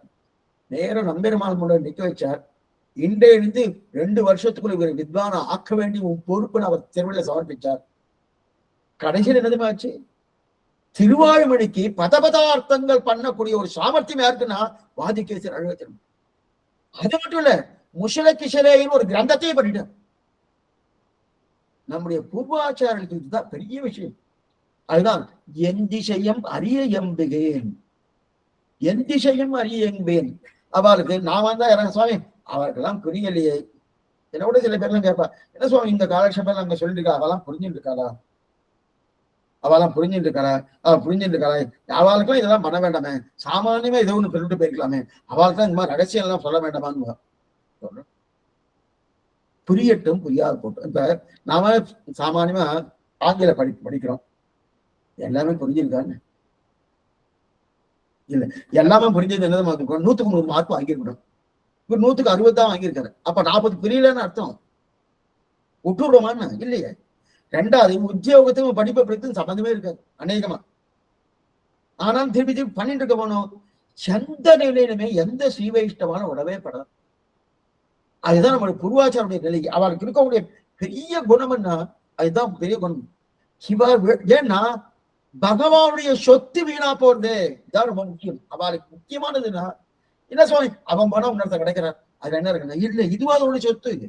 நேரம் நம்பெருமாள் முன்னாடி நிக்க வச்சார். இன்றைய இருந்து 2 வருஷத்துக்குள்ள இவர் வித்வான ஆக்க வேண்டிய பொறுப்புன்னு அவர் திருவிழா சமர்ப்பிச்சார். கடைசியில் என்னதுமாச்சு? திருவாயுமணிக்கு பதபதார்த்தங்கள் பண்ணக்கூடிய ஒரு சாமர்த்தியம் யாருக்குன்னா வாதிகேசர் அழகத்தின். அது மட்டும் இல்ல, முஷலக்கி சிலைன்னு ஒரு கிரந்தத்தையும் பண்ணிட்டார். நம்முடைய பூர்வாச்சாரர்களுக்கு இதுதான் பெரிய விஷயம். அதுதான் என் திசையம் அறிய எம்புகேன், என் திசையும் அறிய எம்பேன். அவளுக்கு நான் வந்தா இறங்க சுவாமி, அவருக்கெல்லாம் புரியலையே. என்னோட சில பேர்லாம் கேட்பா, என்ன சுவாமி இந்த காலக்ஷேபம் அங்க சொல்லிட்டு இருக்கா, அவெல்லாம் புரிஞ்சுட்டு இருக்காளா, அவெல்லாம் புரிஞ்சுட்டு இருக்காளா, அவள் புரிஞ்சுட்டு இருக்காளா? அவளுக்குலாம் இதெல்லாம் பண்ண வேண்டாமே, சாமானியமா ஏதோ ஒண்ணு சொல்லிட்டு போயிருக்கலாமே, அவளுக்குலாம் இந்த மாதிரி ரகசியம் எல்லாம் சொல்ல வேண்டாமான்னு சொல்றேன். புரியட்டும், புரியாது போட்டோம். இப்ப நாம சாமானியமா ஆங்கில படிக்கிறோம், எல்லாமே புரிஞ்சிருக்கான்னு இல்ல. எல்லாமே புரிஞ்சது என்னது 100க்கு 100 மார்க் வாங்கியிருக்கணும். இப்ப 100க்கு 60 தான் வாங்கியிருக்காரு. அப்ப 40 புரியலன்னு அர்த்தம். விட்டுடுறோமான்னு இல்லையே. ரெண்டாவது, உத்தியோகத்துக்கும் படிப்பை படித்து சம்பந்தமே இருக்காது அநேகமா. ஆனாலும் திருப்பி திருப்பி பண்ணிட்டு இருக்க போனோம். எந்த நிலையிலுமே எந்த ஸ்ரீவைஷ்டமான உடவே படாது. அதுதான் நம்மளுடைய பூர்வாச்சாருடைய நிலை. அவளுக்கு இருக்கக்கூடிய பெரிய குணம்னா அதுதான் பெரிய குணம். ஏன்னா பகவானுடைய சொத்து வீணா போறது இதான் ரொம்ப முக்கியம். அவளுக்கு முக்கியமானதுன்னா என்ன சுவாமி, அவன் பணம் இன்னொருத்த கிடைக்கிறான், அது என்ன இருக்குன்னா இல்ல, இதுவாத சொத்து, இது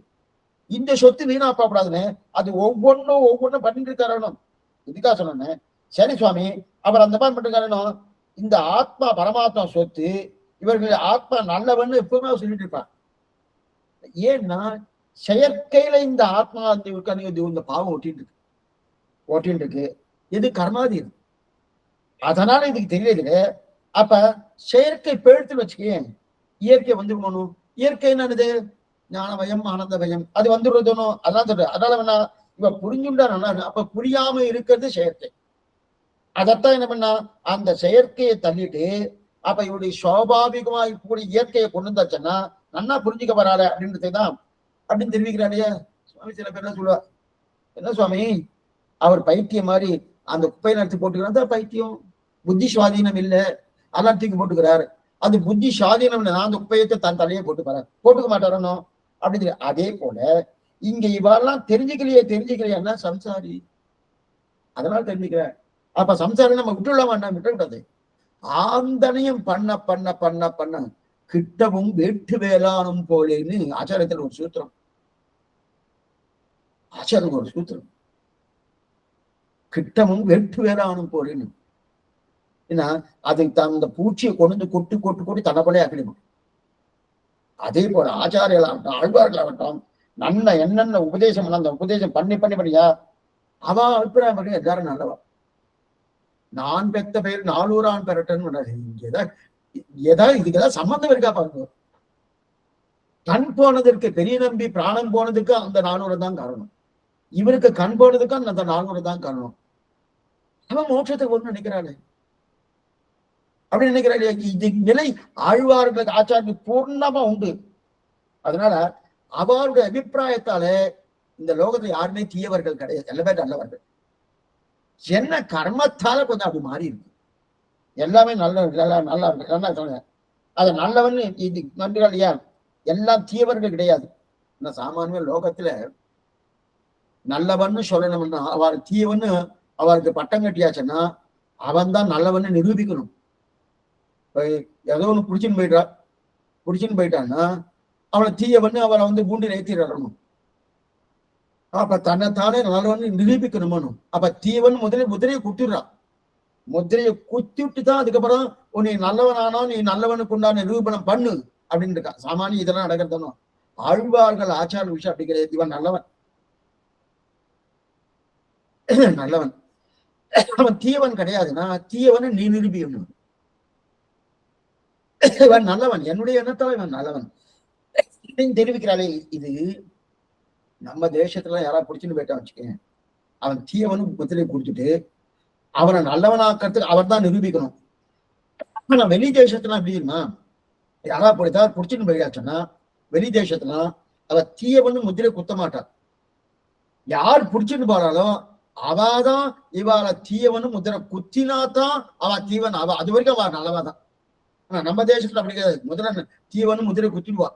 இந்த சொத்து வீணா போகக்கூடாதுன்னு அது ஒவ்வொன்னும் பண்ணிட்டு இருக்காரணும். இதுக்காக சொன்னேன். சரி சுவாமி, அவர் அந்த மாதிரி பண்ணிருக்காரணும். இந்த ஆத்மா பரமாத்மா சொத்து, இவர்கள் ஆத்மா நல்லவன்னு எப்பவுமே சொல்லிட்டு இருப்பான். ஏன்னா செயற்கையில இந்த ஆத்மா இந்த பாவம் ஒட்டின்னு இருக்கு. இது கர்மாதீன், அதனால இதுக்கு தெரியல. அப்ப செயற்கை பேழ்த்துன்னு வச்சுக்கேன், இயற்கை வந்துடணும். இயற்கை என்னது? ஞானமயம் ஆனந்தமயம், அது வந்துடுறதுனும் அதான் சொல்ற. அதனால வேணா இவ புரிஞ்சுட்டா நல்லா. அப்ப புரியாம இருக்கிறது செயற்கை. அதத்தான் என்ன பண்ணா, அந்த செயற்கையை தள்ளிட்டு அப்ப இவருடைய சுவாபாவிகமா இருக்கக்கூடிய இயற்கையை கொண்டு வந்தாச்சுன்னா நன்னா புரிஞ்சுக்க வராத அப்படின்றதுதான் அப்படின்னு தெரிவிக்கிறாரு சுவாமி. சில பேர் என்ன சொல்லுவா, என்ன சுவாமி அவர் பைத்தியம் மாதிரி அந்த குப்பையை நடத்தி போட்டுக்கிறார், பைத்தியம், புத்தி சுவாதீனம் இல்லை, அதெல்லாம் தூக்கி போட்டுக்கிறாரு. அது புத்தி சுவாதீனம் இல்லை, நான் அந்த குப்பையத்தை தன் தலையே போட்டுக்க மாட்டாரனோ அப்படின்னு. அதே போல இங்க இவெல்லாம் தெரிஞ்சுக்கலையா சம்சாரி, அதனால தெரிஞ்சுக்கிறேன். அப்ப சம்சாரம் நம்ம விட்டுவிடாது. ஆந்தனையும் பண்ண பண்ண பண்ண பண்ண கிட்டவும் வேட்டு வேளாணும் போலேன்னு ஆச்சாரத்தில் ஒரு சூத்திரம். ஆச்சாரம் ஒரு சூத்திரம், கிட்டமும் வெட்டு வேளாணும் போலேன்னு. ஏன்னா அது அந்த பூச்சியை கொண்டு கொட்டு தன்னப்படியே ஆக்கிடும். அதே போல ஆச்சாரியர்களாகட்டும் ஆழ்வார்களாகட்டும் நல்ல என்னென்ன உபதேசம் அந்த உபதேசம் பண்ணியா அவன் அபிப்பிராயம் பண்ணி எல்லாரும் நல்லவா. நான் பெத்த பெயர் 400 பெறட்டன்னு ஏதாவது இதுக்கெல்லாம் சம்பந்தம் இருக்கா பாருங்க. கண் போனதற்கு பெரிய நம்பி பிராணம் போனதுக்கு அந்த 400 தான் காரணம், இவருக்கு கண் போனதுக்கு அந்த 400 தான் காரணம். அவன் மோட்சத்துக்கு ஒண்ணு நினைக்கிறாளே அப்படின்னு நினைக்கிறாள். இது நிலை ஆழ்வார்களுக்கு ஆச்சாரியர்களுக்கு பூர்ணமா உண்டு. அதனால அவருடைய அபிப்பிராயத்தால இந்த லோகத்துல யாருமே தீயவர்கள் கிடையாது, எல்லாமே நல்லவர்கள். என்ன கர்மத்தால கொஞ்சம் அப்படி மாறி இருக்கு, எல்லாமே நல்லா அது நல்லவன்னு இது நன்றிகள். ஏன் எல்லாம் தீயவர்கள் கிடையாது. சாமானிய லோகத்துல நல்லவன்னு சொல்லணும்னா அவர் தீயவன்னு அவருக்கு பட்டம் கட்டியாச்சுன்னா அவன் தான் நல்லவன்னு நிரூபிக்கணும். ஏதோ ஒண்ணு புடிச்சுன்னு போயிட்டான்னா அவனை தீயவன்னு அவரை கூண்டில் ஏற்றிடணும். அப்ப தன்னைத்தானே நல்லவன் நிரூபிக்கணுமனும். அப்ப தீவன் முதிரையை குத்திடுறான். முதிரையை குத்திட்டு தான் அதுக்கப்புறம் நீ நல்லவனானா நீ நல்லவனுக்கு உண்டான நிரூபணம் பண்ணு அப்படின்னு இருக்கா. சாமானிய இதெல்லாம் நடக்கிறதானோ. ஆழ்வார்கள் ஆச்சார விஷயம் அப்படி கிடையாது. இவன் நல்லவன், நல்லவன். அவன் தீயவன் கிடையாதுன்னா தீயவனை நீ நிரூபிக்கணும். இவன் நல்லவன், என்னுடைய எண்ணத்தால் இவன் நல்லவன் தெரிவிக்கிறாளே. இது நம்ம தேசத்துல யாராவது பிடிச்சுன்னு போயிட்டா வச்சுக்கேன், அவன் தீயவனும் முத்திரை கொடுத்துட்டு அவனை நல்லவனாக்கிறதுக்கு அவர் தான் நிரூபிக்கணும். ஆனா வெளி தேசத்துல எப்படின்னா யாராவது பிடித்தா பிடிச்சுன்னு போயிடாச்சுன்னா வெளி தேசத்துல அவ தீயவனும் முத்திரை குத்த மாட்டான். யார் பிடிச்சுன்னு போறாலும் அவாதான் இவாள தீயவனும் முத்திரை குத்தினாதான் அவ தீவன், அவ அது வரைக்கும் அவ நல்லவாதான். ஆனா நம்ம தேசத்துல அப்படி கிடையாது. முதல்ல தீவனும் முத்திரை குத்திடுவா,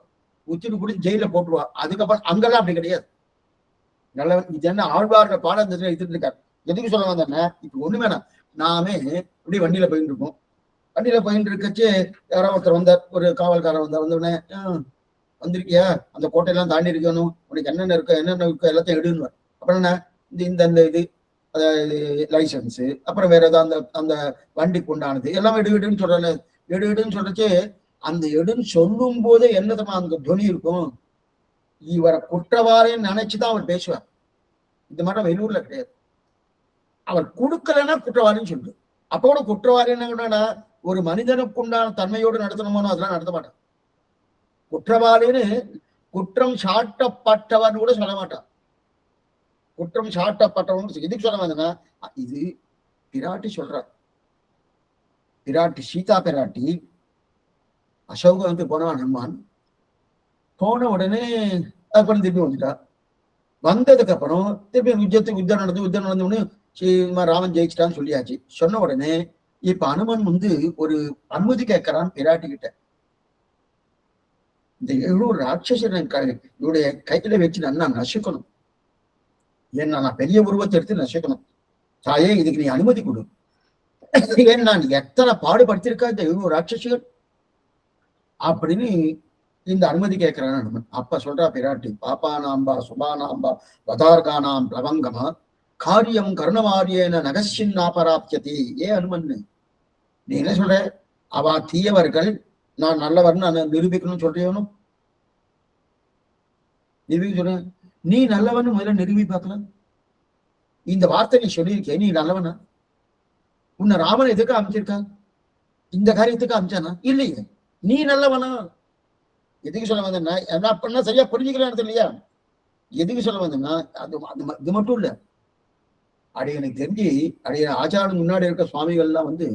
குத்திட்டு குடிச்சு ஜெயில போட்டுருவா. அதுக்கப்புறம் அங்கெல்லாம் அப்படி கிடையாது. நல்லவன் இது என்ன ஆழ்வார்கள் பாடம் எடுத்துட்டு இருக்காரு. எதுக்கு சொல்ல வந்தேன்னா, இப்ப ஒண்ணு வேணாம், நாமே இப்படி வண்டியில போயிட்டு இருக்கோம். வண்டியில போயிட்டு இருக்கச்சு யாரோ ஒருத்தர் வந்தார், ஒரு காவல்காரன் வந்தார். வந்தவுடனே வந்திருக்கியா, அந்த கோட்டையெல்லாம் தாண்டி இருக்கணும், உனக்கு என்னென்ன இருக்கோ எல்லாத்தையும் எடுன்னு. அப்புறம் என்ன இந்த இது அதாவது லைசன்ஸ், அப்புறம் வேற ஏதாவது அந்த அந்த வண்டிக்கு உண்டானது எல்லாம் எடுன்னு சொல்றல. எடுன்னு சொல்றச்சு அந்த எடுன்னு சொல்லும் போதே என்னதமா அங்க துணி இருக்கும், இவரை குற்றவாளின்னு நினைச்சுதான் அவர் பேசுவார். இந்த மாதிரி வெளியூர்ல கிடையாது. அவர் கொடுக்கலன்னா குற்றவாளின்னு சொல்லு. அப்ப கூட குற்றவாளி என்ன, ஒரு மனிதனுக்கு உண்டான தன்மையோடு நடத்தணுமோ அதெல்லாம் நடத்த மாட்டான். குற்றவாளின்னு குற்றம் சாட்டப்பட்டவன் கூட சொல்ல மாட்டான். குற்றம் சாட்டப்பட்டவன் எதுக்கு சொல்ல வந்தனா, இது பிராட்டி சொல்றார். பிராட்டி சீதா பிராட்டி அசோக வந்து போனவன் ஹனுமான் போன உடனே அதுக்கப்புறம் திருப்பி வந்துட்டா. வந்ததுக்கு அப்புறம் திருப்பி யுத்தம் நடந்தோடனே ராமன் ஜெயிச்சிட்டான்னு சொல்லியாச்சு. சொன்ன உடனே இப்ப அனுமன் வந்து ஒரு அனுமதி கேட்கிறான் பிராட்டி கிட்ட. இந்த 700 ராட்சசன் இவருடைய கையில வச்சு நான் நசுக்கணும், ஏன்னா நான் பெரிய உருவத்தை எடுத்து நசுக்கணும். தாயே இதுக்கு நீ அனுமதி கொடு. ஏன் நான் எத்தனை பாடுபடுத்திருக்கா இந்த 700 ராட்சசிகள் அப்படின்னு இந்த அனுமதி கேட்கிறான் அனுமன். அப்ப சொல்றா பிராட்டி, பாப்பானாம்பா சுபானாம்பா வதார்கானாம் பிளவங்கமா காரியம் கருணமாரியன நகசின் நாபராப்தியதி. ஏன் அனுமன் நீ என்ன சொல்ற, அவ தீயவர்கள் நான் நல்லவர்னு நான் நிரூபிக்கணும்னு சொல்றியவனும் நிரூபிக்க சொல்ற. நீ நல்லவன்னு முதல்ல நிரூபி பார்க்கலாம். இந்த வார்த்தை நீ சொல்லியிருக்கே, நீ நல்லவனா? உன்னை ராமன் எதுக்கு அமைச்சிருக்கா? இந்த காரியத்துக்கு அமைச்சானா? இல்லையே. நீ நல்லவனா? எதுக்கு சொல்ல வந்தேன்னா, என்ன பண்ணா சரியா புரிஞ்சுக்கலான்னு இல்லையா? எதுக்கு சொல்ல வந்தேன்னா இது மட்டும் இல்ல. எனக்கு தெரிஞ்சு ஆச்சாரம் முன்னாடி இருக்க சுவாமிகள்லாம் வந்து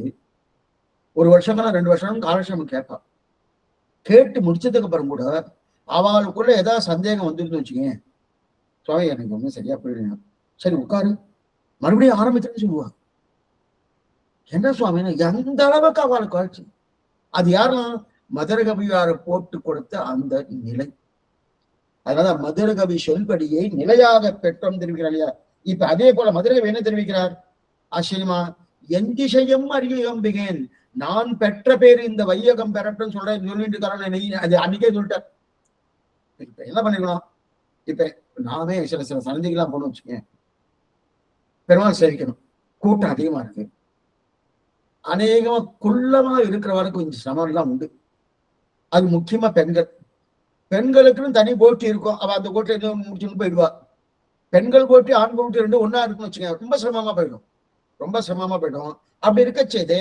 1 வருஷம்னா 2 வருஷம் காலட்சேபம் கேட்பா. கேட்டு முடிச்சதுக்கு அப்புறம் கூட அவளுக்குள்ள ஏதாவது சந்தேகம் வந்துருந்து வச்சுக்கேன், சுவாமி எனக்கு ஒன்றும் சரியா போயிடுங்க, சரி உட்காரு, மறுபடியும் ஆரம்பிச்சுன்னு சொல்லுவா. என்ன சுவாமி எந்த அளவுக்கு அவளுக்கு ஆச்சு. அது யாரும் மதுரகவியார போட்டு கொடுத்த அந்த நிலை. அதனால மதுரகவி சொல்படியை நிலையாக பெற்றோம் தெரிவிக்கிறார் இல்லையா? இப்ப அதே போல மதுரகவி என்ன தெரிவிக்கிறார்? ஆச்சரியமா, என் திசையும் அறியம்பிகேன், நான் பெற்ற பேரு இந்த வையகம் பெறட்டும் சொல்றேன் சொல்லிட்டு காரணம் அது அன்னைக்கே சொல்லிட்டார். இப்ப என்ன பண்ணிருக்கணும், இப்ப நாமே சில சந்தைகள்லாம் போன வச்சுக்கேன், பெருமாள் சேவிக்கணும், கூட்டம் அதிகமா இருக்கு, அநேகமா குள்ளமா இருக்கிறவருக்கு கொஞ்சம் சிரமம் எல்லாம் உண்டு. அது முக்கியமா பெண்களுக்குன்னு தனி போட்டி இருக்கும். அவ அந்த போட்டி முடிச்சுன்னு போயிடுவா. பெண்கள் போட்டி ஆண் போட்டி 2 ஒன்னா இருக்குன்னு வச்சுக்கோங்க, ரொம்ப சிரமமா போயிடும். அப்படி இருக்க செய்து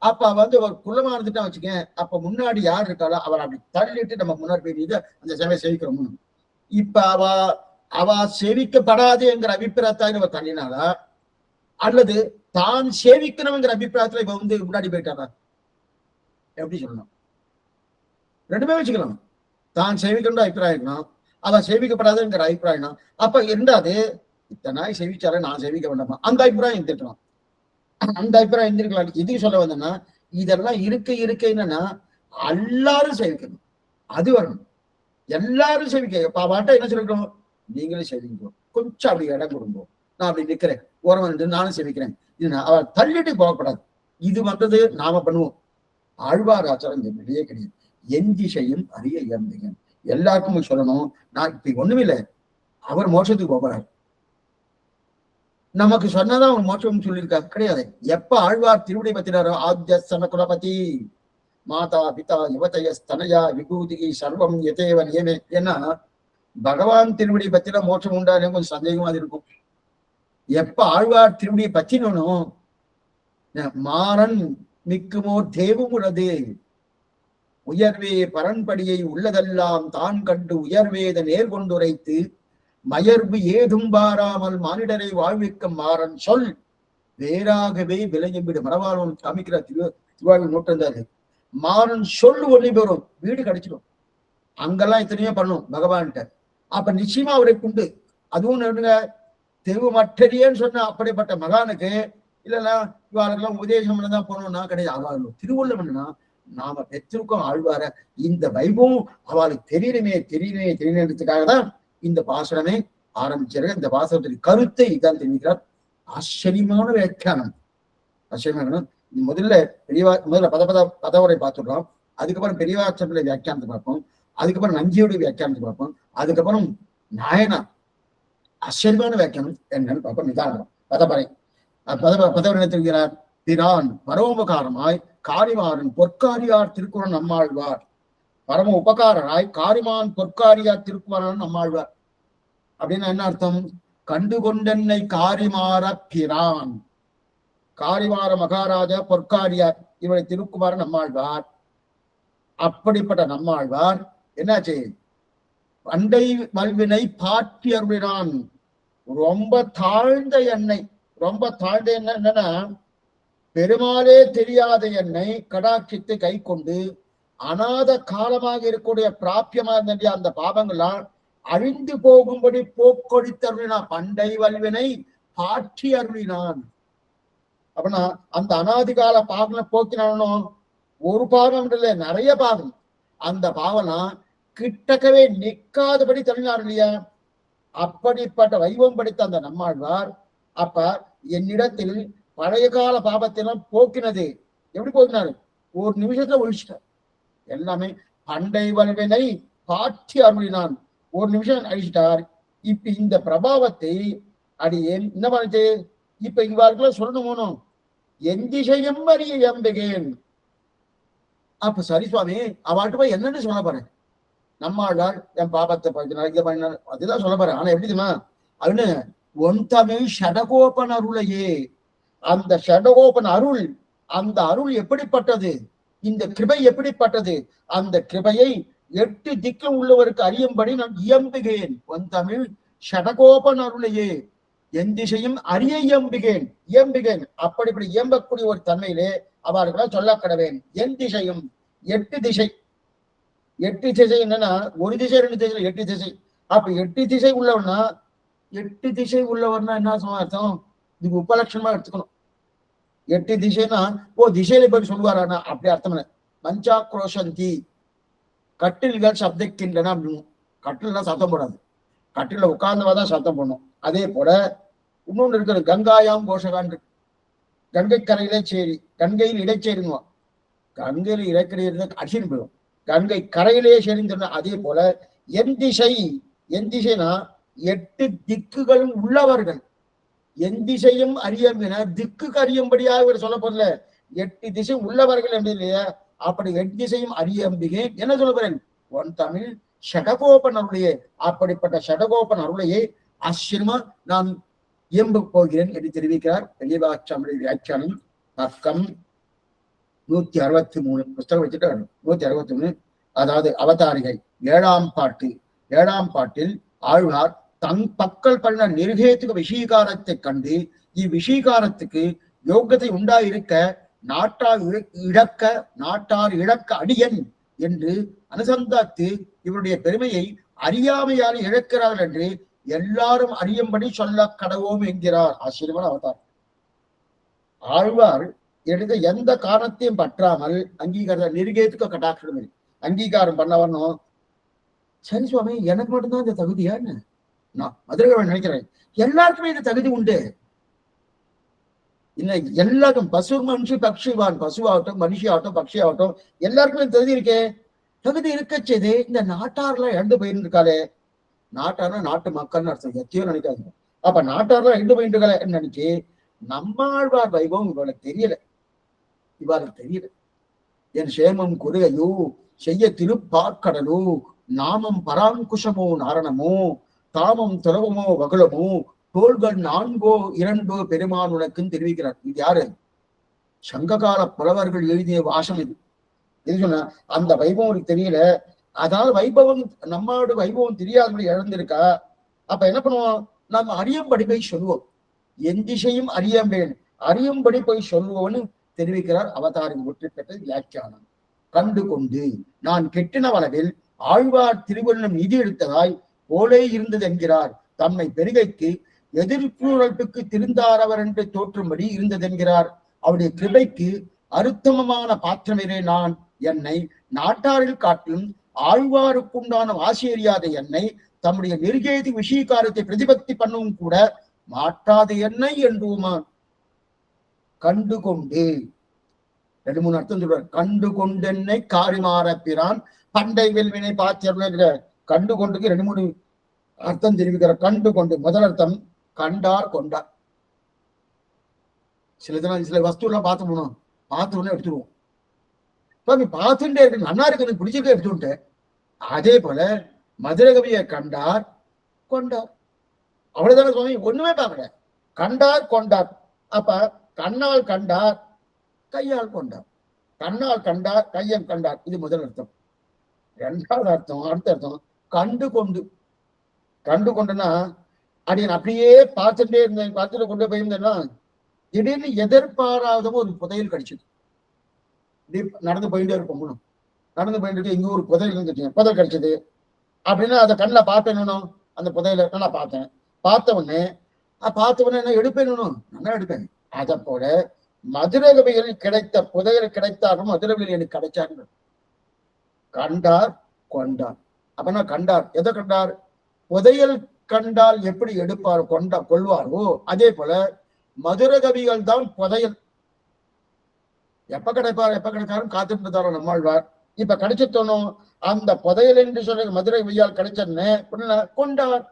அப்ப வந்து ஒரு குள்ளமா இருந்துட்டா வச்சுக்கேன், அப்ப முன்னாடி யார் இருக்காளோ அவளை அப்படி தள்ளிட்டு நம்ம முன்னாடி போய் அந்த சபையை சேவிக்கிறோம். இப்ப அவ சேவிக்கப்படாதுங்கிற அபிப்பிராயத்தால் இவ தள்ளினாளா, அல்லது தான் சேவிக்கணுங்கிற அபிப்பிராயத்துல இவ வந்து முன்னாடி போயிட்டாரா? எப்படி சொல்லணும்? 2மே வச்சுக்கலாம். தான் சேவிக்கணும் அபிப்பிராயம் இருக்கணும், அவ சேவிக்கப்படாதுங்கிற அபிப்பிராயம். அப்ப இருந்தாது இத்தனை நாய் சேவிச்சாலே நான் சேவிக்க வேண்டாமா, அந்த அபிப்பிராயம் இருந்துக்கலாம். அந்த அபிப்பிராயம் இருந்திருக்கலாம். எதுக்கு சொல்ல வந்தேன்னா, இதெல்லாம் இருக்க என்னன்னா எல்லாரும் சேவிக்கணும், அது வரணும். எல்லாரும் சேவிக்க வாட்டா என்ன சொல்லிக்கிறோம், நீங்களும் சேவிக்கணும், கொஞ்சம் அப்படி இடம் கொடுங்க, நான் அப்படி நிக்கிறேன் ஓரம் வந்து நானும் சேவிக்கிறேன். இது அவ தள்ளிட்டு போகக்கூடாது. இது வந்தது நாம பண்ணுவோம். ஆழ்வார் ஆச்சாரம் வெளியே கிடையாது. என் திசையும் அறிய இயம்பிகன், எல்லாருக்கும் சொல்லணும். நான் இப்ப ஒண்ணுமில்லை, அவர் மோட்சத்துக்கு போகிறார், நமக்கு சொன்னதான் அவன் மோட்சம் சொல்லியிருக்கா கிடையாது. எப்ப ஆழ்வார் திருவிடை பத்தினாரோ ஆத்யஸ்தன குலபதி மாதா பிதா யுவதய ஸ்தனயா விபூதி சர்வம் எதேவன் ஏமே. ஏன்னா பகவான் திருவடி பத்தின மோட்சம் உண்டானே கொஞ்சம் சந்தேகமா இருக்கும். எப்ப ஆழ்வார் திருவடியை பத்தினோம் மாறன் மிக்குமோர் தேவும் உள்ளது உயர்வே பரன்படியை உள்ளதெல்லாம் தான் கண்டு உயர்வேத நேர்கொண்டுரைத்து மயர்வு ஏதும் பாராமல் மானிடரை வாழ்விக்கும் மாறன் சொல் வேறாகவே விளையும் வீடு. மரவாளன் அமைக்கிற திருவாரூர் நூற்றாண்டாரு. மாறன் சொல் ஒளி பெறும், வீடு கிடைச்சிடும். அங்கெல்லாம் எத்தனையோ பண்ணும் பகவான்கிட்ட. அப்ப நிச்சயமா அவரை கொண்டு அதுவும் நடுங்க தெருவமற்றறியன்னு சொன்ன அப்படிப்பட்ட மகானுக்கு இல்லைன்னா இவாளுக்கெல்லாம் உபதேசம் பண்ணதான் போனோம்னா கிடையாது. அவள் திருவள்ளுவன்னா நாம பெற்றிருக்கோம் ஆழ்வார. இந்த வைபவம் அவளுக்கு தெரியணுன்றதுக்காக தான் இந்த பாசனமே ஆரம்பிச்சாரு. இந்த பாசனத்தின் கருத்தை இதான் தெரிவிக்கிறார். ஆச்சரியமான வியாக்கியானம். ஆச்சரியமான முதல்ல பதவரை பார்த்துடுறோம். அதுக்கப்புறம் பெரியவாச்சனுடைய வியாக்கியானத்தை பார்ப்போம். அதுக்கப்புறம் நஞ்சியுடைய வியாக்கியானத்தை பார்ப்போம். அதுக்கப்புறம் நாயனா ஆச்சரியமான வியாக்கியானம் என்னன்னு பார்ப்போம். நிதானம் பதவரை பதவரை தெரிகிறார். பிரான் பரமோபகாரமாய் காரிமாறன் பொற்காரியார் திருக்குறள் நம்மாழ்வார். பரம உபகாரராய் காரிமான் பொற்காரியார் திருக்குறள் நம்மாழ்வார் அப்படின்னு என்ன அர்த்தம்? கண்டுகொண்டென்னை காரிமாற பிரான், காரிமாற மகாராஜா பொற்காரியார் இவரை திருக்குமார நம்மாழ்வார். அப்படிப்பட்ட நம்மாழ்வார் என்னாச்சு? பண்டை மல்வினை பாட்டி அருளினான். ரொம்ப தாழ்ந்த எண்ணெய், ரொம்ப தாழ்ந்த எண்ணெய் என்னன்னா பெருமாளே தெரியாத என்னை கடாட்சித்து கை கொண்டு அநாத காலமாக இருக்கக்கூடிய பிராபியமா இருந்த அந்த பாவங்கள்லாம் அழிந்து போகும்படி போக்கொழித்து அருளினான். பண்டை வல்வினை பாற்றி அருளினான். அப்படின்னா அந்த அநாதிகால பாவங்களை போக்கினானோ ஒரு பாவம் இல்லை, நிறைய பாவம். அந்த பாவம்லாம் கிட்டக்கவே நிற்காதபடி தள்ளினார் இல்லையா? அப்படிப்பட்ட வைபவம் படித்த அந்த நம்மாழ்வார் அப்ப என்னிடத்தில் பழைய கால பாவத்திலாம் போக்கினது. எப்படி போக்கினாரு? ஒரு நிமிஷத்துல ஒழிச்சிட்டார் எல்லாமே. பண்டை வல்வினை பாற்றி அருளினான், ஒரு நிமிஷம் அழிச்சிட்டார். இப்ப இந்த பிரபாவத்தை அடியேன் என்ன பண்ணிட்டு இப்ப இவ்வாறுக்குள்ள சொல்லணும். எந்திசையும் அறிய எம்புகேன். அப்ப சரி சுவாமி அவள்கிட்ட போய் என்னன்னு சொல்ல போறேன்? நம்மாழ்வார் என் பாபத்தை பண்ணினார் அதுதான் சொல்ல போறேன். ஆனா எப்படி தெரியுமா? அவனு ஒன் தமிழ் ஷடகோபன் அருளையே. அந்த ஷடகோபன் அருள், அந்த அருள் எப்படிப்பட்டது? இந்த கிருபை எப்படிப்பட்டது? அந்த கிருபையை 8 திக்கில் உள்ளவருக்கு அறியும்படி நான் இயம்புகேன். ஒன் தமிழ் ஷடகோபன் அருளையே என் திசையும் அறிய இயம்புகேன். அப்படிப்படி இயம்பக்கூடிய ஒரு தன்மையிலே அவர்களால் சொல்ல கடவேன். என் திசையும் 8 திசை. 8 திசை என்னன்னா ஒரு திசை 2 திசை 8 திசை. அப்ப 8 திசை உள்ளவன்னா 8 திசை உள்ளவர்னா என்ன அர்த்தம்? இதுக்கு உபலட்சணமா எடுத்துக்கணும். 8 திசைனா திசையில போய் சொல்லுவாரானா அப்படி அர்த்தம் இல்லை. மஞ்சாக்ரோஷந்தி கட்டில்கள் சப்திக்கின்றன அப்படின்னு. கட்டில்னா சத்தம் போடாது, கட்டில உட்கார்ந்தவாதான் சத்தம் போடணும். அதே போல இன்னொன்று இருக்கிறது கங்காயாம் கோஷகான். கங்கை கரையிலே சேரி, கங்கையில் இடைச்சேரிங்குவான். கங்கையில இடைக்கிடையிறது அடிச்சுன்னு போயிடும். கங்கை கரையிலே சேர்ந்து. அதே போல என் திசை, என் திசைனா 8 திக்குகளும் உள்ளவர்கள். என் திசையும் அறியம்பின திக்குக்கு அறியும்படியாக இவர் சொல்ல போறல. 8 திசை உள்ளவர்கள் என்று இல்லையா? அப்படி 8 திசையும் அறியம்பிகே என்ன சொல்ல போறேன்? ஒன் தமிழ் ஷடகோபன் அருளையே. அப்படிப்பட்ட ஷடகோபன் அருளையே ஆச்சரியமா நான் இயம்ப போகிறேன் என்று தெரிவிக்கிறார் பெரியவாச்சாமுடைய வியாக்கியானம். பக்கம் 163 புஸ்தகம் வச்சுட்டு 163. அதாவது அவதாரிகை 7ஆம் பாட்டு. 7ஆம் பாட்டில் ஆழ்வார் தன் பக்கல் பண்ண நிர்கேத்துக விஷீகாரத்தை கண்டு இவ்விஷீகாரத்துக்கு யோகத்தை உண்டாயிருக்க நாட்டார் இழக்க அடியன் என்று அனுசந்தாத்து இவருடைய பெருமையை அறியாமையால் இழக்கிறார்கள் என்று எல்லாரும் அறியும்படி சொல்ல கடவோம் என்கிறார். ஆச்சரியமான அவதார். ஆழ்வார் எடுத்த எந்த காரணத்தையும் பற்றாமல் அங்கீகார நிர்கேத்துக்க கட்டாட்சம் அங்கீகாரம் பண்ண வரணும். சரி சுவாமி எனக்கு மட்டும்தான் இந்த தகுதியான்னு நான் மதுரை நினைக்கிறேன். எல்லாருக்குமே இந்த தகுதி உண்டு. இல்லை எல்லாருக்கும் பசு மனுஷி பக்ஷிவான், பசுவாகட்டும் மனுஷியாகட்டும் பக்ஷியாகட்டும் எல்லாருக்குமே தகுதி இருக்கே. தகுதி இருக்கச்சது இந்த நாட்டார்லாம் இழந்து போயிருக்காளே. நாட்டார்னா நாட்டு மக்கள்னு அர்த்தம். எத்தையோ நினைக்காது. அப்ப நாட்டார்லாம் ரெண்டு போயிட்டுகளை நினைச்சு நம்மாழ்வார் வைபவம் இவளுக்கு தெரியல, இவளுக்கு தெரியல. என் சேமம் குறையோ செய்ய திருப்பார்க்கடலோ நாமம் பராங்குஷமோ நாரணமோ தாமம் துறவமோ வகுளமோ தோள்கள் 4 2 பெருமான் உனக்குன்னு தெரிவிக்கிறார். இது யாரு? சங்ககால புலவர்கள் எழுதிய வாசம் இது. இது சொன்ன அந்த வைபவம் உனக்கு தெரியல, அதனால வைபவம் நம்மளோட வைபவம் தெரியாதபடி இழந்திருக்கா. அப்ப என்ன பண்ணுவோம், நம்ம அறியும்படி போய் சொல்லுவோம். என் திசையும் அறியம்பேன், அறியும்படி போய் சொல்லுவோம்னு தெரிவிக்கிறார் அவதாரின் ஒற்றி பெற்ற வியாக்கியானம். கண்டு கொண்டு நான் கெட்டின வளவில் ஆழ்வார் திருவள்ளும் நிதி எடுத்ததாய் போலே இருந்தது என்கிறார். தம்மை பெருகைக்கு எதிர்ப்புறப்புக்கு திருந்தாரவர் என்று தோற்றும்படி இருந்தது என்கிறார். அவருடைய கிருபைக்கு அருத்தமமான பாத்திரமிரே நான், என்னை நாட்டாரில் காட்டிலும் ஆழ்வாருக்குண்டான வாசி அறியாத என்னை தம்முடைய நெருகேதி விஷயக்காரத்தை பிரதிபக்தி பண்ணவும் கூட மாட்டாத என்னை என்றுமான். கண்டு கொண்டு 2 3 அர்த்தம் சொல்றார். கண்டு கொண்டென்னை காரிமாற பிரான் பண்டை வெல்வினை பாத்திர கண்டு கொண்டுக்கு 2 3 அர்த்தம் தெரிவிக்கிறார். கண்டு கொண்டு முதல் அர்த்தம் கண்டார் கொண்டார். சில வஸ்து எல்லாம் பார்த்து போனோம், பார்த்து உடனே எடுத்துருவோம். நீ பார்த்துட்டே இருக்கு, நல்லா இருக்கு, எனக்கு பிடிச்சிருக்க எடுத்துட்டு. அதே போல மதுரகவியை கண்டார் கொண்டார், அவ்வளவுதான சுவாமி, ஒண்ணுமே பார்க்கல. கண்டார் கொண்டார். அப்ப கண்ணால் கண்டார் கையால் கொண்டார், கண்ணால் கண்டார் கையால் கண்டார். இது முதல் அர்த்தம். 2வது அர்த்தம், அடுத்த அர்த்தம் கண்டு கொண்டு. கண்டு கொண்டுனா அடியன் அப்படியே பார்த்துட்டே இருந்தேன், பார்த்துட்டு கொண்டு போயிருந்தேன்னா திடீர்னு எதிர்பாராத ஒரு புதையல் கிடைச்சது. நடந்து போயிட்டே இருப்போம், நடந்து போயிட்டு இங்க ஒரு புதையல் இருந்துச்சு, புதையல் கிடைச்சது அப்படின்னா அதை கண்ணில் பார்த்தேன். அந்த புதையலை நான் பார்த்தேன். பார்த்த உடனே என்ன எடுப்பேன், நல்லா எடுப்பேன். அதை போல மதுரகவியில் கிடைத்த புதையல் கிடைத்தாலும் மதுரகவியில் எனக்கு கிடைச்சாங்க. கண்டார் கொண்டார். அப்பனா கண்டார், எதை கண்டார்? புதையல் கண்டால் எப்படி எடுப்பார் கொள்வாரோ அதே போல மதுரகவிகள் தான் புதையல். எப்ப கிடைக்காரும் காத்துட்டு இருந்தாரோ நம்மாழ்வார். இப்ப கிடைச்சிட்டோம் அந்த புதையல் என்று சொல்ற மதுரை வெய்யால் கிடைச்சன்னு கொண்டார்,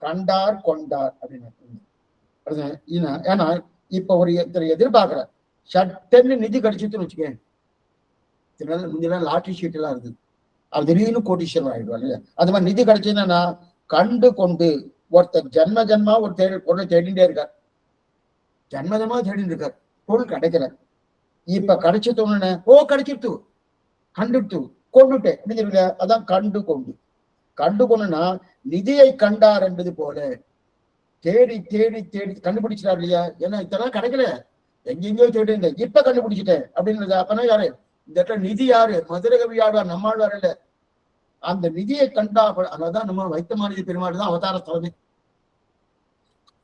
கண்டார் கொண்டார் அப்படின்னு. ஏன்னா இப்ப ஒரு எதிர்பார்க்கிற சட்டன்னு நிதி கிடைச்சிட்டுன்னு வச்சுக்கேன். முன்னெல்லாம் லாட்டரி ஷீட் எல்லாம் இருக்குது, அது திடீர்னு கோட்டீஸ்வரர் ஆயிடுவார் இல்லையா? அது மாதிரி நிதி கிடைச்சதுன்னா கண்டு கொண்டு ஒருத்தர் ஜென்மா ஒரு பொருளை தேடிட்டே இருக்கார், ஜென்மஜமா தேடிட்டு இருக்கார், பொருள் கிடைக்கல. இப்ப கிடைச்சதோன்னு கிடைச்சிட்டு கண்டுட்டு கொண்டுட்டேன் அப்படின்னு, அதான் கண்டு கொண்டு. கண்டு கொண்டுனா நிதியை கண்டார் என்பது போல தேடி தேடி தேடி கண்டுபிடிச்சிட்டார் இல்லையா? ஏன்னா இத்தனை கிடைக்கல, எங்கெங்கயோ தேடி இருந்தேன், இப்ப கண்டுபிடிச்சிட்டேன் அப்படின்னு. அப்பனா யாரு இந்த இடத்துல நிதி? யாரு? மதுரகவி ஆழ்வார், நம்மாழ்வார் இல்ல. அந்த நிதியை கண்டா, அதான் நம்ம வைத்தமாநிதி பெருமாள் தான் அவதார ஸ்தலமே.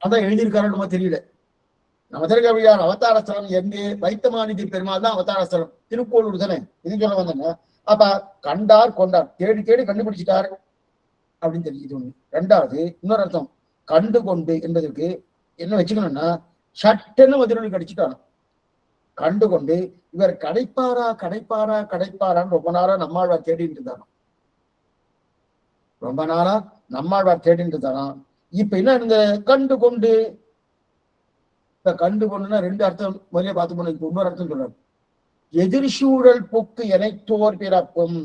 அதான் எழுதியிருக்காரு நம்ம தெரியல. மதுரகவியார் அவதார ஸ்தலம் எங்கே? வைத்தமாநிதி பெருமாள் தான் அவதார ஸ்தலம், திருக்கோளூர் தானே. இது சொல்ல வந்தாங்க. அப்ப கண்டார் கொண்டார், தேடி தேடி கண்டுபிடிச்சிட்டார் அப்படின்னு தெரியுது ஒண்ணு. 2வது இன்னொரு அர்த்தம் கண்டு கொண்டு என்பதற்கு என்ன வச்சுக்கணும்னா சட்டன்னு மதுரை கிடைச்சிட்டாங்க. கண்டு கொண்டு இவர் கிடைப்பாரான்னு ரொம்ப நாளா நம்மாழ்வார் தேடிட்டு இருந்தாராம். ரொம்ப நாளா நம்மாழ்வார் தேடிட்டு இருந்தாராம். இப்ப என்ன இந்த கண்டு கொண்டு, இப்ப கண்டு கொண்டுன்னா 2 அர்த்தம் முதலே பார்த்து போன. இப்ப இன்னொரு அர்த்தம் சொல்றாரு. எதிர்சூழல் போக்கு எனைத்தோர் பிறப்பும்.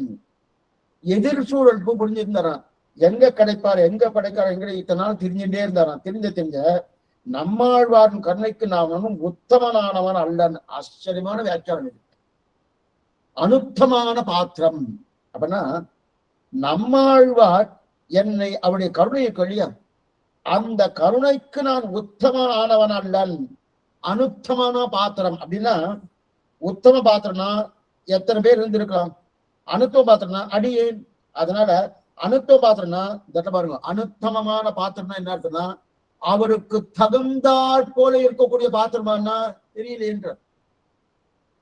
எதிர்சூழல் பூ புரிஞ்சிருந்தாராம். எங்க கிடைப்பார் எங்க படைக்கார் எங்க இத்தனை நாள் தெரிஞ்சுட்டே இருந்தாராம். தெரிஞ்ச நம்மாழ்வாரின் கருணைக்கு நான் உத்தமனானவன் அல்லன். ஆச்சரியமான வியாக்கியானம் இது. அனுத்தமான பாத்திரம் அப்படின்னா நம்மாழ்வார் என்னை அவருடைய கருணையை கழிய அந்த கருணைக்கு நான் உத்தமனானவன் அல்லன். அனுத்தமான பாத்திரம் அப்படின்னா உத்தம பாத்திரம்னா எத்தனை பேர் இருந்திருக்கலாம், அனுத்துவ பாத்திரம்னா அடியேன். அதனால அனுத்துவ பாத்திரம்னா பாருங்க, அனுத்தமமான பாத்திரம்னா என்ன அர்த்தம்னா அவருக்கு தகுந்தாற் போல இருக்கக்கூடிய பாத்திரமானா தெரியல என்ற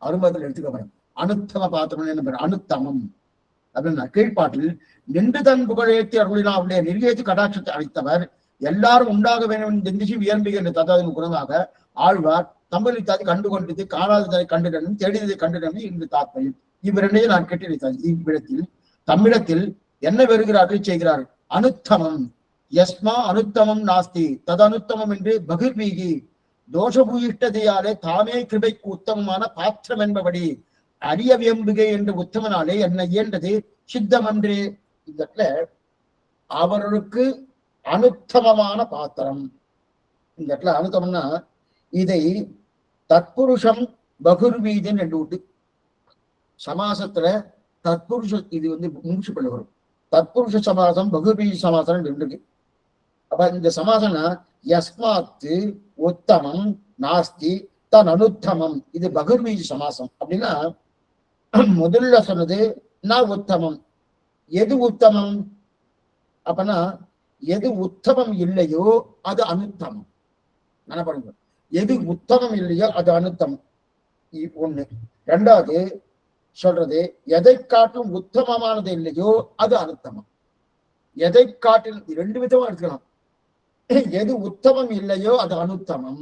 அரும்பத்தில் எடுத்துக்க. அனுத்தம பாத்திரம் என்ன பேர்? அனுத்தமம் அப்படின்னா கீழ்பாட்டில் நின்று தன் புகழேற்றி அருளினா அவருடைய நெறியேற்றி கடாட்சத்தை அளித்தவர் எல்லாரும் உண்டாக வேண்டும் திசை வியம்பிகின்ற ததாதின் குணமாக ஆழ்வார் தம்பளித்தாதி கண்டு கொண்டது காணாததை கண்டிடனும் தேடியதை கண்டிடனும் இன்று தாத்மையும். இவ்விரண்டையும் நான் கேட்டிருத்தேன். இவ்விடத்தில் தம்மிடத்தில் என்ன வருகிறார்கள் செய்கிறார்கள்? அனுத்தமம், யஸ்மா அனுத்தமம் நாஸ்தி ததனுத்தமம் என்று பகிர்வீகி தோஷபூயிஷ்டதையாலே தாமே கிருபைக்கு உத்தமமான பாத்திரம் என்பபடி அரிய வியம்புகை என்று உத்தமனாலே என்ன இயன்றது சித்தம் அன்றே. இந்த இடத்துல அவர்களுக்கு அனுத்தமமான பாத்திரம். இந்த இடத்துல அனுத்தமம்னா இதை தத்புருஷம் பகுர்வீதன் என்று உண்டு. சமாசத்துல தத்புருஷ இது மூச்சு பண்ண வரும். தத்புருஷ சமாசம் பகுர்வீதி சமாசம் என்று இருக்கு. அப்ப இந்த சமாசம்னா யஸ்மாத்து உத்தமம் நாஸ்தி தன் அனுத்தமம், இது பகுர்வீதி சமாசம். அப்படின்னா முதல்ல சொன்னது நான் உத்தமம். எது உத்தமம்? அப்பனா எது உத்தமம் இல்லையோ அது அனுத்தமம். என்ன பண்ணுங்க, எது உத்தமம் இல்லையோ அது அனுத்தமம். ஒண்ணு. ரெண்டாவது சொல்றது எதை காட்டிலும் உத்தமமானது இல்லையோ அது அனுத்தமம். எதை காட்டிலும் ரெண்டு விதமா எடுத்துக்கலாம். எது உத்தமம் இல்லையோ அது அனுத்தமம்.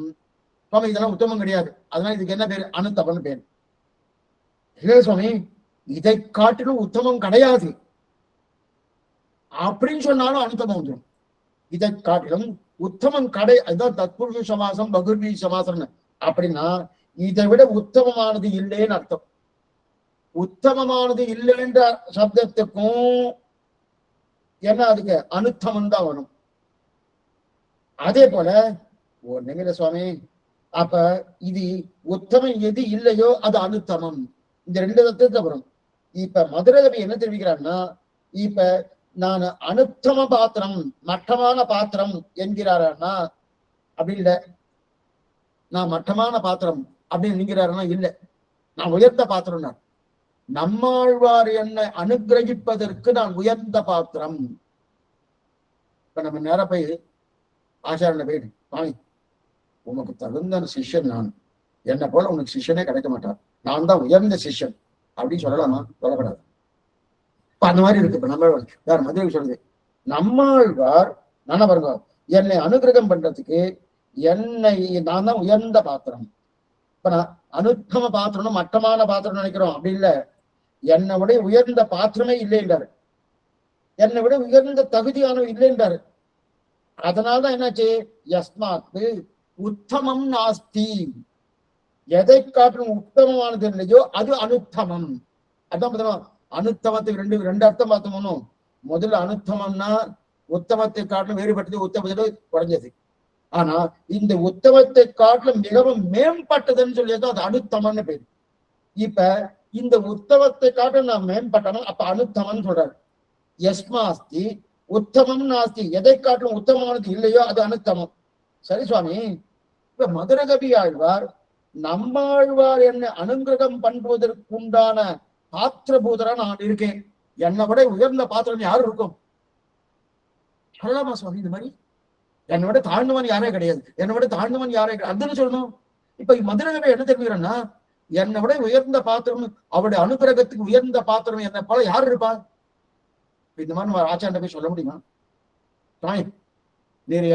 சுவாமி இதெல்லாம் உத்தமம் கிடையாது, அதனால இதுக்கு என்ன பேரு? அனுத்தமம்னு பேரு. இல்ல சுவாமி இதை காட்டிலும் உத்தமம் கிடையாது அப்படின்னு சொன்னாலும் அனுத்தமம் வந்துடும். இதை காட்டிலும் உத்தமம் கடை, அதுதான் தத்புருஷ சமாசம் பகுர்வீ சமாசம். அப்படின்னா இதை விட உத்தமமானது இல்லைன்னு அர்த்தம். உத்தமமானது இல்லைன்ற சப்தத்துக்கும் என்ன அதுக்கு அனுத்தமம் தான் வரும். அதே போல ஒண்ணுமில்ல சுவாமி, அப்ப இது உத்தமம் எது இல்லையோ அது அனுத்தமம். இந்த ரெண்டு தத்துவத்தை வரும். இப்ப மதுரகவி என்ன தெரிவிக்கிறான்னா, இப்ப நான் அனுத்தம பாத்திரம் மட்டமான பாத்திரம் என்கிறாரா? அப்படி இல்லை. நான் மட்டமான பாத்திரம் அப்படின்னு என்கிறாருன்னா இல்ல, நான் உயர்ந்த பாத்திரம். நான் நம்மாழ்வார் என்னை அனுகிரகிப்பதற்கு நான் உயர்ந்த பாத்திரம். இப்ப நம்ம நேர போய் ஆச்சாரனை போயிடு, வாங்கி உனக்கு தகுந்த சிஷ்யன் நான், என்னை போல உனக்கு சிஷ்யனே கிடைக்க மாட்டார், நான் தான் உயர்ந்த சிஷ்யன் அப்படின்னு சொல்லலாமா? சொல்லக்கூடாது. இப்ப அந்த மாதிரி இருக்கு. இப்ப நம்மாழ்வார் யார் மதுரை சொல்றது, நம்மாழ்வார் நானா பாருங்க, என்னை அனுகிரகம் பண்றதுக்கு என்னை நான் தான் உயர்ந்த பாத்திரம். இப்ப நான் அனுத்தம பாத்திரம் மட்டமான பாத்திரம் நினைக்கிறோம், அப்படி இல்லை. என்னை விட உயர்ந்த பாத்திரமே இல்லை என்றாரு, என்னை விட உயர்ந்த தகுதியான இல்லை என்றாரு. அதனால்தான் என்னாச்சு, யஸ்மாத்து உத்தமம் நாஸ்தி, எதை காட்டிலும் உத்தமமானது இல்லையோ அது அனுத்தமம். அதான் அனுத்தமத்துக்கு ரெண்டு அர்த்தம் பார்த்தோம்னு. முதல்ல அனுத்தமம்னா உத்தமத்தை காட்டிலும் வேறுபட்டது, உத்தமத்தை குறைஞ்சது. ஆனா இந்த உத்தமத்தை காட்டிலும் மிகவும் மேம்பட்டதுன்னு சொல்லியது அது அனுத்தமன்னு பேரு. இப்ப இந்த உத்தமத்தை காட்டிலும் நான் மேம்பட்டனும், அப்ப அனுத்தமன் சொல்றாரு. யஸ்மாஸ்தி உத்தமம் நாஸ்தி, எதை காட்டிலும் உத்தமமானது இல்லையோ அது அனுத்தமம். சரி சுவாமி, இப்ப மதுரகவி ஆழ்வார் நம்மாழ்வார் என்னை அனுகிரகம் பண்ணுவதற்குண்டான பாத்திரபூதரா நான் இருக்கேன், என்னை விட உயர்ந்த பாத்திரம் யாரும் இருக்கும் சொல்லலாமா சுவாமி? இந்த மாதிரி என்னை விட தாழ்ந்தவன் யாரே கிடையாது, என்னை விட தாழ்ந்தவன் யாரே கிடையாது அதுன்னு சொல்லணும். இப்ப மதுரகவி என்ன தெரிஞ்சுக்கிறேன்னா, என்னை விட உயர்ந்த பாத்திரம், அவருடைய அனுகிரகத்துக்கு உயர்ந்த பாத்திரம் என்னை போல யார் இருப்பா? இந்த மாதிரி ஆச்சாரிய போய் சொல்ல முடியுமா? சுவாமி நீர்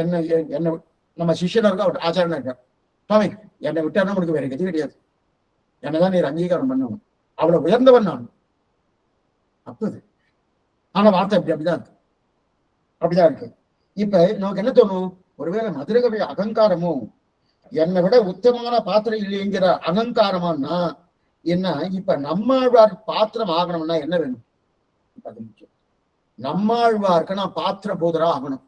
என்ன நம்ம சிஷ்யனா இருக்கா, அவர் ஆச்சாரனா இருக்கா, சுவாமி என்னை விட்டாருன்னா உனக்கு வேற கதி கிடையாது, என்னதான் நீர் அங்கீகாரம் பண்ணணும், அவ்வளவு உயர்ந்தவன் நான். அப்பது ஆனா வார்த்தை அப்படிதான் இருக்கு, அப்படிதான் இருக்கு. இப்ப நமக்கு என்ன தோணும், ஒருவேளை மதுரகவி அகங்காரமோ, என்னை விட உத்தமமான பாத்திரம் இல்லைங்கிற அகங்காரமானா என்ன? இப்ப நம்மாழ்வார் பாத்திரம் ஆகணும்னா என்ன வேணும்? நம்மாழ்வாருக்கு நான் பாத்திர பூதரா ஆகணும்.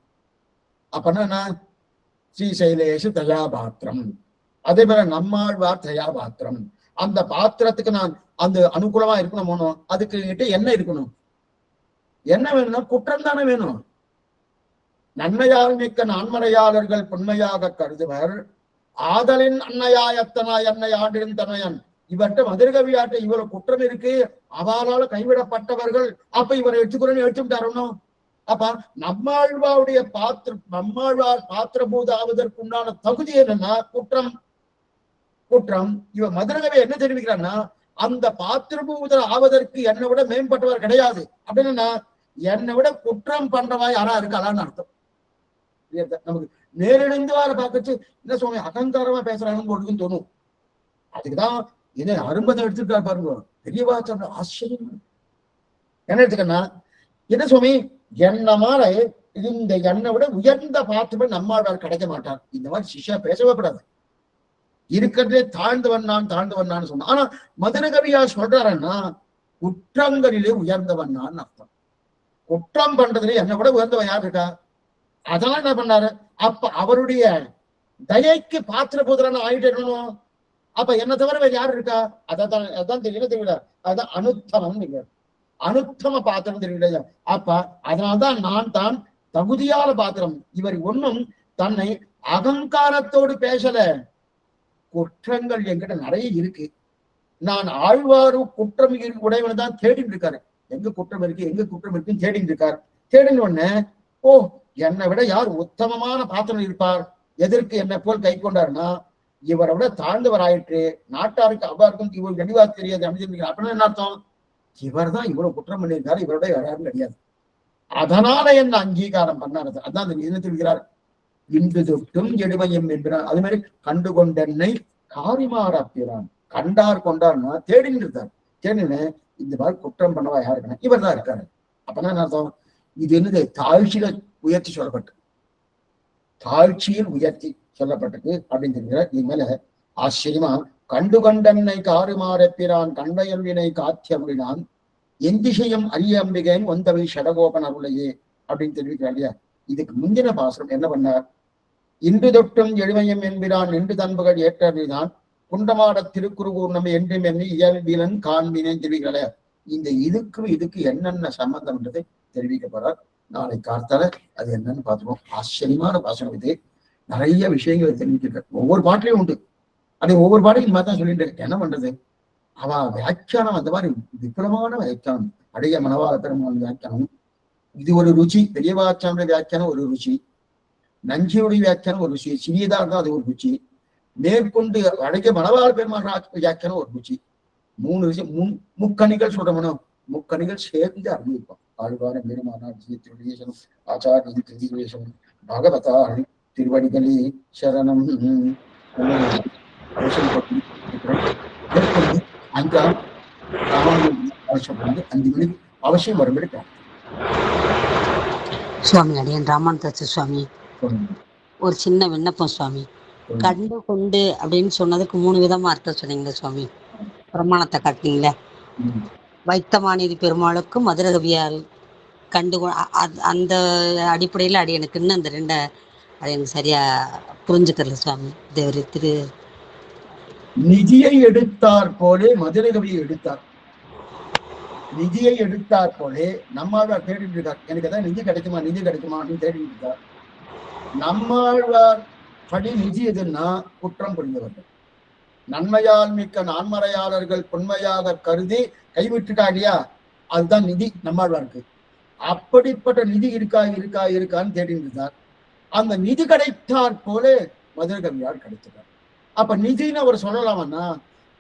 அப்பன்னா நான் ஸ்ரீசைலேஷு தயாபாத்திரம், அதே போல நம்மாழ்வார் தயாபாத்திரம். அந்த பாத்திரத்துக்கு நான் அந்த அனுகூலமா இருக்கணும். அதுக்கு கிட்ட என்ன இருக்கணும்? என்ன வேணும்னா குற்றம் தானே வேணும். நன்மையால் மிக்க நான்மறையாளர்கள் பொன்மையாக கருதுவர், ஆதலின் அன்னையாயத்தனாய் என்னை ஆண்டின் தனையன். இவர்கிட்ட மதுரகவியாட்ட இவ்வளவு குற்றம் இருக்கு, அவரால் கைவிடப்பட்டவர்கள், அப்ப இவரை எடுத்துக்கிறோன்னு எடுத்துட்டாரோ? அப்ப நம்மாழ்வாருடைய நம்மாழ்வார் பாத்திரபூத ஆவதற்கு உண்டான தகுதி என்னன்னா குற்றம். குற்றம். இவ மதுரகவி என்ன தெரிவிக்கிறான்னா, அந்த பாத்திரபூத ஆவதற்கு என்னை விட மேம்பட்டவர் கிடையாது அப்படின்னா, என்னை விட குற்றம் பண்றவா யாரா இருக்காளான்னு அர்த்தம். நமக்கு நேரிழந்து வார பார்க்கச்சு என்ன சுவாமி அகங்காரமா பேசுறாங்கன்னு ஒழுங்குன்னு தோணும். அதுக்குதான் இதை அரும்பதை எடுத்துருக்காரு பாருங்க, பெரியவா சொல்ற ஆச்சரியம். என்ன எடுத்துக்கன்னா, என்ன சுவாமி என்ன மாதிரி இது இந்த என்னை விட உயர்ந்த பாத்திரம் நம்மாழ்வார் கிடைக்க மாட்டார். இந்த மாதிரி சிஷ்யா பேசவே கூடாது. இருக்கிறதே தாழ்ந்தவன் நான் சொன்னான். ஆனா மதுரகவியா சொல்றாருன்னா குற்றங்களிலே உயர்ந்தவன் நான் அர்த்தம். குற்றம் பண்றதுல என்னை விட உயர்ந்தவன் யார் இருக்கா? அதெல்லாம் என்ன பண்ணாரு? அப்ப அவருடைய தயைக்கு பாத்திர பூதரான ஆயிட்டணும். அப்ப என்ன தவிர வேற யாரு இருக்கா? அதான் தெரியல. அதான் அனுத்தமம். நீங்க அனுத்தம பாத்திரம் தெரியல. அப்ப அதனால்தான் நான் தான் தகுதியான பாத்திரம். இவர் ஒன்னும் தன்னை அகங்காரத்தோடு பேசல. குற்றங்கள் என்கிட்ட நிறைய இருக்கு. நான் ஆழ்வாரும் குற்றம் உடையவன் தான் தேடிட்டு இருக்காரு. எங்க குற்றம் இருக்குன்னு தேடிட்டு இருக்காரு. தேடின உடனே ஓ, என்னை விட யார் உத்தமமான பாத்திரம் இருப்பார், எதற்கு என்னை போல் கை கொண்டாருன்னா இவரை விட தாழ்ந்தவர் ஆயிற்று, நாட்டாருக்கு அவ்வாருக்கும் இவர் தெளிவா தெரியாது அமைச்சிருக்கிறார். அப்படின்னா என்ன அர்த்தம்? இவர் தான் இவ்வளவு குற்றம் பண்ணியிருக்காரு, இவரோட யாரும் கிடையாது. அதனால என்ன அங்கீகாரம் பண்ணாரு. அதான் அந்த நினைத்திருக்கிறார். இன்று தொட்டும் எடுமையும் என்கிறார். அது மாதிரி கண்டு கொண்டென்னை காரிமாறான். கண்டார் கொண்டார்னா தேடின்னு இருக்காரு. தேடின இந்த மாதிரி குற்றம் பண்ணவா யாருக்குன்னா இவர் தான் இருக்காரு. அப்பதான் என்ன அர்த்தம்? இது என்னது? தாழ்ச்சியில உயர்த்தி சொல்லப்பட்டு, தாழ்ச்சியில் உயர்த்தி சொல்லப்பட்டது அப்படின்னு தெரிகிறார். இது மேல ஆச்சரியமா கண்டு கொண்டன்னை காருமாறப்பிரான் கண்டையல்வினை காத்தியமுடினான் எந்திசையும் அரிய அம்பிகன் ஒந்தவை ஷடகோபன் அருளையே அப்படின்னு தெரிவிக்கிறார் இல்லையா? இதுக்கு முந்தின பாசனம் என்ன பண்ணார்? இன்று தொட்டும் எழுமையும் என்பிரான் நின்று தன்புகள் ஏற்றதான் குண்டமாட திருக்குறுகூர் நம்ம என்றும் என்ன இயல்பிலன் காண்பினேன்னு தெரிவிக்கல. இந்த இதுக்கு என்னென்ன சம்பந்தம்ன்றதை தெரிவிக்கப்படுறார். நாளை காத்தால அது என்னன்னு பார்த்துருவோம். ஆச்சரியமான பாசனம் இது. நிறைய விஷயங்களை தெரிவிக்கிறார். ஒவ்வொரு பாட்டிலையும் உண்டு. அது ஒவ்வொரு பாட்டையும் இந்த மாதிரி தான் சொல்லிட்டு என்ன பண்றது? அவ வியாக்கியானம் அந்த மாதிரி விபுலமான வியாக்கியானம். அடைய மனவாள பெருமாள் வியாக்கியானம் இது ஒரு ருச்சி. பெரியவாச்சானுடைய வியாக்கியானம் ஒரு ருச்சி, நஞ்சியுடைய வியாக்கியானம் ஒரு ருச்சி, சிறியதா இருந்தா அது ஒரு ருச்சி, மேற்கொண்டு அடைய மனவாள பெருமாள் வியாக்கியானம் ஒரு ருச்சி. 3 ருச்சி. முக்கணிகள் சொல்றோம். முக்கணிகள் சேர்ந்து அறிவிப்போம். ஆழ்வார பெருமானார் ஆச்சாரிய திருவேசம் பகவதா திருவடிகளே சரணம் அவசியம் மேற்கொண்டு 5 மணிக்கு அவசியம் வரும்படி சுவாமி. அடியன் ராமானந்தாச்சு சுவாமி. ஒரு சின்ன விண்ணப்பம் சுவாமி. கண்டு கொண்டு அப்படின்னு சொன்னதுக்கு 3 விதமா அர்த்தம் சொன்னீங்களே சுவாமி. பிரமாணத்தை காட்டினீங்களே. வைத்தமாநிதி பெருமாளுக்கும் மதுரகவியால் கண்டு அந்த அடிப்படையில் அடியனுக்கு இன்னும் அந்த 2 அடியனுக்கு சரியா புரிஞ்சுக்கல சுவாமி. தேவரி திரு நிதியை எடுத்தார் போலே மதுரகவியை எடுத்தார். நிதியை எடுத்தார் போலே நம்மாழ்வார் தேடிட்டு இருக்கார். எனக்கு ஏதாவது நிதி கிடைக்குமான்னு தேடிட்டு இருக்கார். நம்மாழ்வார் படி நிதி எதுன்னா குற்றம் புரிந்தவர்கள், நன்மையால் மிக்க நான்மறையாளர்கள் பொன்மையாக கருதி கைவிட்டுட்டா இல்லையா, அதுதான் நிதி நம்மாழ்வாருக்கு. அப்படிப்பட்ட நிதி இருக்கான்னு தேடிட்டு இருந்தார். அந்த நிதி கிடைத்தார் போலே மதுரகவியார் கிடைத்தார். அப்ப நிதின்னு அவர் சொல்லலாமன்னா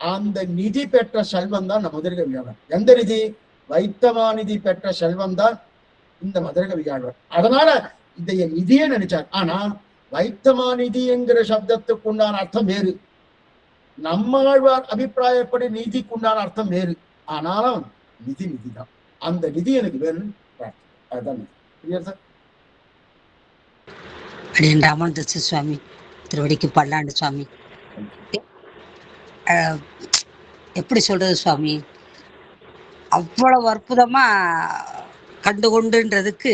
அந்த நிதி பெற்ற செல்வம் தான் மதுரகவியாளர். எந்த நிதி? வைத்தமாநிதி பெற்ற செல்வம் தான் இந்த மதுரகவியாளர். அதனால இதைய நிதியே நினைச்சார். ஆனா வைத்தமாநிதி என்கிற சப்தத்துக்கு உண்டான அர்த்தம் வேறு, நம்மாழ்வார் அபிப்பிராயப்படி நீதிக்கு உண்டான அர்த்தம் வேறு. ஆனாலும் நிதி தான். அந்த நிதி எனக்கு வேணும். அதுதான் ராமானந்தாச்சு சுவாமி. திருவடிக்கு பல்லாண்டு சுவாமி. எப்படி சொல்றது சுவாமி, அவ்வளவு அற்புதமா கண்டுகொண்டுன்றதுக்கு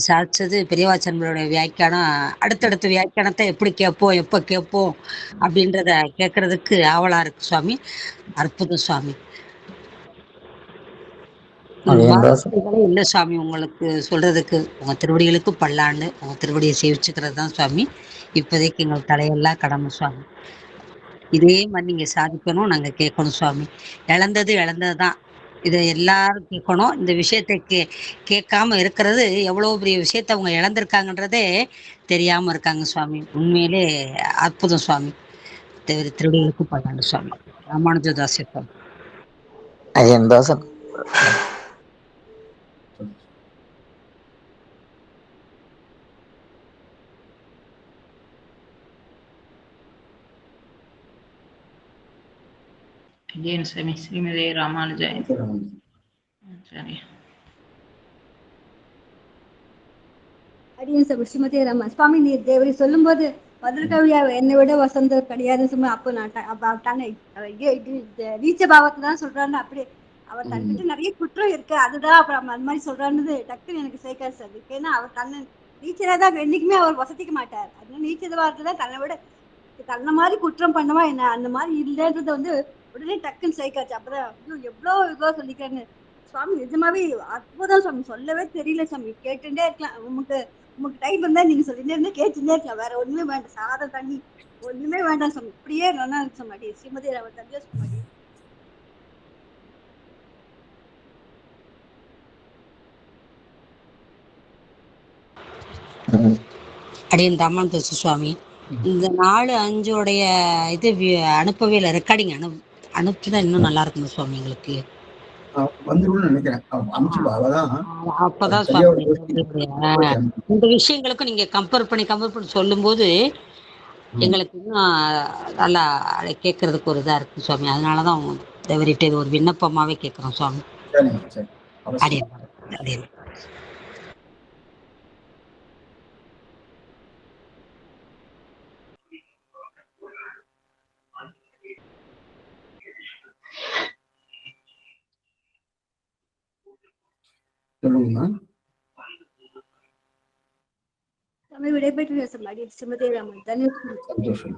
சாதிச்சது பெரியவாச்சன்களுடைய வியாக்கியானம். அடுத்தடுத்த வியாக்கியானத்தை எப்படி கேட்போம், எப்ப கேட்போம் அப்படின்றத கேட்கறதுக்கு ஆவலா இருக்கு சுவாமி. அற்புதம் சுவாமி. இல்லை சுவாமி உங்களுக்கு சொல்றதுக்கு. உங்க திருவடிகளுக்கு பல்லாண்டு. உங்க திருவடியை சேவிச்சுக்கிறது தான் சுவாமி இப்போதைக்கு எங்கள் தலையெல்லாம் கடமை சுவாமி. இதே மாதிரி நீங்க சாதிக்கணும், நாங்க கேட்கணும் சுவாமி. இழந்ததுதான். இதை எல்லாரும் கேட்கணும். இந்த விஷயத்தை கேட்காம இருக்கிறது எவ்வளவு பெரிய விஷயத்த அவங்க இழந்திருக்காங்கன்றதே தெரியாம இருக்காங்க சுவாமி. உண்மையிலே அற்புதம் சுவாமி. திருவடிகளுக்கு பல்லாண்டு சுவாமி. ராமானுஜதாசி சுவாமி. ஐயன் தாசன். Again, Srimade Ramanuja. Sorry. அடியேன் ஸ்ரீமதி ராமன் சுவாமி, நீ தேவரி சொல்லும்போது மதுரகவியா என்னை விட வசந்தர் கிடையாது சும்மா. அப்போ நான் நீச்ச பாவத்தை தான் சொல்றான்னு அப்படியே அவர் தன்கிட்ட நிறைய குற்றம் இருக்கு, அதுதான் அப்புறம் அந்த மாதிரி சொல்றான்னு டக்குன்னு எனக்கு சேர்க்காது சார். ஏன்னா அவர் தன்னை நீச்சரா தான் என்னைக்குமே அவர் வசதிக்க மாட்டார். அதனால நீச்ச பாவத்தை தான் தன்னை விட தன்னை மாதிரி குற்றம் பண்ணவா என்ன அந்த மாதிரி இல்லைன்றத உடனே டக்குன்னு சேர்க்காச்சு. அப்பதான் ஐயோ எவ்வளவு இதுவா சொல்லிக்கிறேன்னு. சுவாமி நிஜமாவே அற்புதம் சுவாமி, சொல்லவே தெரியல சாமி. கேட்டுட்டே இருக்கலாம். உங்களுக்கு டைம் இருந்தா நீங்க சொல்லிட்டே இருந்தா கேட்டுட்டே இருக்கலாம். வேற ஒண்ணுமே வேண்டாம், சாதம் தண்ணி ஒண்ணுமே வேண்டாம் சாமி. இப்படியே நல்லா இருக்கு சாமி. ஸ்ரீமதி ராமன் தஞ்சை சுமாடி. அடியன் தம்மன் பேசு சுவாமி. இந்த 4-5 இது அனுப்பவே இல்லை, ரெக்கார்டிங் அனுப்புனா இன்னும் நல்லா இருக்குங்க சுவாமி எங்களுக்கு. வந்துருன்னு நினைக்கிறேன். அவதான் அப்பதான் சரியா சுவாமி இந்த விஷயங்களுக்கும் நீங்க கம்பேர் பண்ணி சொல்லும் போது எங்களுக்கு இன்னும் நல்லா கேட்கறதுக்கு ஒரு இதா இருக்கு சுவாமி. அதனாலதான் தவறிட்டு இது ஒரு விண்ணப்பமாவே கேட்கிறோம் சுவாமி. சரிங்க, சரி, அவசியம். அடியன் அடியன் சொல்லுங்கம்மா. விடைபெற்று ஸ்ரீமதி ராமன் தன்ய சந்தோஷம்.